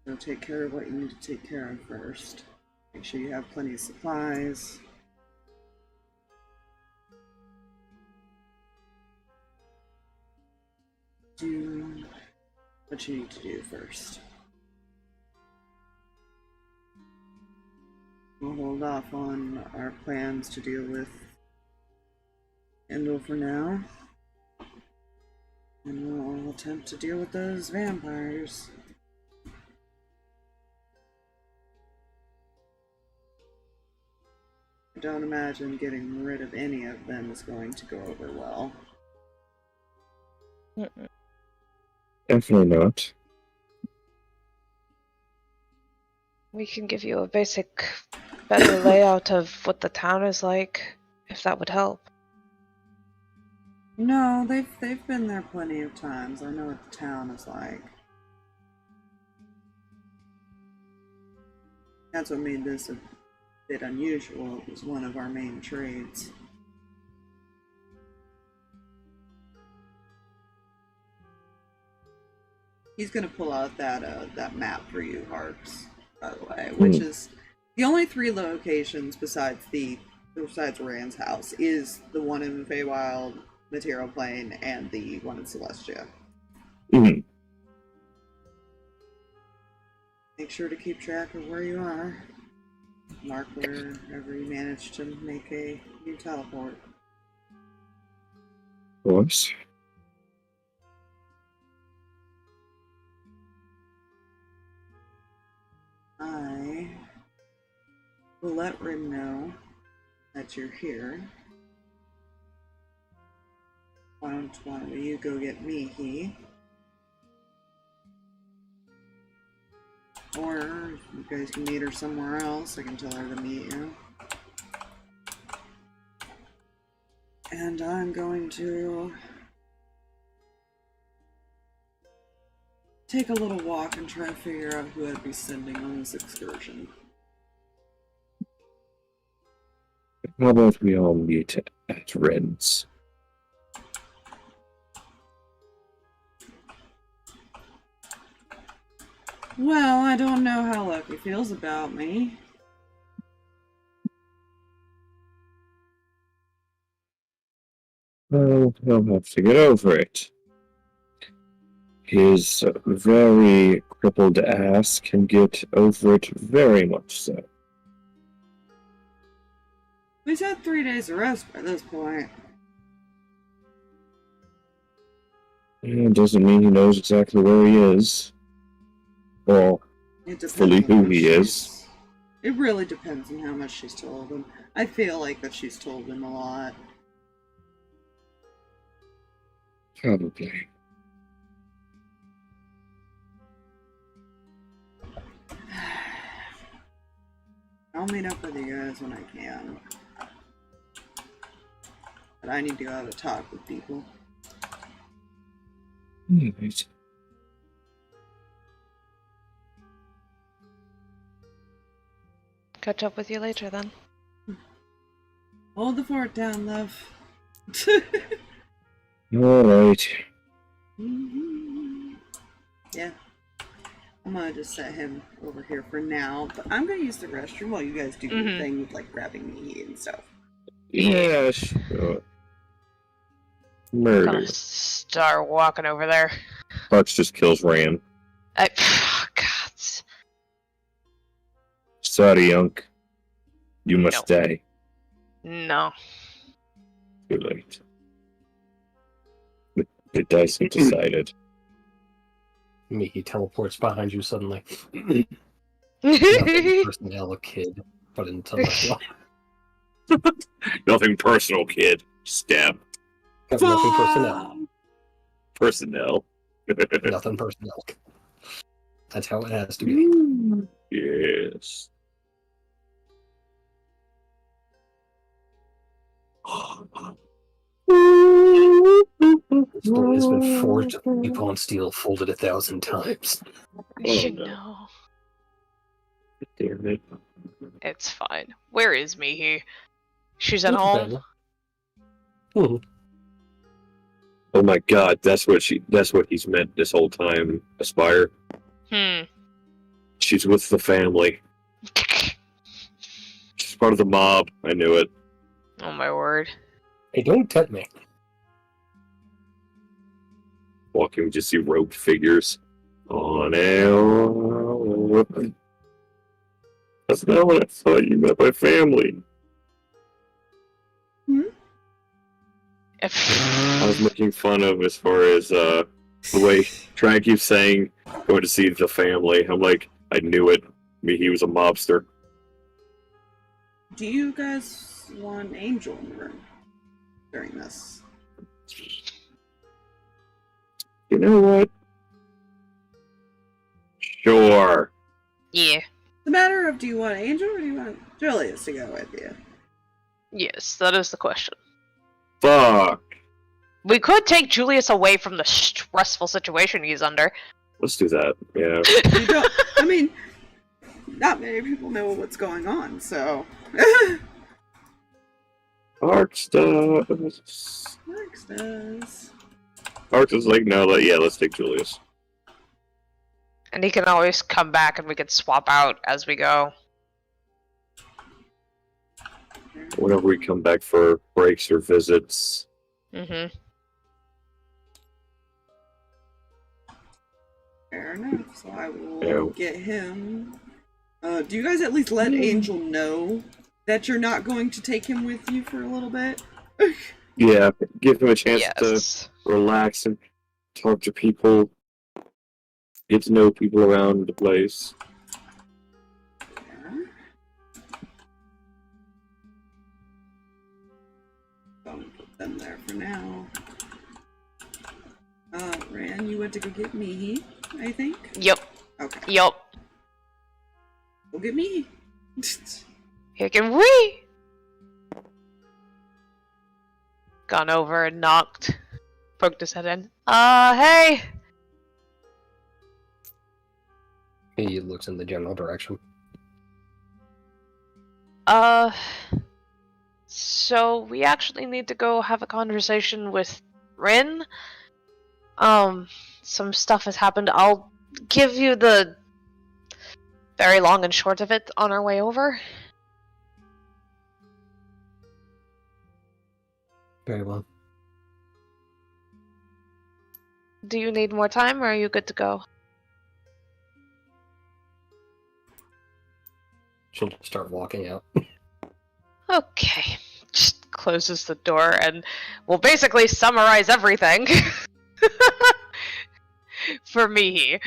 So take care of what you need to take care of first. Make sure you have plenty of supplies. Do what you need to do first. We'll hold off on our plans to deal with Endel for now. And we'll attempt to deal with those vampires. I don't imagine getting rid of any of them is going to go over well. Definitely not. We can give you a basic, better layout of what the town is like, if that would help. No, they've been there plenty of times. I know what the town is like. That's what made this a bit unusual. It was one of our main trades. He's gonna pull out that map for you, Harx, by the way, which is the only 3 locations besides Reyan's house is the one in the Feywild, Material Plane, and the one in Celestia. Mm-hmm. Make sure to keep track of where you are. Mark wherever you manage to make a new teleport. Of course. I will let Rin know that you're here. Why don't one of you go get Mihi? Or you guys can meet her somewhere else. I can tell her to meet you. And I'm going to take a little walk and try to figure out who I'd be sending on this excursion. How about we all meet at Ren's? Well, I don't know how Lucky feels about me. Well, he'll have to get over it. His very crippled ass can get over it very much so. He's had 3 days of rest by this point. It doesn't mean he knows exactly where he is. Or It depends fully on who how he she's- is. It really depends on how much she's told him. I feel like that she's told him a lot. Probably. I'll meet up with you guys when I can. But I need to go have a talk with people. Right. Catch up with you later then. Hold the fort down, love. Alright. Yeah. I'm gonna just set him over here for now, but I'm gonna use the restroom while you guys do your thing with like grabbing me and stuff. Yeah, sure. I'm Murder. gonna start walking over there. Harx just kills Reyan. God. Sorry, Unc. You must No. stay. No. Too late. The dice have decided. Mihi teleports behind you suddenly. Nothing personnel, kid, but intellectual. Nothing personal, kid. Stab. Nothing personnel. Personnel. Nothing personnel. That's how it has to be. Yes. The story has been forged upon steel, folded 1,000 times. You no. know. Damn it. It's fine. Where is Mihi? She's at home? Oh my god, that's what he's meant this whole time, Aspire. She's with the family. part of the mob. I knew it. Oh my word. Hey, don't tempt me. Walking, we just see robed figures. Oh, no. That's not what I thought you meant by family. I was making fun of as far as the way Drag keeps saying going to see the family. I'm like, I knew it. He was a mobster. Do you guys want Angel in the room during this? You know what? Sure. Yeah. It's a matter of, do you want Angel or do you want Julius to go with you? Yes, that is the question. Fuck. We could take Julius away from the stressful situation he's under. Let's do that. Yeah. You don't, I mean, not many people know what's going on, so. Harx does. Harx does. Harx is like, no, let's take Julius. And he can always come back and we can swap out as we go. Whenever we come back for breaks or visits. Mm-hmm. Fair enough, so I will get him. Do you guys at least let Angel know that you're not going to take him with you for a little bit? Yeah, give him a chance Yes. to relax and talk to people. Get to know people around the place. Yeah. I'll put them there for now. Reyan, you went to go get Mihi, I think? Yep. Okay. Yep. Go get Mihi. Here can we? Gone over and knocked. Poked his head in. Hey! He looks in the general direction. So we actually need to go have a conversation with Rin. Some stuff has happened. I'll give you the very long and short of it on our way over. Very well. Do you need more time, or are you good to go? She'll start walking out. Okay. Just closes the door and will basically summarize everything. For me.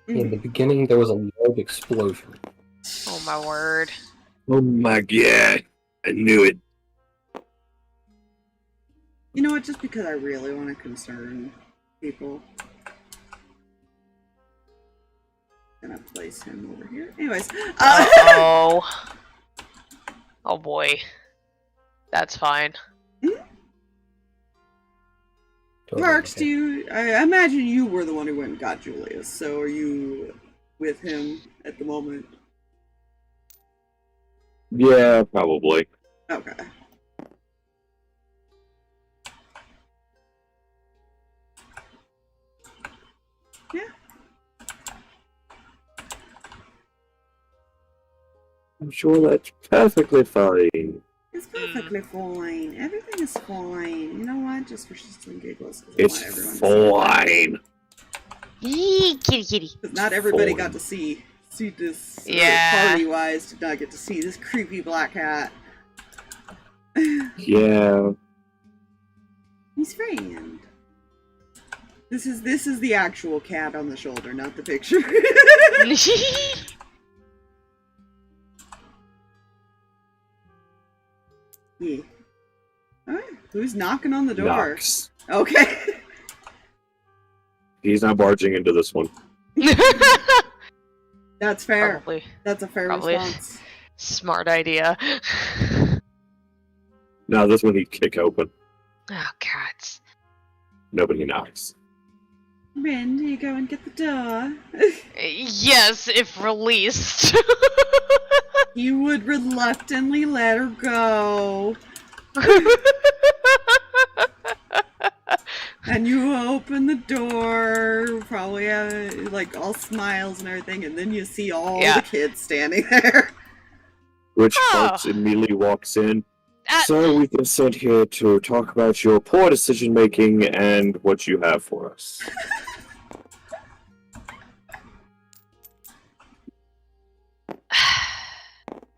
In the beginning, there was a loud explosion. Oh my word. Oh my god. I knew it. You know what? Just because I really want to concern people. Gonna place him over here. Anyways. Uh-oh. Oh boy. That's fine. Harx, do you... I imagine you were the one who went and got Julius, so are you with him at the moment? Yeah, probably. Okay. Yeah. I'm sure that's perfectly fine. It's perfectly fine. Everything is fine. You know what? Just for shits and giggles. 'Cause I It's want everyone to see it. fine. Yee, kitty kitty. 'Cause not everybody Fine. got to see this. Yeah. Party-wise, did not get to see this creepy black cat. Yeah. He's friend. This is the actual cat on the shoulder, not the picture. Yeah. Alright, who's knocking on the door? Knox. Okay. He's not barging into this one. That's fair. Probably. That's a fair Probably. response. Smart idea. No, this one he'd kick open. Oh, cats. Nobody knocks. Rin, do you go and get the door? Yes, if released. You would reluctantly let her go. And you open the door, probably like all smiles and everything, and then you see all Yeah. the kids standing there. Which Oh. Harx immediately walks in. Uh, So we've been sent here to talk about your poor decision making and what you have for us.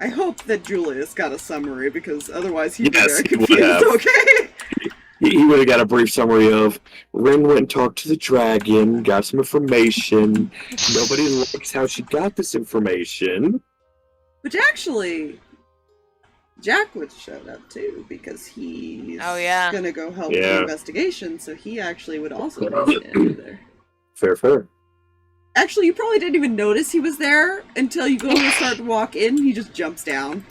I hope that Julius got a summary because otherwise he'd Yes, be he very would have. confused. Okay. He would have got a brief summary of Ren went and talked to the dragon, got some information. Nobody likes how she got this information. Which actually, Jack would showed up too because he's Oh, yeah. gonna go help the Yeah. investigation, so he actually would also be in there. Fair. Actually, you probably didn't even notice he was there until you go to start to walk in. He just jumps down,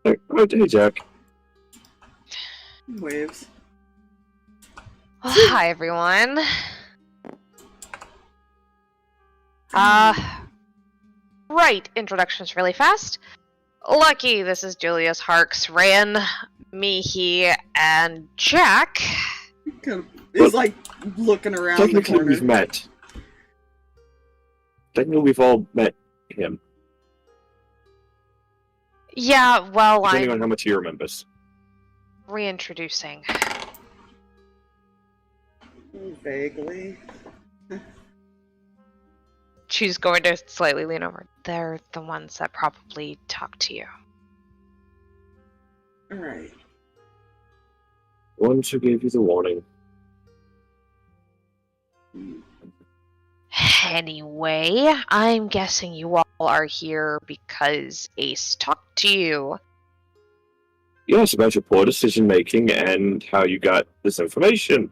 Like, oh, hey, Jack. waves. Hi, everyone. Right, introductions really fast. Lucky, this is Julius, Harx, Reyan, Mihi, and Jack. Kind of is like looking around the Technically, corner. we've met. Technically, we've all met him, Yeah, well, depending I'm on how much he remembers. reintroducing. Vaguely. She's going to slightly lean over. They're the ones that probably talk to you. Alright. Ones who gave you the warning. Anyway, I'm guessing you all are here because Ace talked to you. Yes, about your poor decision making and how you got this information.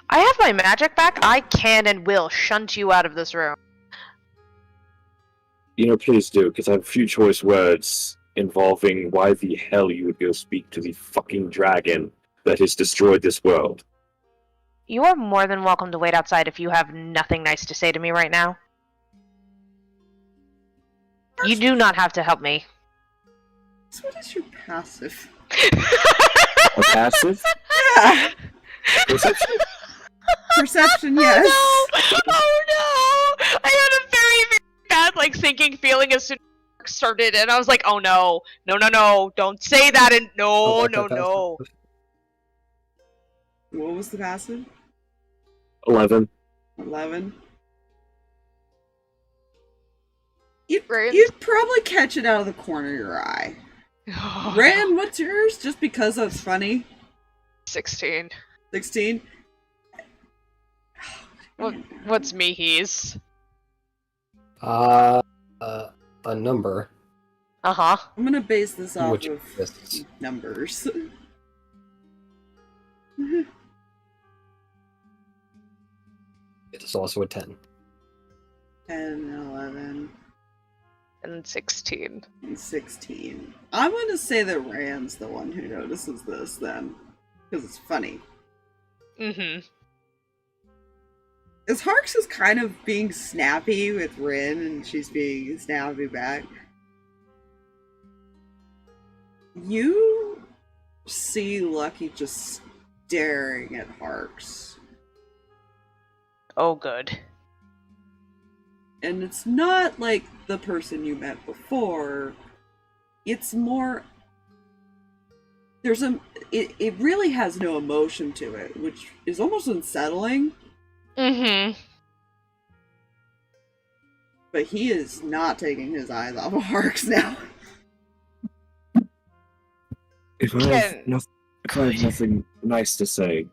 I have my magic back. I can and will shunt you out of this room. You know, please do, because I have a few choice words involving why the hell you would go speak to the fucking dragon that has destroyed this world. You are more than welcome to wait outside if you have nothing nice to say to me right now. You do not have to help me. So what is your passive? A passive? Yeah! Perception? Perception, yes. Oh no! Oh no! I had a very, very bad, sinking feeling as soon as it started, and I was like, oh no. No, don't say that, and no. What was the passive? 11. 11. Rand? You'd probably catch it out of the corner of your eye. Rand, what's yours? Just because that's funny. 16. 16? What's Mihi's? A number. Uh-huh. I'm gonna base this off Which of exists. numbers. It is also a 10. 10, 11, And 16. and 16. I'm gonna say that Rand's the one who notices this then. Because it's funny. Mm-hmm. As Harx is kind of being snappy with Rin and she's being snappy back, you see Lucky just staring at Harx. Oh, good. And it's not like the person you met before. It's more... It really has no emotion to it, which is almost unsettling. Mm-hmm. But he is not taking his eyes off of Harx now. If I have nothing nice to say,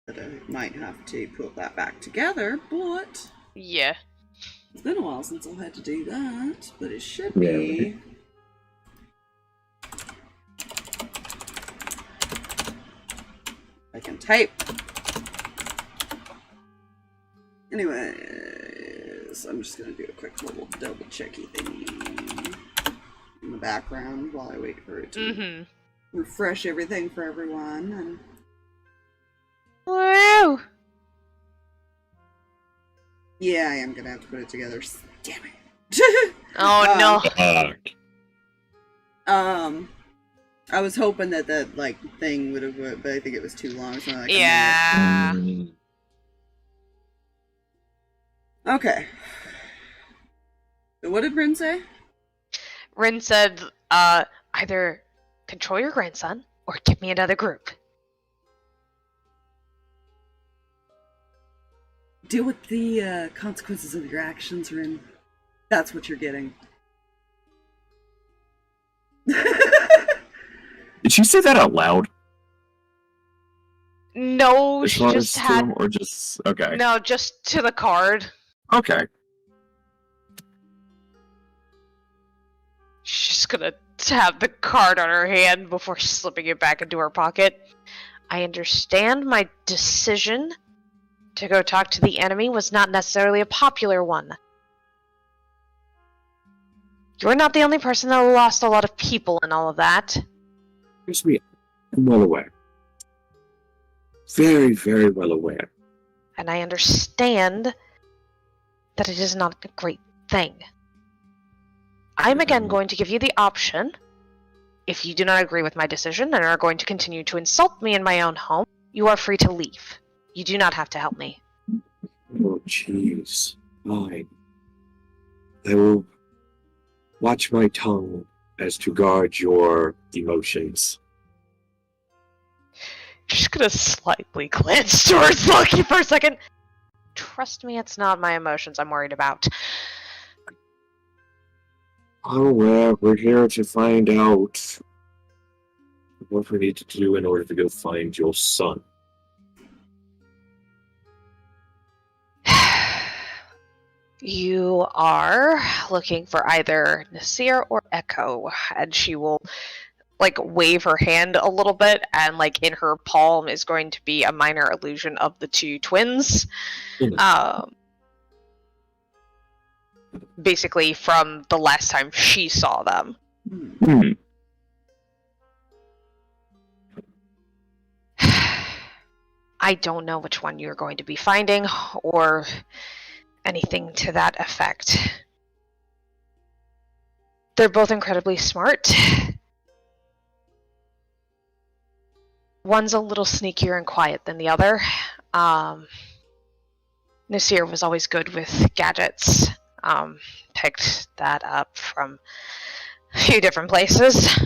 But I might have to put that back together, but Yeah. it's been a while since I had to do that, but it should Yeah, be. I can type. Anyways, I'm just gonna do a quick little double checky thingy in the background while I wait for it to refresh everything for everyone. And Woo! yeah, I am gonna have to put it together. Damn it. Oh no. I was hoping that like thing would have, but I think it was too long. So like Yeah. Okay. So what did Bryn say? Rin said, either control your grandson or give me another group. Deal with the consequences of your actions, Rin. That's what you're getting. Did she say that out loud? No, As she far just as had... to him, or just okay. No, just to the card. Okay. She's gonna have the card on her hand before slipping it back into her pocket. I understand my decision to go talk to the enemy was not necessarily a popular one. You're not the only person that lost a lot of people in all of that. Excuse me. I'm well aware. Very, very well aware. And I understand that it is not a great thing. I'm again going to give you the option. If you do not agree with my decision and are going to continue to insult me in my own home, you are free to leave. You do not have to help me. Oh, jeez. Fine. I will watch my tongue as to guard your emotions. Just gonna slightly glance towards Loki for a second. Trust me, it's not my emotions I'm worried about. Oh, well, we're here to find out what we need to do in order to go find your son. You are looking for either Nasir or Echo, and she will like wave her hand a little bit, and like in her palm is going to be a minor illusion of the two twins. Basically from the last time she saw them. Hmm. I don't know which one you're going to be finding, or anything to that effect. They're both incredibly smart. One's a little sneakier and quiet than the other. Nasir was always good with gadgets. Picked that up from a few different places.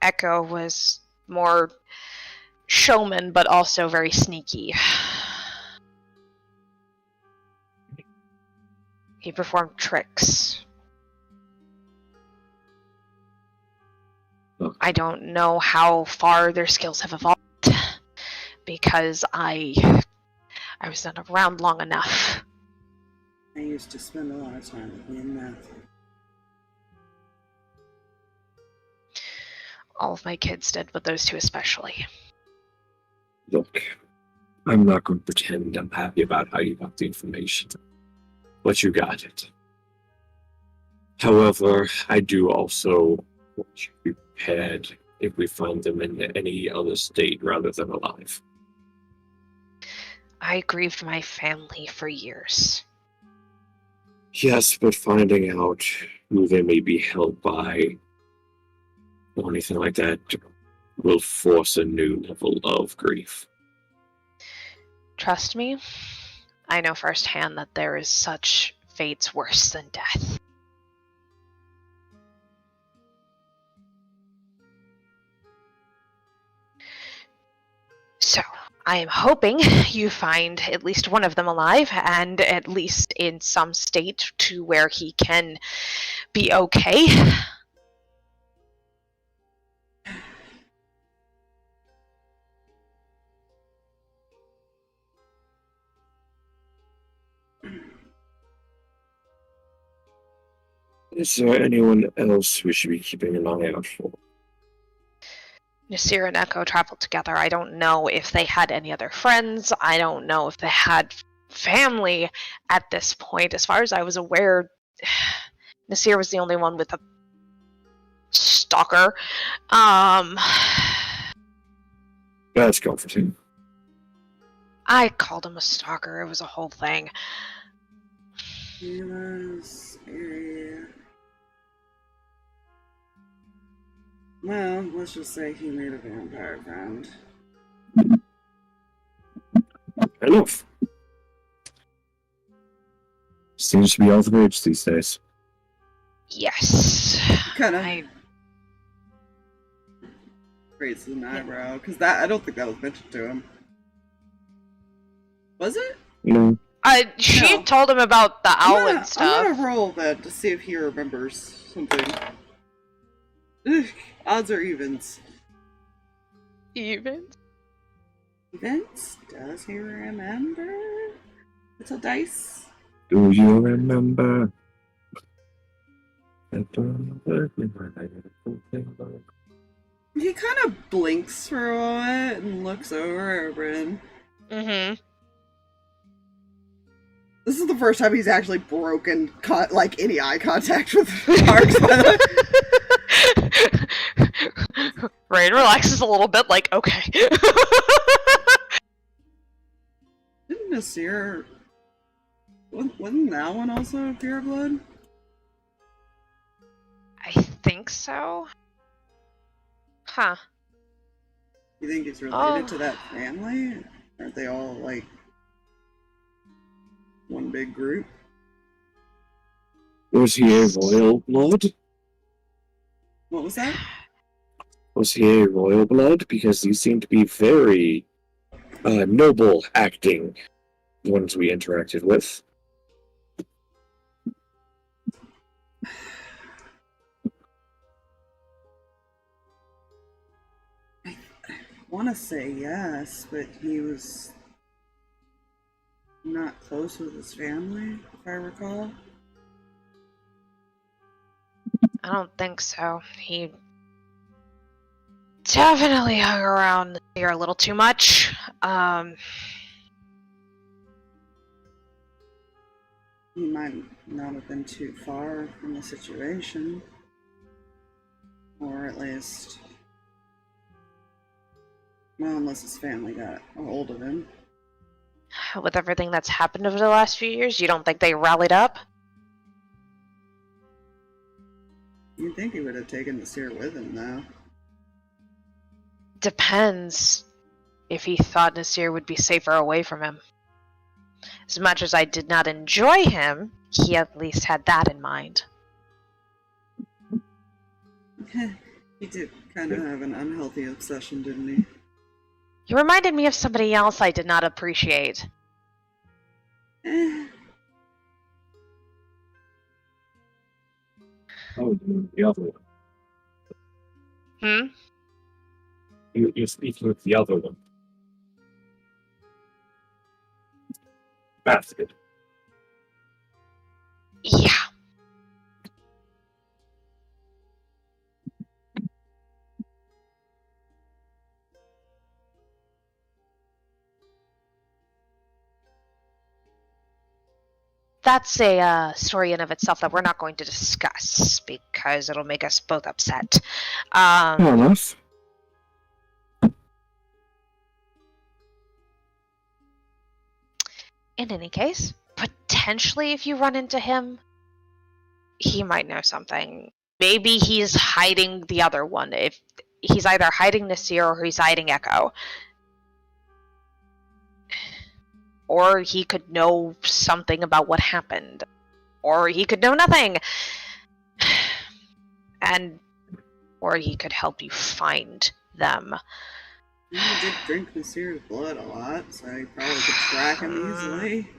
Echo was more showman, but also very sneaky. He performed tricks. I don't know how far their skills have evolved, because I was not around long enough. I used to spend a lot of time with me in math. All of my kids did, but those two especially. Look, I'm not going to pretend I'm happy about how you got the information, but you got it. However, I do also want you to be prepared if we find them in any other state rather than alive. I grieved my family for years. Yes, but finding out who they may be held by or anything like that will force a new level of grief. Trust me, I know firsthand that there is such fates worse than death. So, I am hoping you find at least one of them alive, and at least in some state to where he can be okay. Is there anyone else we should be keeping an eye out for? Nasir and Echo traveled together. I don't know if they had any other friends. I don't know if they had family at this point. As far as I was aware, Nasir was the only one with a stalker. That's comforting. I called him a stalker. It was a whole thing. He was a... Well, let's just say he made a vampire friend. Enough. Seems to be all the rage these days. Yes. Kind of I raised an eyebrow, because that I don't think that was mentioned to him. Was it? No. She No. told him about the owl I'm and stuff. gonna roll that to see if he remembers something. Ugh, odds or evens? Even? Events? Does he remember? It's a dice. Do you remember? He kind of blinks for a moment and looks over at Bryn. Mm-hmm. This is the first time he's actually broken like any eye contact with Harx. By the way. Reyan relaxes a little bit, like, okay. Didn't Nasir... Wasn't that one also Pure Blood? I think so. Huh. You think it's related to that family? Aren't they all, like, one big group? Was he a royal blood? What was that? Was he a royal blood? Because these seem to be very noble acting ones we interacted with. I want to say yes, but he was not close with his family, if I recall. I don't think so. He definitely hung around here a little too much. He might not have been too far from the situation. Or at least... well, unless his family got a hold of him. With everything that's happened over the last few years, you don't think they rallied up? You'd think he would have taken the seer with him, though. Depends if he thought Nasir would be safer away from him. As much as I did not enjoy him, he at least had that in mind. He did kind of have an unhealthy obsession, didn't he? He reminded me of somebody else I did not appreciate. Eh. Oh, the other one. Hmm? You're speaking with the other one. Basket. Yeah. That's a story in of itself that we're not going to discuss because it'll make us both upset. Fair enough. In any case, potentially if you run into him, he might know something. Maybe he's hiding the other one. If he's either hiding Nasir or he's hiding Echo. Or he could know something about what happened. Or he could know nothing. Or he could help you find them. He did drink Nasir's blood a lot, so he probably could track him easily.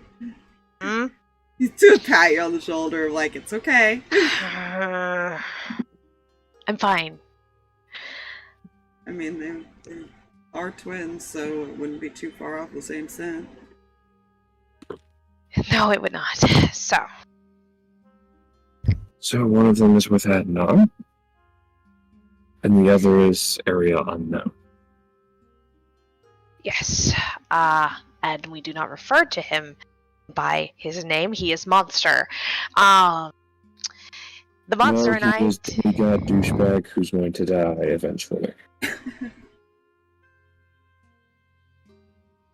Hmm? He's too pat you on the shoulder, like, it's okay. I'm fine. I mean, they are twins, so it wouldn't be too far off the same scent. No, it would not. So. So one of them is with Adnan, and the other is area unknown. Yes. And we do not refer to him by his name. He is Monster. The monster and I. He is the god douchebag who's going to die eventually.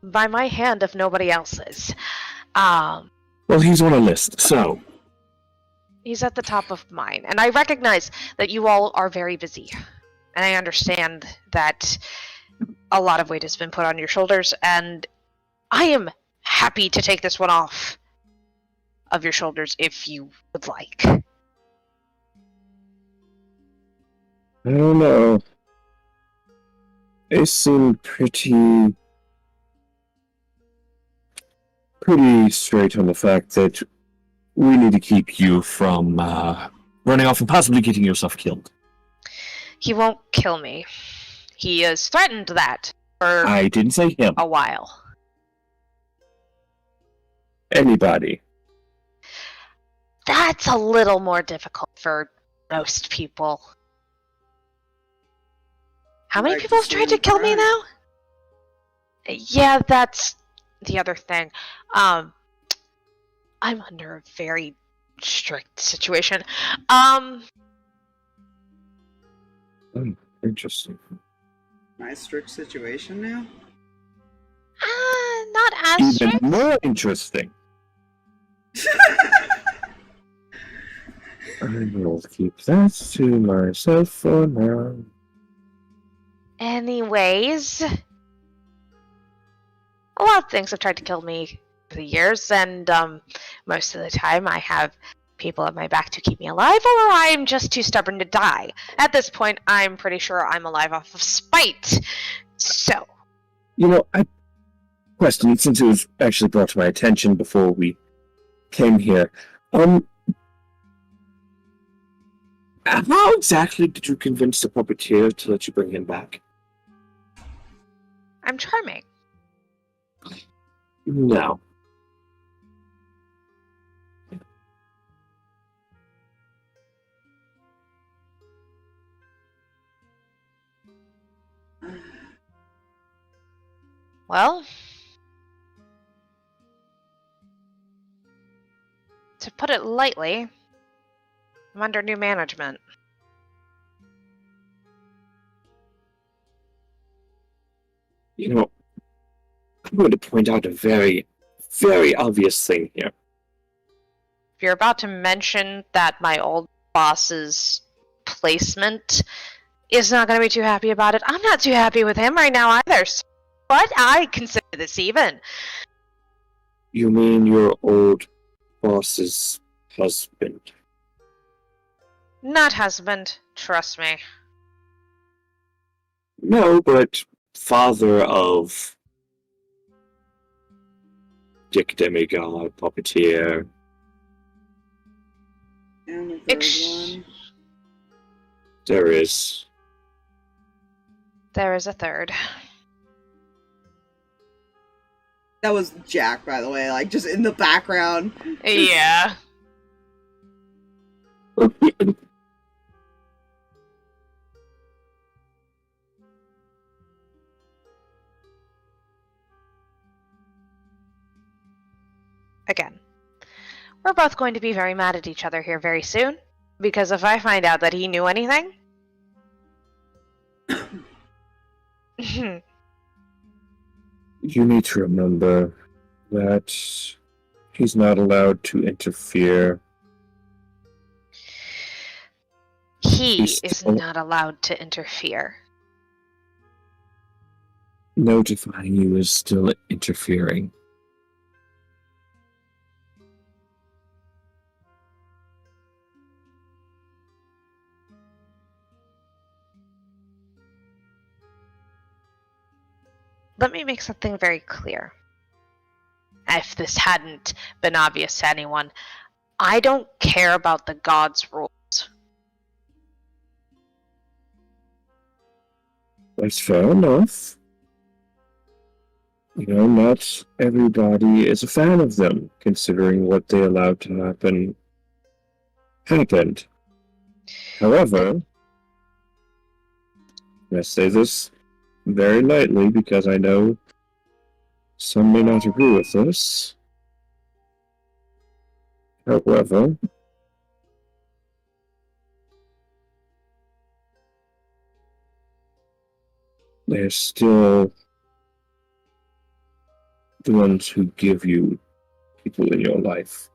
By my hand, if nobody else's. Well, he's on a list, so. He's at the top of mine, and I recognize that you all are very busy. And I understand that a lot of weight has been put on your shoulders, and I am happy to take this one off of your shoulders if you would like. I don't know. They seem pretty straight on the fact that we need to keep you from running off and possibly getting yourself killed. He won't kill me. He has threatened that for I didn't say him. a while. Anybody. That's a little more difficult for most people. How many Like people have to tried see to kill me him now? Yeah, that's the other thing. I'm under a very strict situation. Interesting. My strict situation now? Not as Even strict. more interesting. I will keep that to myself for now. Anyways, a lot of things have tried to kill me over the years, and most of the time I have people at my back to keep me alive, or I'm just too stubborn to die. At this point, I'm pretty sure I'm alive off of spite. So, You know, I question, since it was actually brought to my attention before we came here, how exactly did you convince the puppeteer to let you bring him back? I'm charming. No. Well, to put it lightly, I'm under new management. You know, I'm going to point out a very, very obvious thing here. If you're about to mention that my old boss's placement is not going to be too happy about it, I'm not too happy with him right now either. So what I consider this even. You mean your old boss's husband? Not husband, trust me. No, but father of Dick Demigod, puppeteer. And the third one. There is. There is a third. That was Jack, by the way, like just in the background. Yeah. Again, we're both going to be very mad at each other here very soon, because if I find out that he knew anything, You need to remember that he's not allowed to interfere. he He's is still- not allowed to interfere. Notifying you is still interfering. Let me make something very clear. If this hadn't been obvious to anyone, I don't care about the gods' rules. That's fair enough. You know, not everybody is a fan of them, considering what they allowed to happen happened. However, I say this very lightly because I know some may not agree with this. However, they're still the ones who give you people in your life.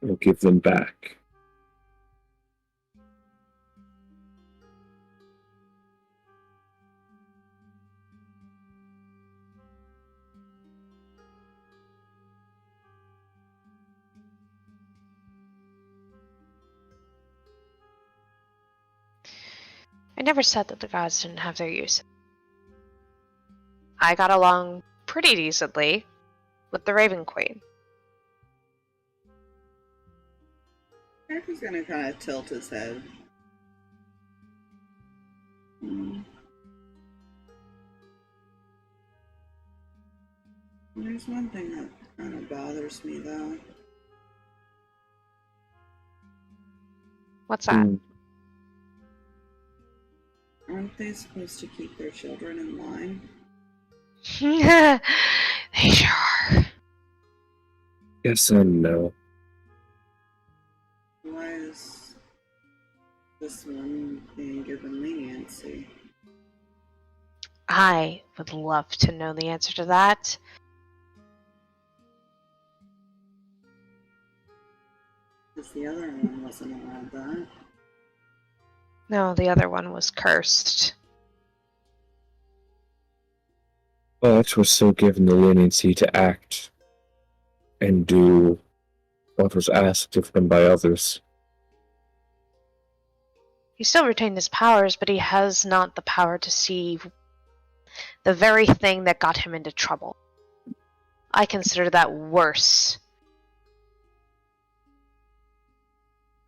Or give them back. I never said that the gods didn't have their use. I got along pretty decently with the Raven Queen. Harry's gonna kind of tilt his head. There's one thing that kind of bothers me, though. What's that? Aren't they supposed to keep their children in line? They sure are. Yes and no. Why is this one being given leniency? I would love to know the answer to that. Because the other one wasn't allowed that. No, the other one was cursed. But was still given the leniency to act and do what was asked of him by others. He still retained his powers, but he has not the power to see the very thing that got him into trouble. I consider that worse.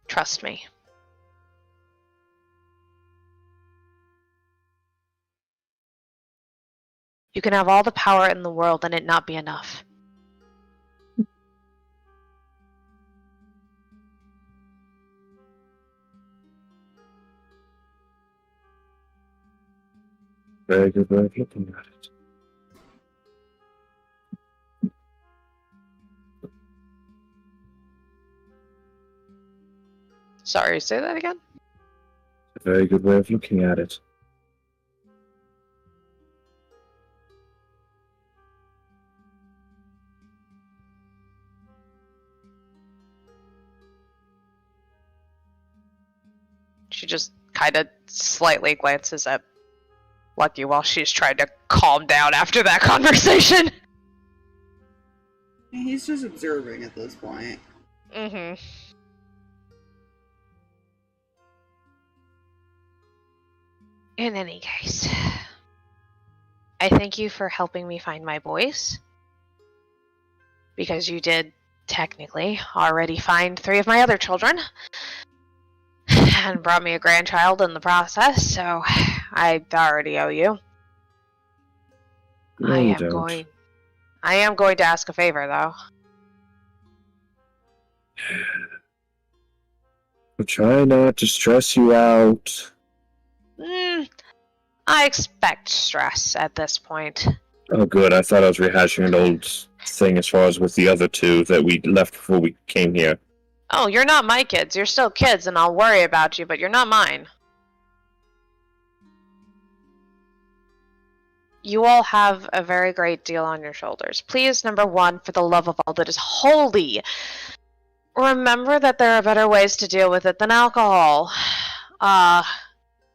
Trust me. You can have all the power in the world and it not be enough. Very good way of looking at it. Sorry, say that again? A very good way of looking at it. She just kind of slightly glances at Lucky while she's trying to calm down after that conversation. He's just observing at this point. Mm-hmm. In any case, I thank you for helping me find my boys. Because you did, technically, already find 3 of my other children. And brought me a grandchild in the process, so I already owe you. No, I you am going to ask a favor, though. I'll try not to stress you out. I expect stress at this point. Oh, good. I thought I was rehashing an old thing as far as with the other 2 that we left before we came here. Oh, you're not my kids. You're still kids, and I'll worry about you, but you're not mine. You all have a very great deal on your shoulders. Please, number 1, for the love of all that is holy, remember that there are better ways to deal with it than alcohol.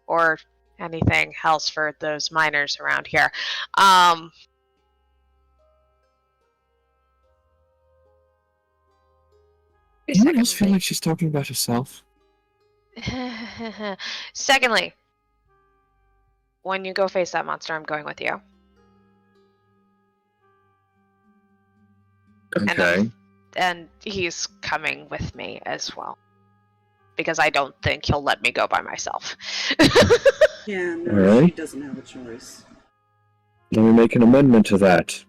Or anything else for those minors around here. Anyone else feel like she's talking about herself? Secondly, when you go face that monster, I'm going with you. Okay. And he's coming with me as well. Because I don't think he'll let me go by myself. Yeah, no, Alright. she doesn't have a choice. Let me make an amendment to that.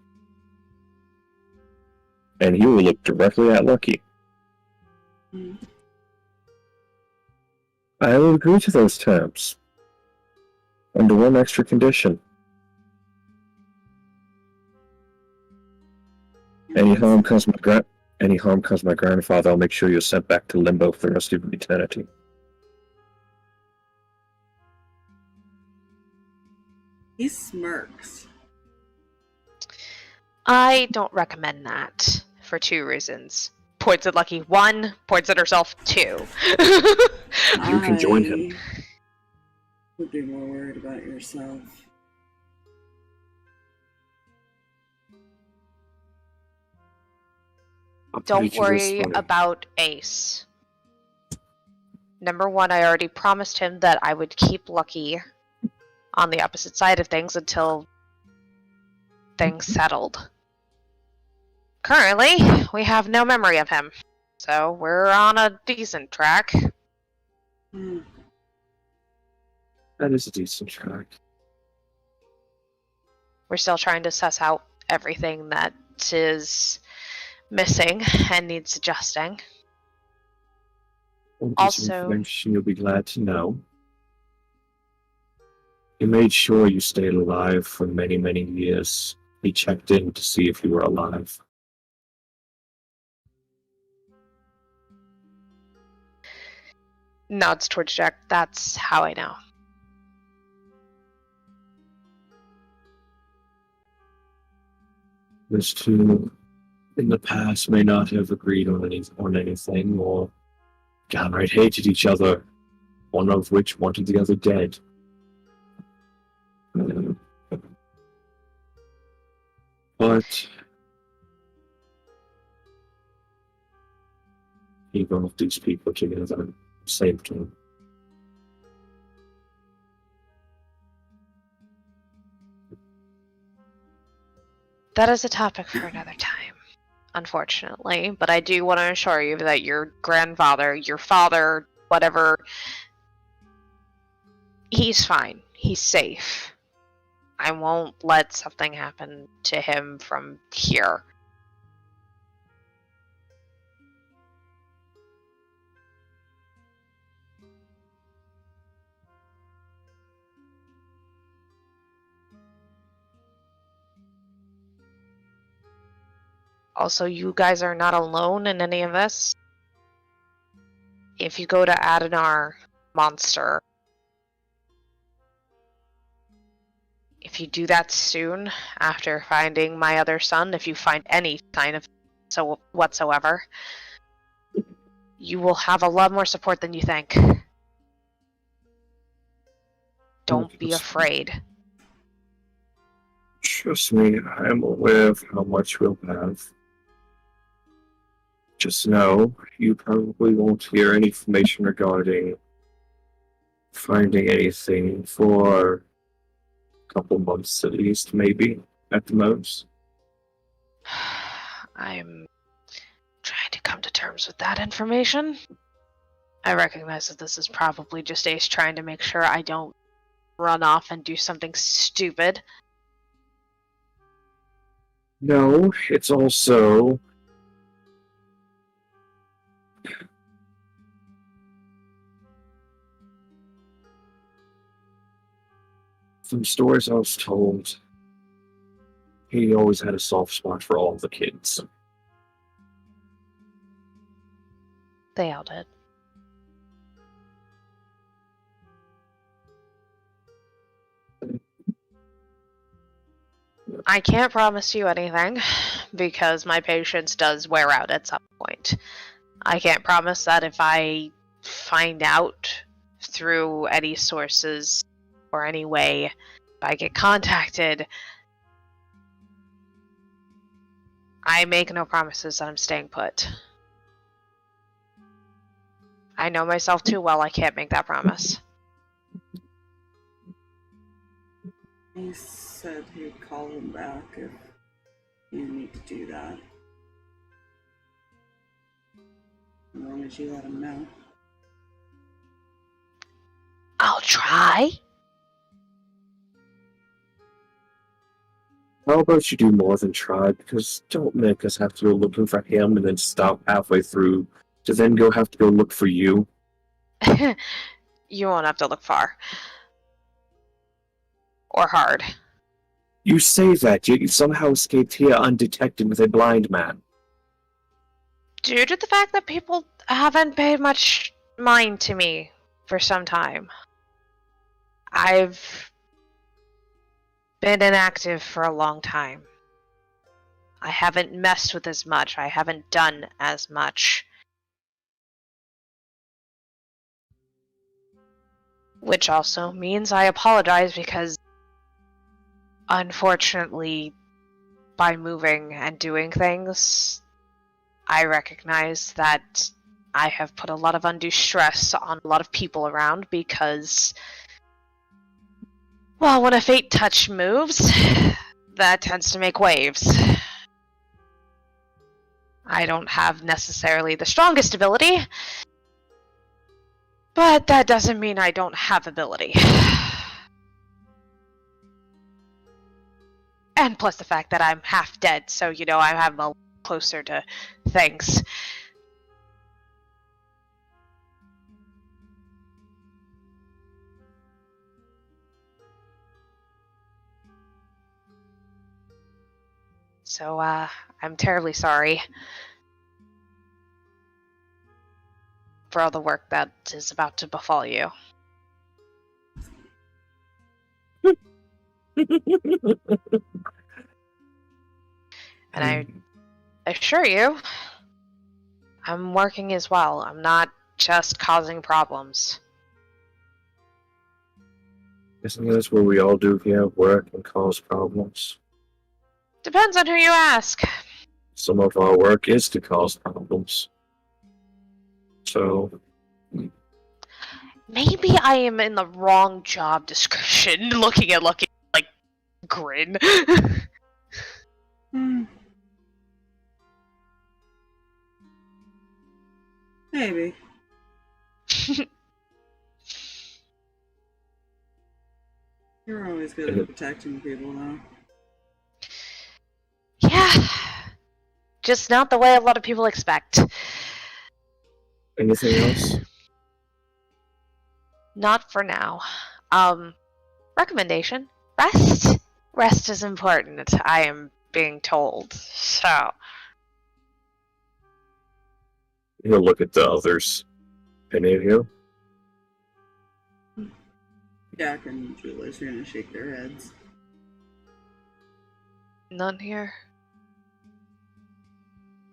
and he will look directly at Lucky. Mm. I will agree to those terms. Under one extra condition. Any harm comes my grandfather, I'll make sure you're sent back to limbo for the rest of eternity. He smirks. I don't recommend that for 2 reasons. Points at Lucky 1, points at herself 2. You can join him. I would be more worried about yourself. Don't worry about Ace. Number 1, I already promised him that I would keep Lucky on the opposite side of things until things settled. Currently, we have no memory of him, so we're on a decent track. Hmm. That is a decent track. We're still trying to suss out everything that is missing and needs adjusting. Also, information you'll be glad to know. He made sure you stayed alive for many, many years. He checked in to see if you were alive. nods towards Jack. That's how I know. Those two in the past may not have agreed on anything, or downright hated each other, one of which wanted the other dead. But he brought these people together, saved them. That is a topic for another time, unfortunately. But I do want to assure you that your grandfather, your father, whatever, he's fine. He's safe. I won't let something happen to him from here. Also, you guys are not alone in any of this. If you go to Adenar Monster, if you do that soon, after finding my other son, if you find any sign of so whatsoever, you will have a lot more support than you think. Don't be afraid. Trust me, I am aware of how much we'll have. Just know, you probably won't hear any information regarding finding anything for a couple months at least, maybe, at the most. I'm trying to come to terms with that information. I recognize that this is probably just Ace trying to make sure I don't run off and do something stupid. No, it's also... From stories I was told, he always had a soft spot for all the kids. They all did. I can't promise you anything, because my patience does wear out at some point. I can't promise that if I find out through any sources or any way, if I get contacted, I make no promises that I'm staying put. I know myself too well, I can't make that promise. He said he'd call him back if you need to do that. As long as you let him know. I'll try. How about you do more than try? Because don't make us have to go looking for him and then stop halfway through to then have to go look for you. You won't have to look far. Or hard. You say that, yet you somehow escaped here undetected with a blind man. Due to the fact that people haven't paid much mind to me for some time. I've been inactive for a long time. I haven't messed with as much. I haven't done as much. Which also means I apologize because, unfortunately, by moving and doing things, I recognize that I have put a lot of undue stress on a lot of people around because, well, when a fate touch moves, that tends to make waves. I don't have necessarily the strongest ability, but that doesn't mean I don't have ability. And plus the fact that I'm half dead, so, you know, I'm a closer to things. So, I'm terribly sorry for all the work that is about to befall you. And I assure you, I'm working as well. I'm not just causing problems. Isn't this what we all do here? Work and cause problems? Depends on who you ask. Some of our work is to cause problems. So... Maybe I am in the wrong job description, looking at Lucky like grin. Maybe. You're always good at protecting people, though. Yeah. Just not the way a lot of people expect. Anything else? Not for now. Recommendation. Rest. Rest is important, I am being told. So. He'll look at the others. Any of you? Jack and Julius are gonna shake their heads. None here.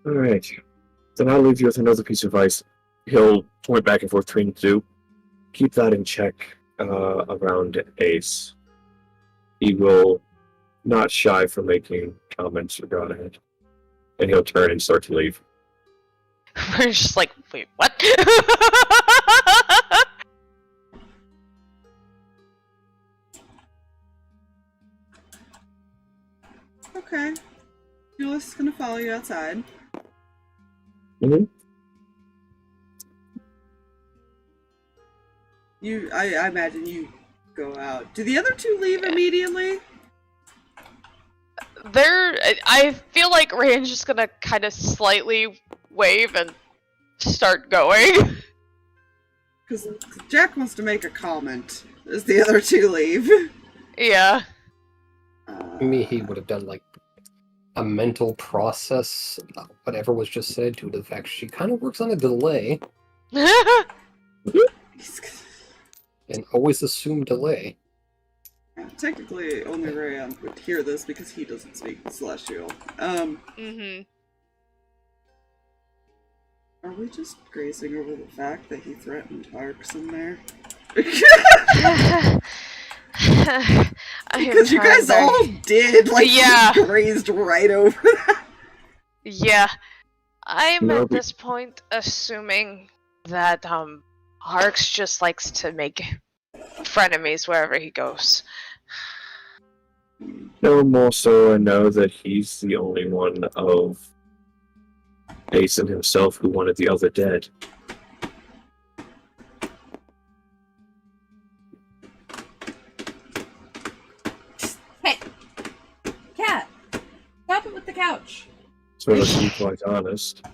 Alright. Then I'll leave you with another piece of advice. He'll point back and forth between the two. Keep that in check around Ace. He will not shy from making comments regarding it. And he'll turn and start to leave. We're just like, wait, what? Okay. Julius is gonna follow you outside. Mm-hmm. I imagine you go out. Do the other two leave immediately? I feel like Reyan's just gonna kind of slightly wave and start going. Because Jack wants to make a comment as the other two leave. Yeah. Mihi would have done like a mental process, whatever was just said, due to the fact she kind of works on a delay and always assume delay. Technically, only Reyan would hear this because he doesn't speak Celestial. Mm-hmm. Are we just grazing over the fact that he threatened Harx in there? Because you guys all did, like, yeah. grazed right over that. Yeah. I'm No, at this point assuming that Harx just likes to make frenemies wherever he goes. No, more so I know that he's the only one of Ace and himself who wanted the other dead. Hey! Cat! the couch. So to be quite honest.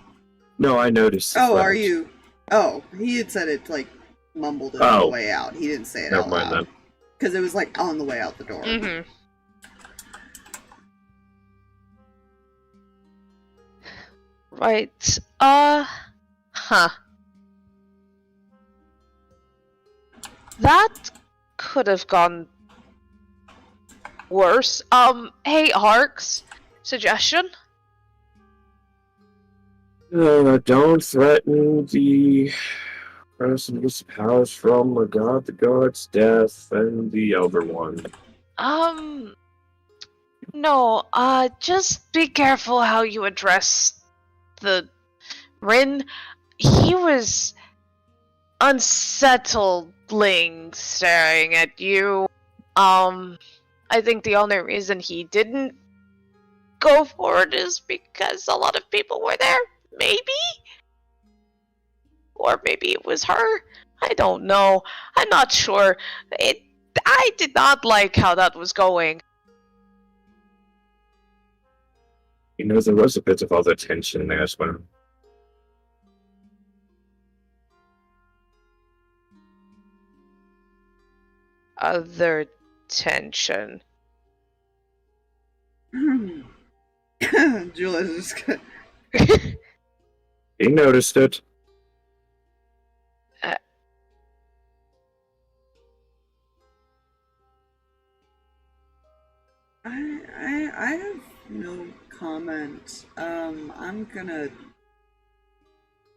No, I noticed. Oh, that. are you? Oh, he had said it like mumbled it on the way out. He didn't say it Never out mind loud. Because it was like on the way out the door. Mm-hmm. Right. Huh. That could have gone worse. Hey, Harx. Suggestion? Don't threaten the person whose powers from the god's death, and the Elder One. No, just be careful how you address the Rin. He was unsettling staring at you. I think the only reason he didn't go for it is because a lot of people were there, maybe? Or maybe it was her? I don't know. I'm not sure. I did not like how that was going. You know, there was a bit of other tension there as well. Other tension. Julia's just gonna... He noticed it. I have no comment. I'm gonna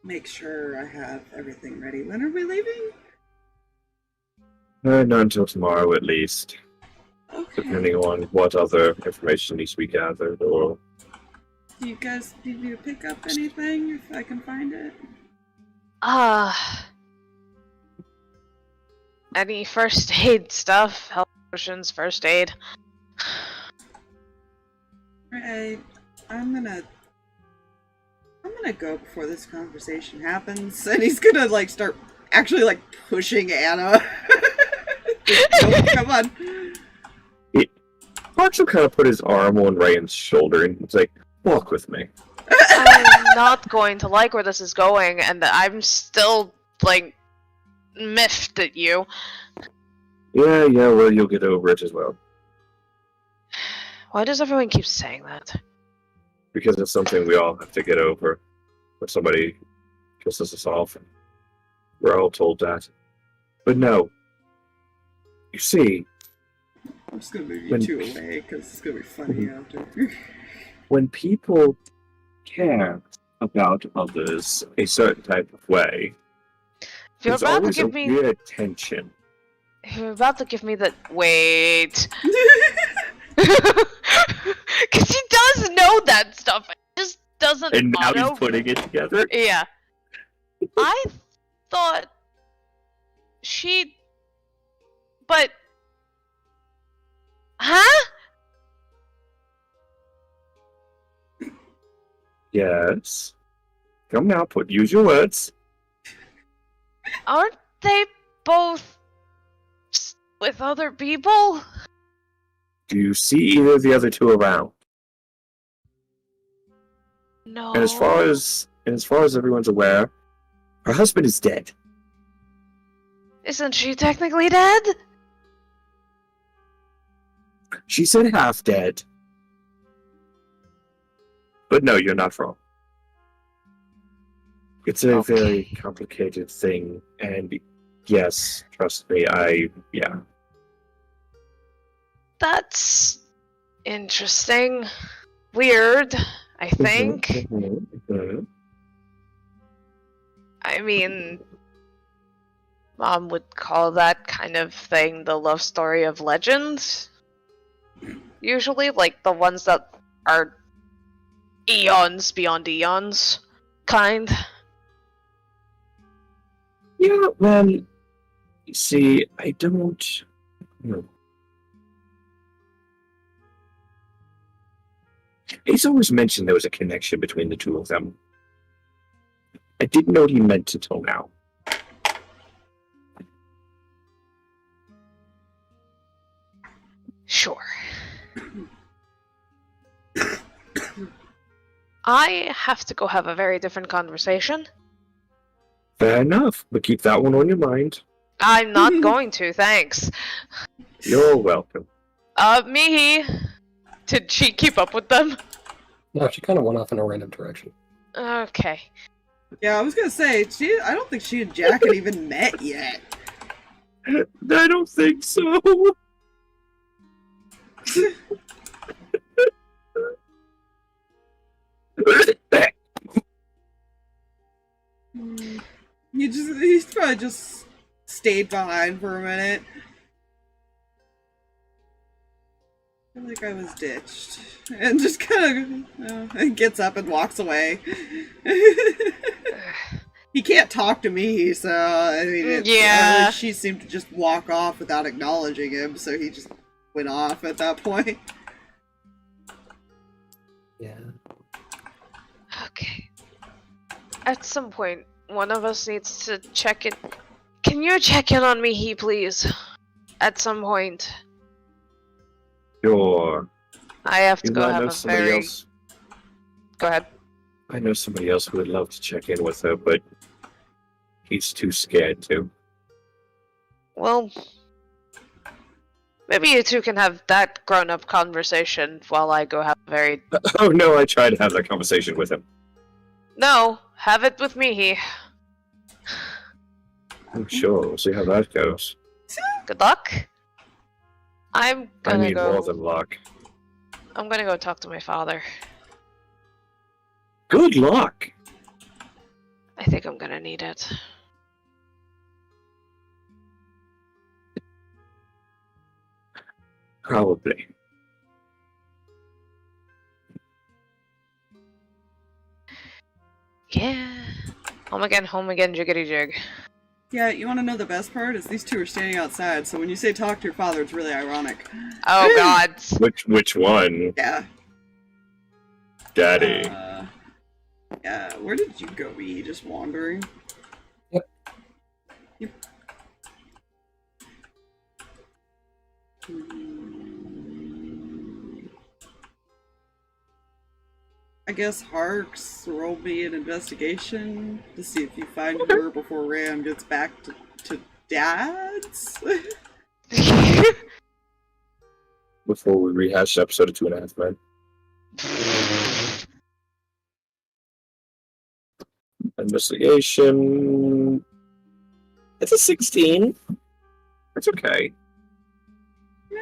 make sure I have everything ready. When are we leaving? Not until tomorrow, at least. Okay. Depending on what other information needs to be gathered, or... Do you guys need me to pick up anything if I can find it? Any first aid stuff? Health potions, first aid. Right. I'm gonna go before this conversation happens, and he's gonna like start actually like pushing Anna. Just, come on. Harx will kind of put his arm on Reyan's shoulder, and he's like, walk with me. I'm not going to like where this is going, and I'm still, like, miffed at you. Yeah, well, you'll get over it as well. Why does everyone keep saying that? Because it's something we all have to get over. When somebody pisses us off. We're all told that. But no. You see... I'm just gonna move you two away, because it's gonna be funny after. When people care about others a certain type of way, If you're there's about to always a give me... weird tension. If you're about to give me the... Wait. Because he does know that stuff. It just doesn't And now he's putting it together? Yeah. I thought she... But... Huh? Yes. Come now, use your words. Aren't they both with other people? Do you see either of the other two around? No. And as far as everyone's aware, her husband is dead. Isn't she technically dead? She said half dead. But no, you're not wrong. It's a very complicated thing, and yes, trust me, yeah. That's interesting. Weird, I think. Mhm. I mean, Mom would call that kind of thing the love story of legends. Usually, like the ones that are eons beyond eons kind. Yeah, well, you see, I don't... He's always mentioned there was a connection between the two of them. I didn't know what he meant until now. Sure. I have to go have a very different conversation. Fair enough, but keep that one on your mind. I'm not going to, thanks. You're welcome. Mihi, did she keep up with them? No, she kind of went off in a random direction. Okay. Yeah, I was gonna say, I don't think she and Jack had even met yet. I don't think so. He's probably just stayed behind for a minute. I feel like I was ditched. And just kind of gets up and walks away. He can't talk to me, so I mean, Yeah. she seemed to just walk off without acknowledging him, so he just went off at that point. Yeah. Okay. At some point, one of us needs to check in. Can you check in on Mihi, please? At some point. Sure. I have to You go might have know a somebody very... else. Go ahead. I know somebody else who would love to check in with her, but he's too scared to. Well... Maybe you two can have that grown-up conversation while I go have a very... Oh no, I tried to have that conversation with him. No, have it with Mihi. I'm sure, we'll see how that goes. Good luck. I'm I gonna need go... more than luck. I'm gonna go talk to my father. Good luck! I think I'm gonna need it. Probably. Yeah. Home again, jiggity jig. Yeah, you want to know the best part? Is these two are standing outside, so when you say talk to your father, it's really ironic. Oh god. Which one? Yeah. Daddy. Yeah, where did you go, Mihi? Just wandering? Yep. I guess Harx roll me an investigation to see if you find her before Reyan gets back to Dad's. Before we rehash episode of 2.5 Men. Investigation. It's a 16. It's okay. Yeah.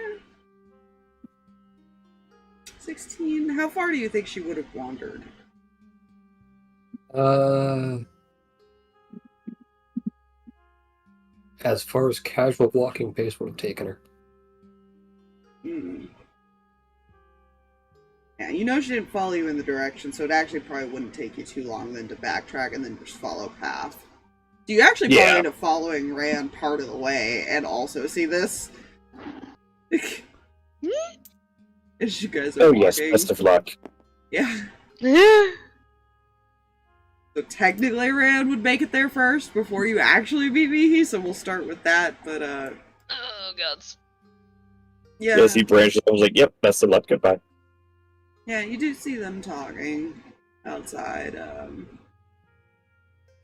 16. How far do you think she would have wandered? As far as casual walking pace would have taken her. Hmm. Yeah, you know she didn't follow you in the direction, so it actually probably wouldn't take you too long then to backtrack and then just follow path. Do you actually probably end up following Reyan part of the way and also see this? As you guys are walking. Yes, best of luck. Yeah. So technically Reyan would make it there first before you actually beat Mihi, so we'll start with that, but Oh god. yeah. Yes, he branched. I was like, yep, best of luck, goodbye. Yeah, you do see them talking outside.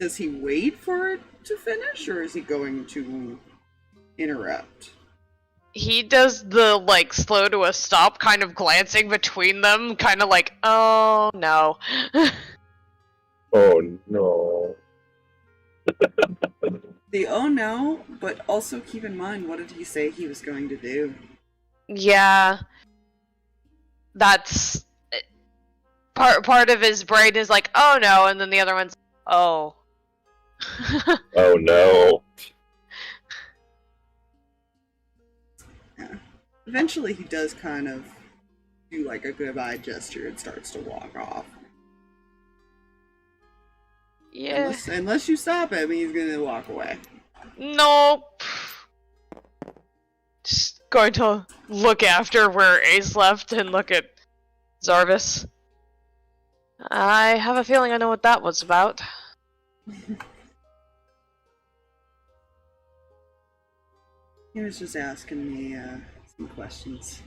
Does he wait for it to finish, or is he going to interrupt? He does the, like, slow to a stop, kind of glancing between them, kind of like, oh, no. Oh no. The oh no, but also keep in mind, what did he say he was going to do? Yeah. That's... Part of his brain is like, oh no, and then the other one's, oh. Oh no. Yeah. Eventually he does kind of do like a goodbye gesture and starts to walk off. Yeah. Unless you stop him, he's gonna walk away. Nope. Just going to look after where Ace left and look at Zarvis. I have a feeling I know what that was about. He was just asking me some questions.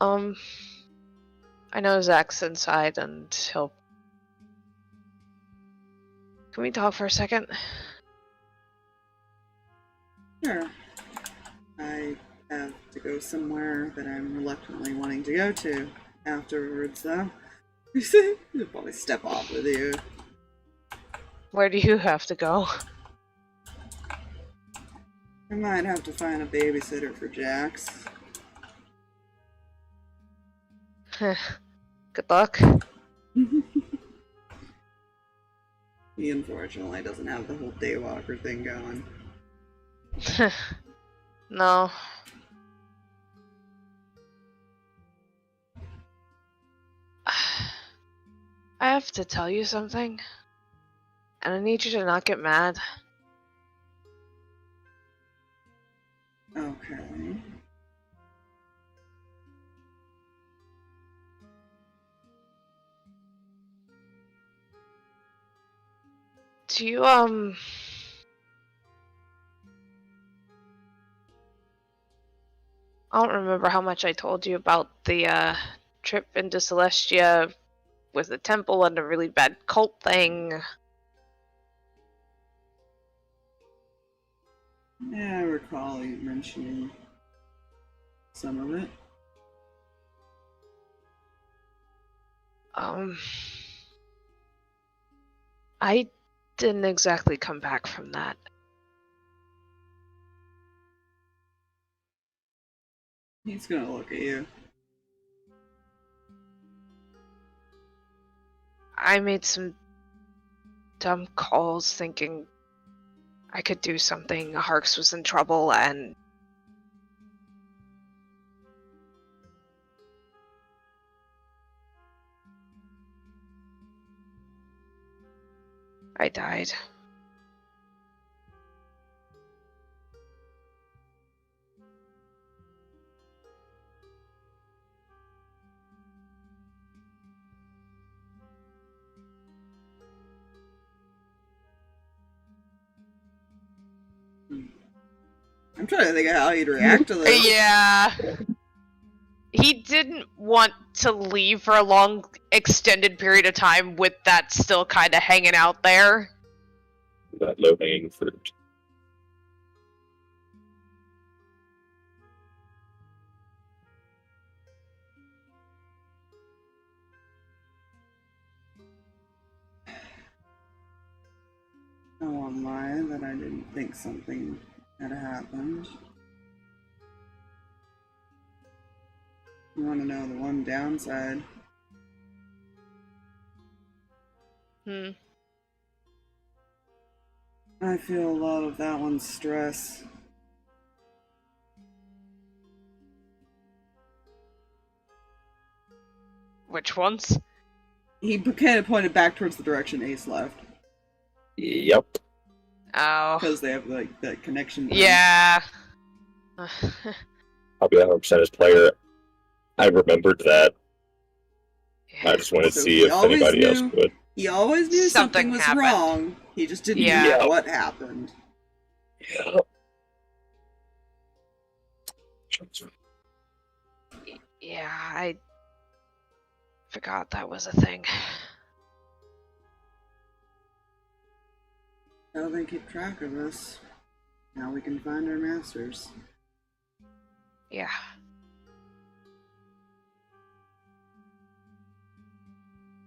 I know Zach's inside and he'll... Can we talk for a second? Sure. I have to go somewhere that I'm reluctantly wanting to go to afterwards, though. He'll probably step off with you. Where do you have to go? I might have to find a babysitter for Jax. Good luck. He unfortunately doesn't have the whole daywalker thing going. No. I have to tell you something. And I need you to not get mad. Okay. Do you, I don't remember how much I told you about the, trip into Celestia with the temple and a really bad cult thing. Yeah, I recall you mentioning some of it. I didn't exactly come back from that. He's gonna look at you. I made some dumb calls thinking I could do something. Harx was in trouble and I died. I'm trying to think of how he'd react to this. Yeah. He didn't want to leave for a long, extended period of time with that still kind of hanging out there. That low-hanging fruit. I won't lie that I didn't think something had happened. You want to know the one downside? I feel a lot of that one's stress. Which ones? He kind of pointed back towards the direction Ace left. Yep. Oh. Because they have, like, that connection. Thing. Yeah. I'll be 100% as player. I remembered that. I just wanted to So see he if always anybody else knew- would. He always knew something was happened. wrong. He just didn't Yeah. know what happened. Yeah. Yeah, I forgot that was a thing. How they keep track of us. Now we can find our masters. Yeah.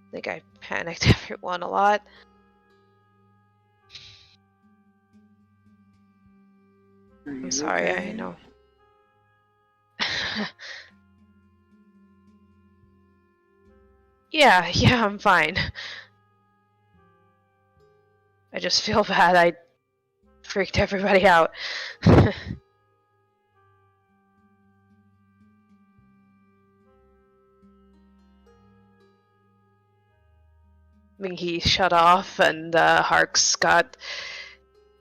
I think I panicked everyone a lot. Are you I'm sorry, okay? I know. Yeah, I'm fine. I just feel bad I freaked everybody out. Mihi shut off and Harx got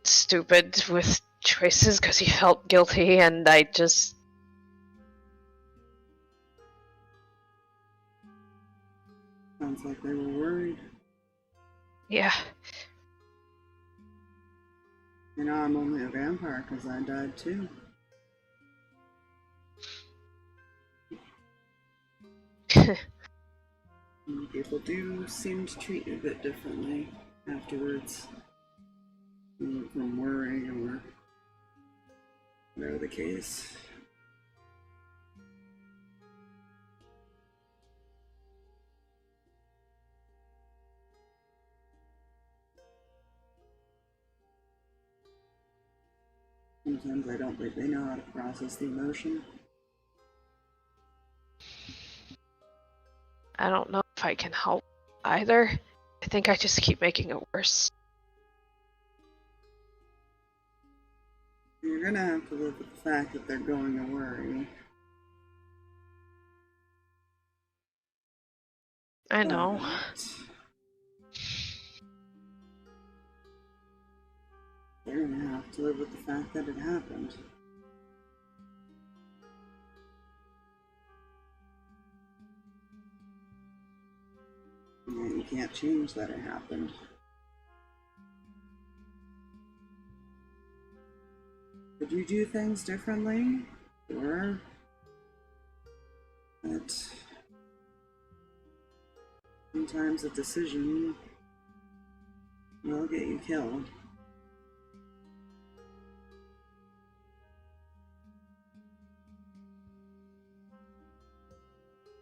stupid with choices because he felt guilty, and I just... Sounds like they were worried. Yeah. You know, I'm only a vampire because I died too. People do seem to treat you a bit differently afterwards. From worrying or whatever the case. Sometimes I don't think they know how to process the emotion. I don't know if I can help either. I think I just keep making it worse. You're gonna have to live with the fact that they're going to worry. I know. But they're gonna have to live with the fact that it happened. Yeah, you can't change that it happened. Could you do things differently? Sure. But sometimes a decision will get you killed.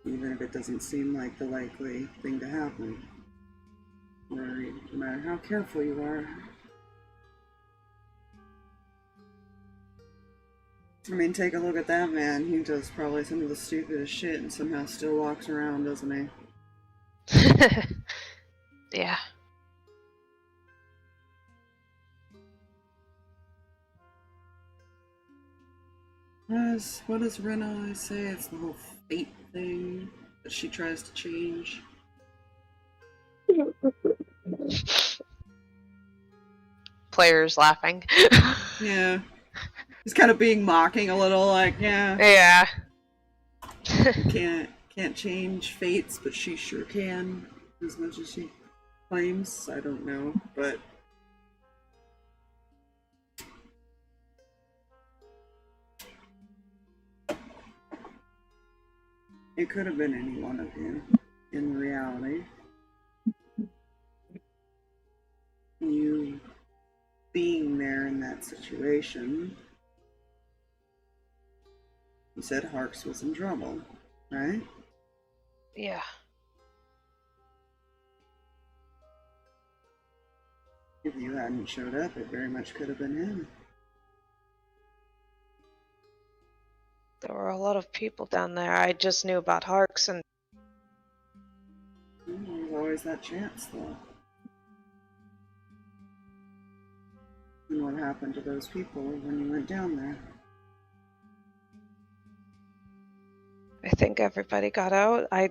Even if it doesn't seem like the likely thing to happen. Or no matter how careful you are. I mean, take a look at that man. He does probably some of the stupidest shit and somehow still walks around, doesn't he? Yeah. What does Rena always say? It's the whole fate thing that she tries to change. Players laughing. Yeah. He's kind of being mocking a little, like, yeah. Yeah. Can't change fates, but she sure can. As much as she claims. I don't know, but it could have been any one of you in reality. You being there in that situation, you said Harx was in trouble, right? Yeah. If you hadn't showed up, it very much could have been him. There were a lot of people down there. I just knew about Harx and Well, there's always that chance, though. And what happened to those people when you went down there? I think everybody got out. I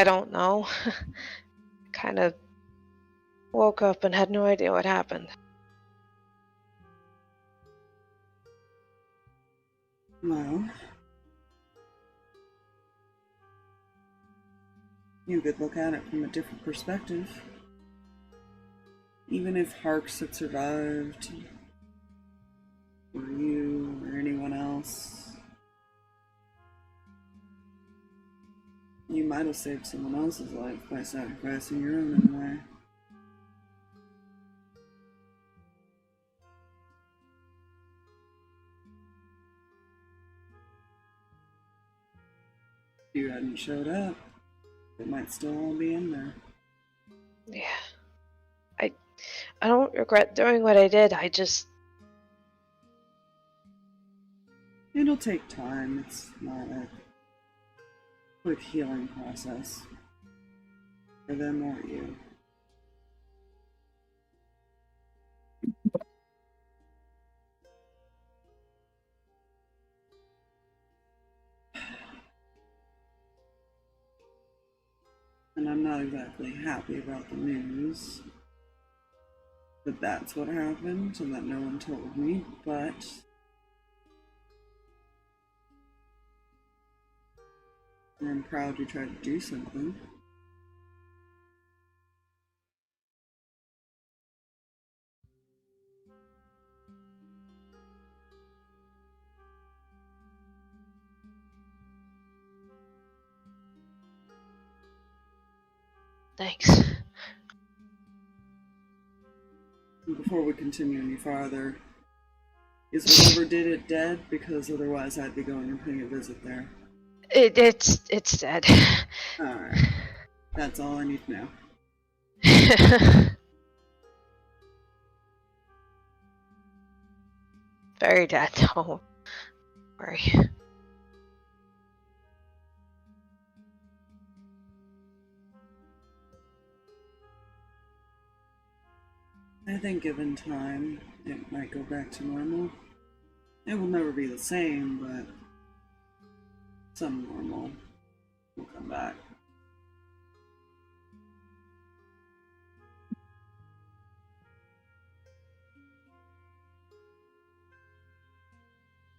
don't know. Kind of woke up and had no idea what happened. Well, you could look at it from a different perspective. Even if Harx had survived, or you, or anyone else, you might have saved someone else's life by sacrificing your own in a way. If you hadn't showed up, it might still all be in there. Yeah. I don't regret doing what I did. I just... It'll take time. It's not a quick healing process for them or you. And I'm not exactly happy about the news that that's what happened and that no one told me, but I'm proud you tried to do something. Thanks. Before we continue any farther, is whatever did it dead? Because otherwise I'd be going and paying a visit there. It's dead. Alright. That's all I need to know. Very dead. Don't worry. I think given time, it might go back to normal. It will never be the same, but some normal will come back.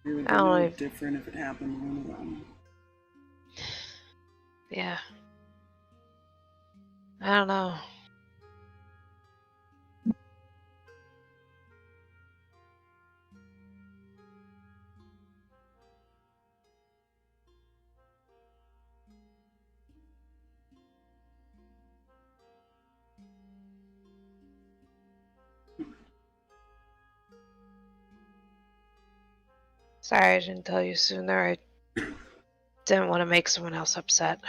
It would be no different if it happened to one of them. Yeah. I don't know. Sorry I didn't tell you sooner. I didn't want to make someone else upset.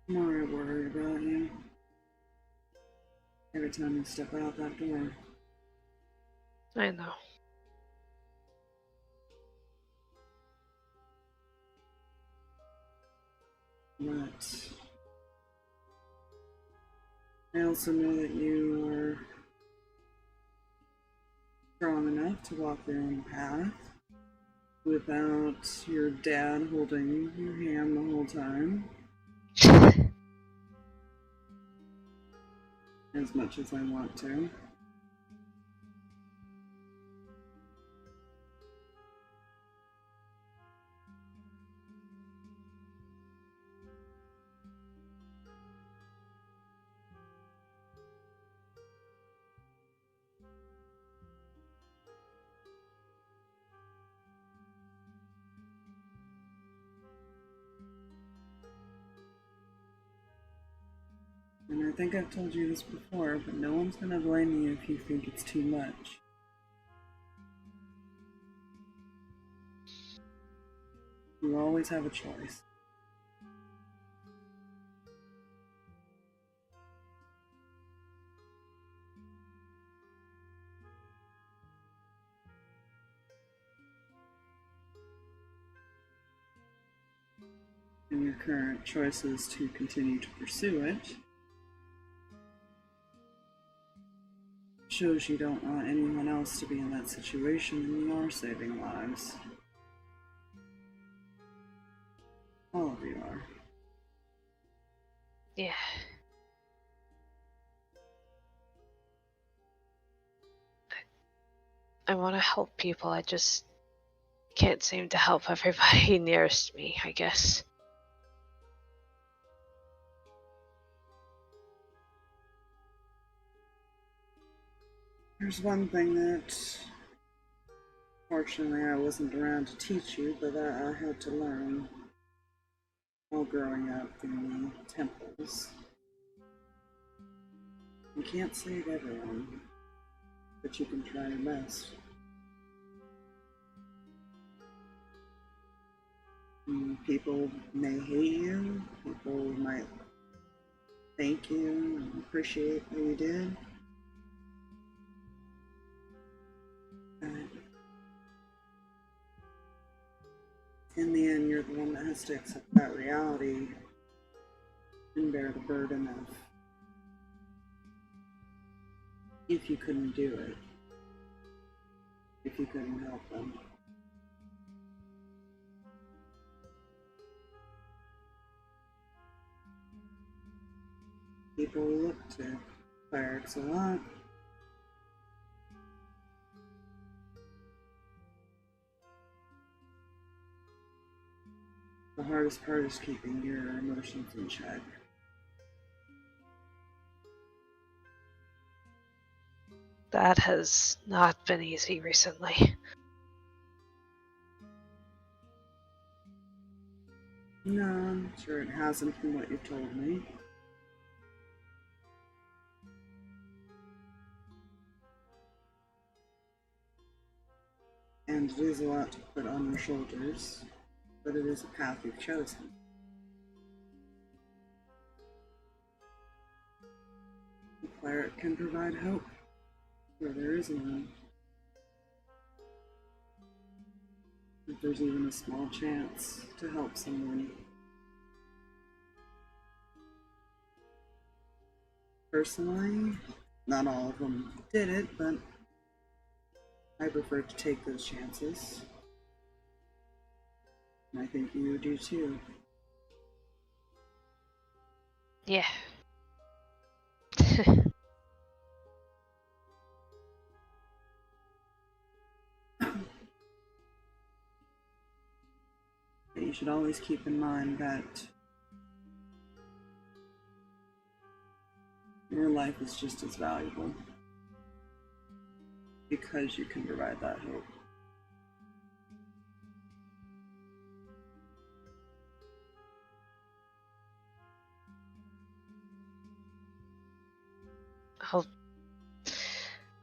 I'm already worried about you. Every time you step out that door. I know. But I also know that you are strong enough to walk your own path without your dad holding your hand the whole time. As much as I want to. And I think I've told you this before, but no one's gonna blame you if you think it's too much. You always have a choice. And your current choice is to continue to pursue it. Shows you don't want anyone else to be in that situation, and you are saving lives. All of you are. Yeah. I want to help people, I just can't seem to help everybody nearest me, I guess. There's one thing that, fortunately, I wasn't around to teach you, but that I had to learn while growing up in the temples. You can't save everyone, but you can try your best. And people may hate you, people might thank you and appreciate what you did. In the end, you're the one that has to accept that reality and bear the burden of if you couldn't do it, if you couldn't help them. People look to clerics a lot. The hardest part is keeping your emotions in check. That has not been easy recently. No, I'm sure it hasn't from what you've told me. And it is a lot to put on your shoulders, but it is a path you've chosen. The cleric can provide hope where there is none. If there's even a small chance to help someone. Personally, not all of them did it, but I prefer to take those chances. And I think you do too. Yeah. But you should always keep in mind that your life is just as valuable because you can provide that hope.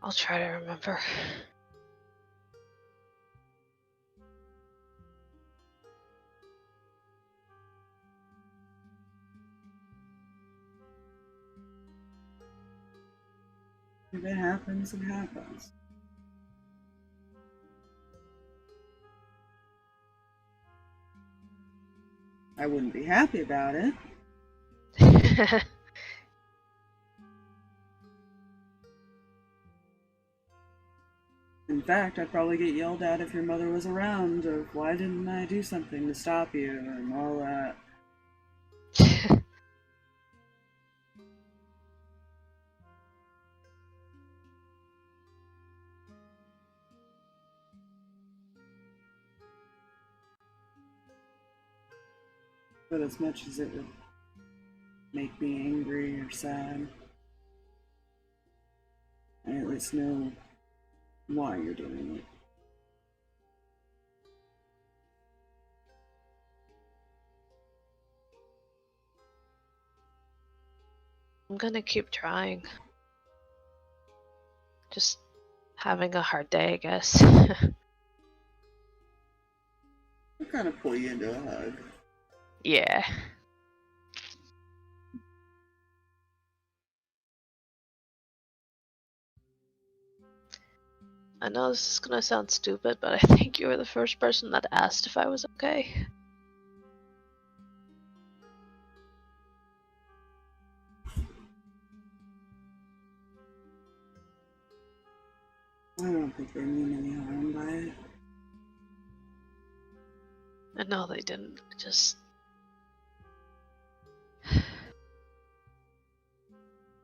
I'll try to remember. If it happens, it happens. I wouldn't be happy about it. In fact, I'd probably get yelled at if your mother was around of why didn't I do something to stop you and all that. But as much as it would make me angry or sad, I at least know why you're doing it. I'm gonna keep trying. Just having a hard day, I guess. I'll kind of pull you into a hug. Yeah. I know this is gonna sound stupid, but I think you were the first person that asked if I was okay. I don't think they mean any harm by it. I know they didn't, just...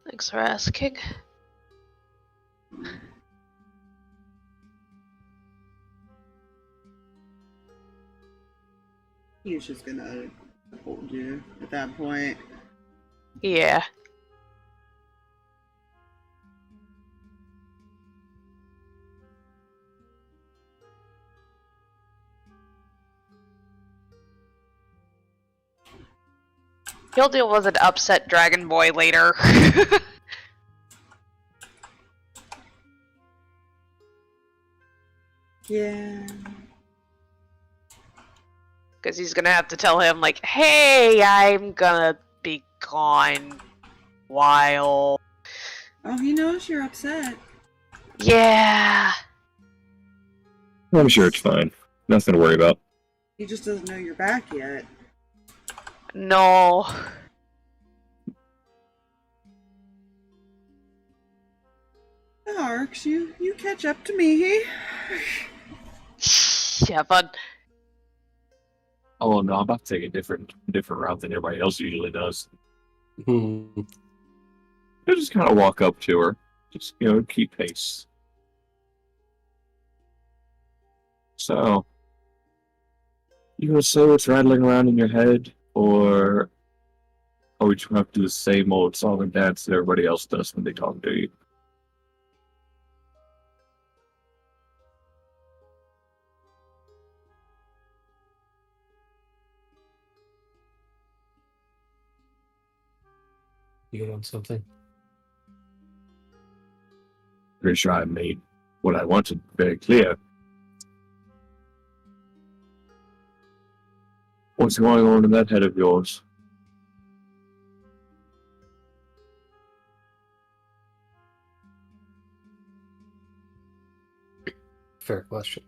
Thanks for asking. He was just gonna hold you at that point. Yeah. He'll deal with an upset dragon boy later. Yeah. Because he's gonna have to tell him, like, hey, I'm gonna be gone a while. Oh, he knows you're upset. Yeah. I'm sure it's fine. Nothing to worry about. He just doesn't know you're back yet. No. Harx, you catch up to Mihi. Yeah, bud. Oh no, I'm about to take a different route than everybody else usually does. Hmm. I just kind of walk up to her, just keep pace. So, you gonna say what's rattling around in your head, or are we just gonna have to do the same old song and dance that everybody else does when they talk to you? You want something? Pretty sure I made what I wanted very clear. What's going on in that head of yours? Fair question.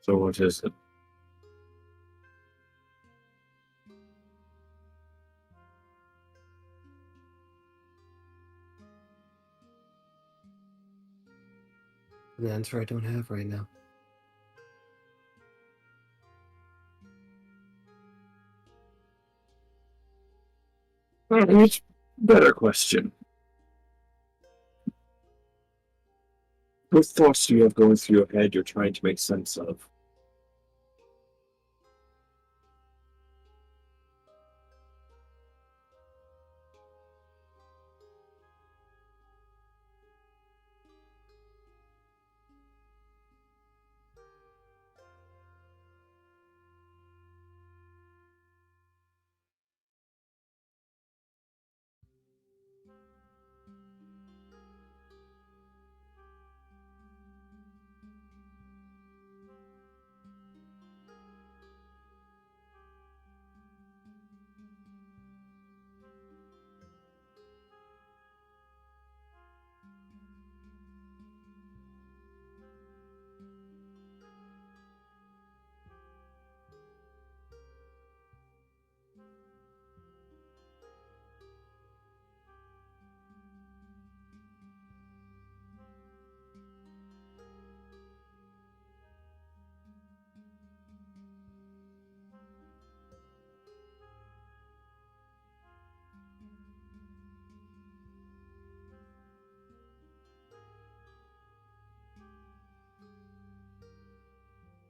So what is it? An answer I don't have right now. It's better question. What thoughts do you have going through your head you're trying to make sense of?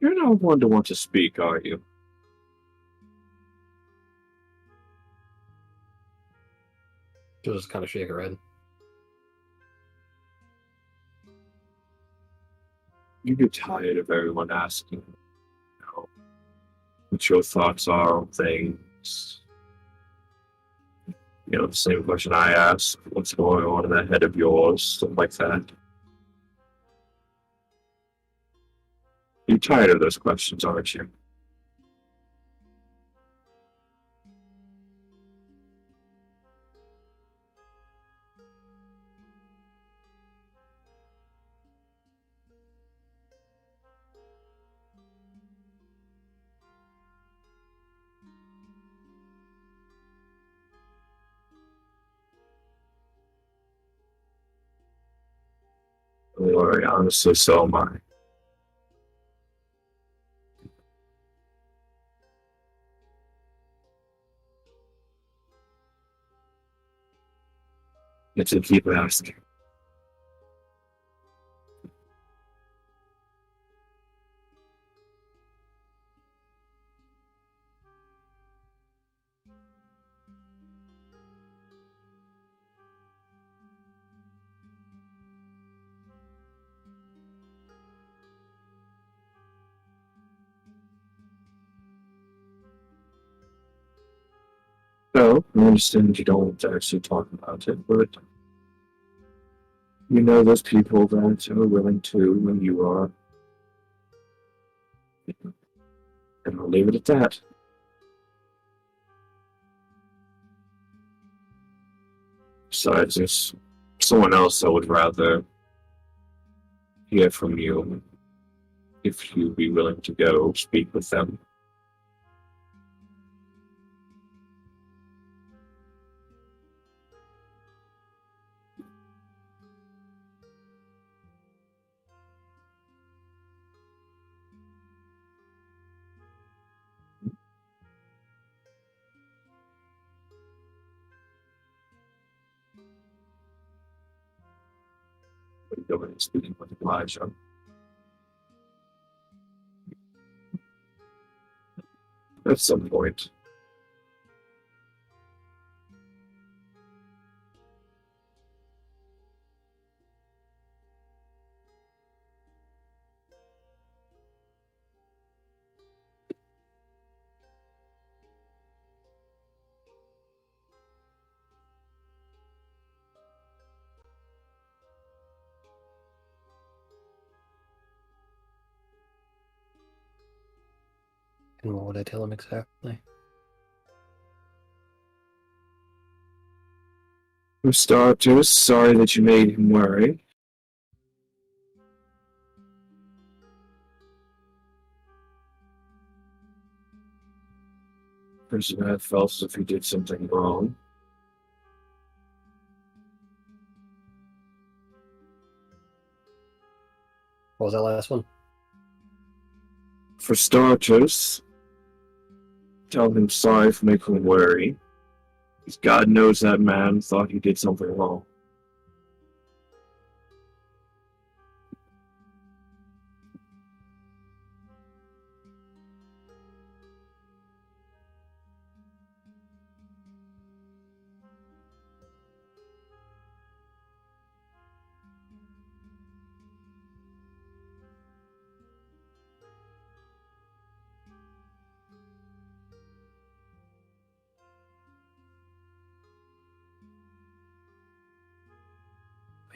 You're not one to want to speak, are you? She'll just kind of shake her head. You get tired of everyone asking, what your thoughts are on things. The same question I ask, what's going on in that head of yours, stuff like that. You're tired of those questions, aren't you? Don't worry, honestly, so am I. Let's keep asking. No, I understand you don't want to actually talk about it, but you know those people that are willing to when you are. And I'll leave it at that. Besides, there's someone else I would rather hear from you if you'd be willing to go speak with them. going and speaking with Elijah. At some point. And what would I tell him exactly? For starters, sorry that you made him worry. Person had felt as if he did something wrong. What was that last one? For starters, tell him sorry for making him worry. Because God knows that man thought he did something wrong.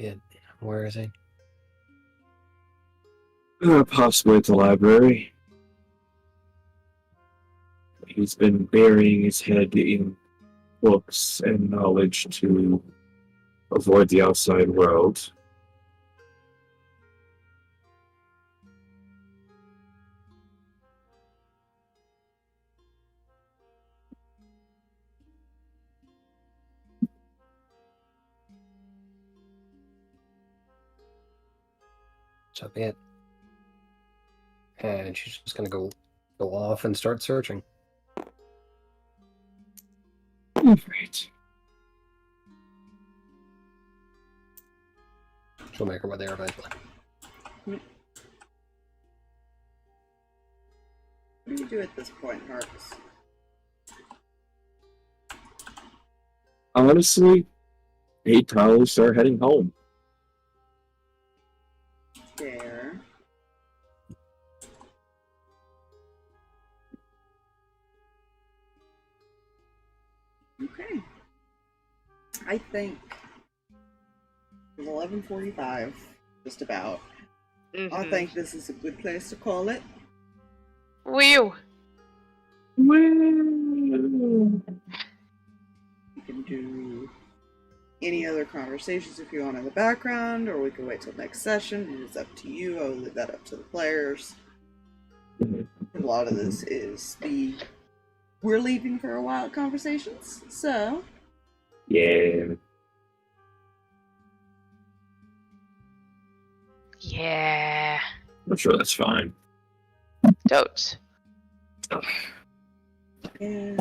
Yeah, where is he? Possibly at the library. He's been burying his head in books and knowledge to avoid the outside world. So be it. And she's just gonna go off and start searching. Right. She'll make her way there eventually. What do you do at this point, Harx? Honestly, he'd probably start heading home. There. Okay. I think it's 11:45, just about. I think this is a good place to call it. Whew. You can do any other conversations if you want in the background, or we can wait till next session. It is up to you. I will leave that up to the players. A lot of this is the we're leaving for a while conversations, so Yeah. Yeah. I'm sure that's fine. Totes. yeah.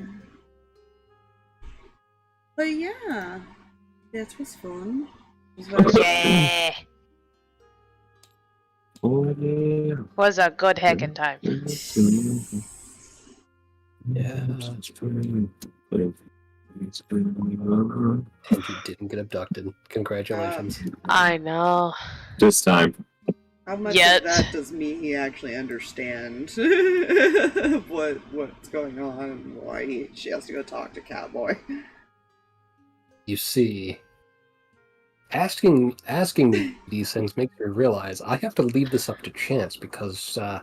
But yeah, that was fun. It was very Yeah. Oh, yeah. Was a good heckin' time. Yeah. And you didn't get abducted. Congratulations. I know. This time. How much Yet. of that does Mihi actually understand? What's going on and why she has to go talk to Cowboy? You see, asking these things makes me realize I have to leave this up to chance because I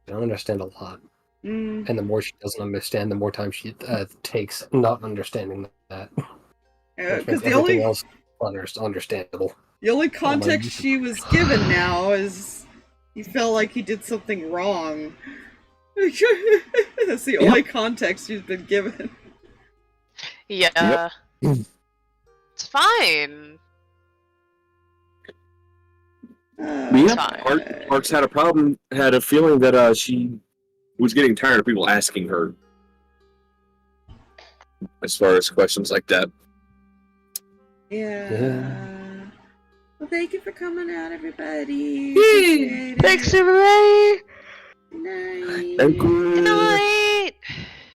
don't understand a lot. Mm. And the more she doesn't understand, the more time she takes not understanding that. Because the everything only else understandable. context she was given now is he felt like he did something wrong. That's the only context she's been given. Yeah. It's fine. Yeah, Fine. Harx had a feeling that she was getting tired of people asking her as far as questions like that. Yeah. Well, thank you for coming out, everybody. Yay! Appreciate it. Thanks, everybody! Good night. Thank you. Good night.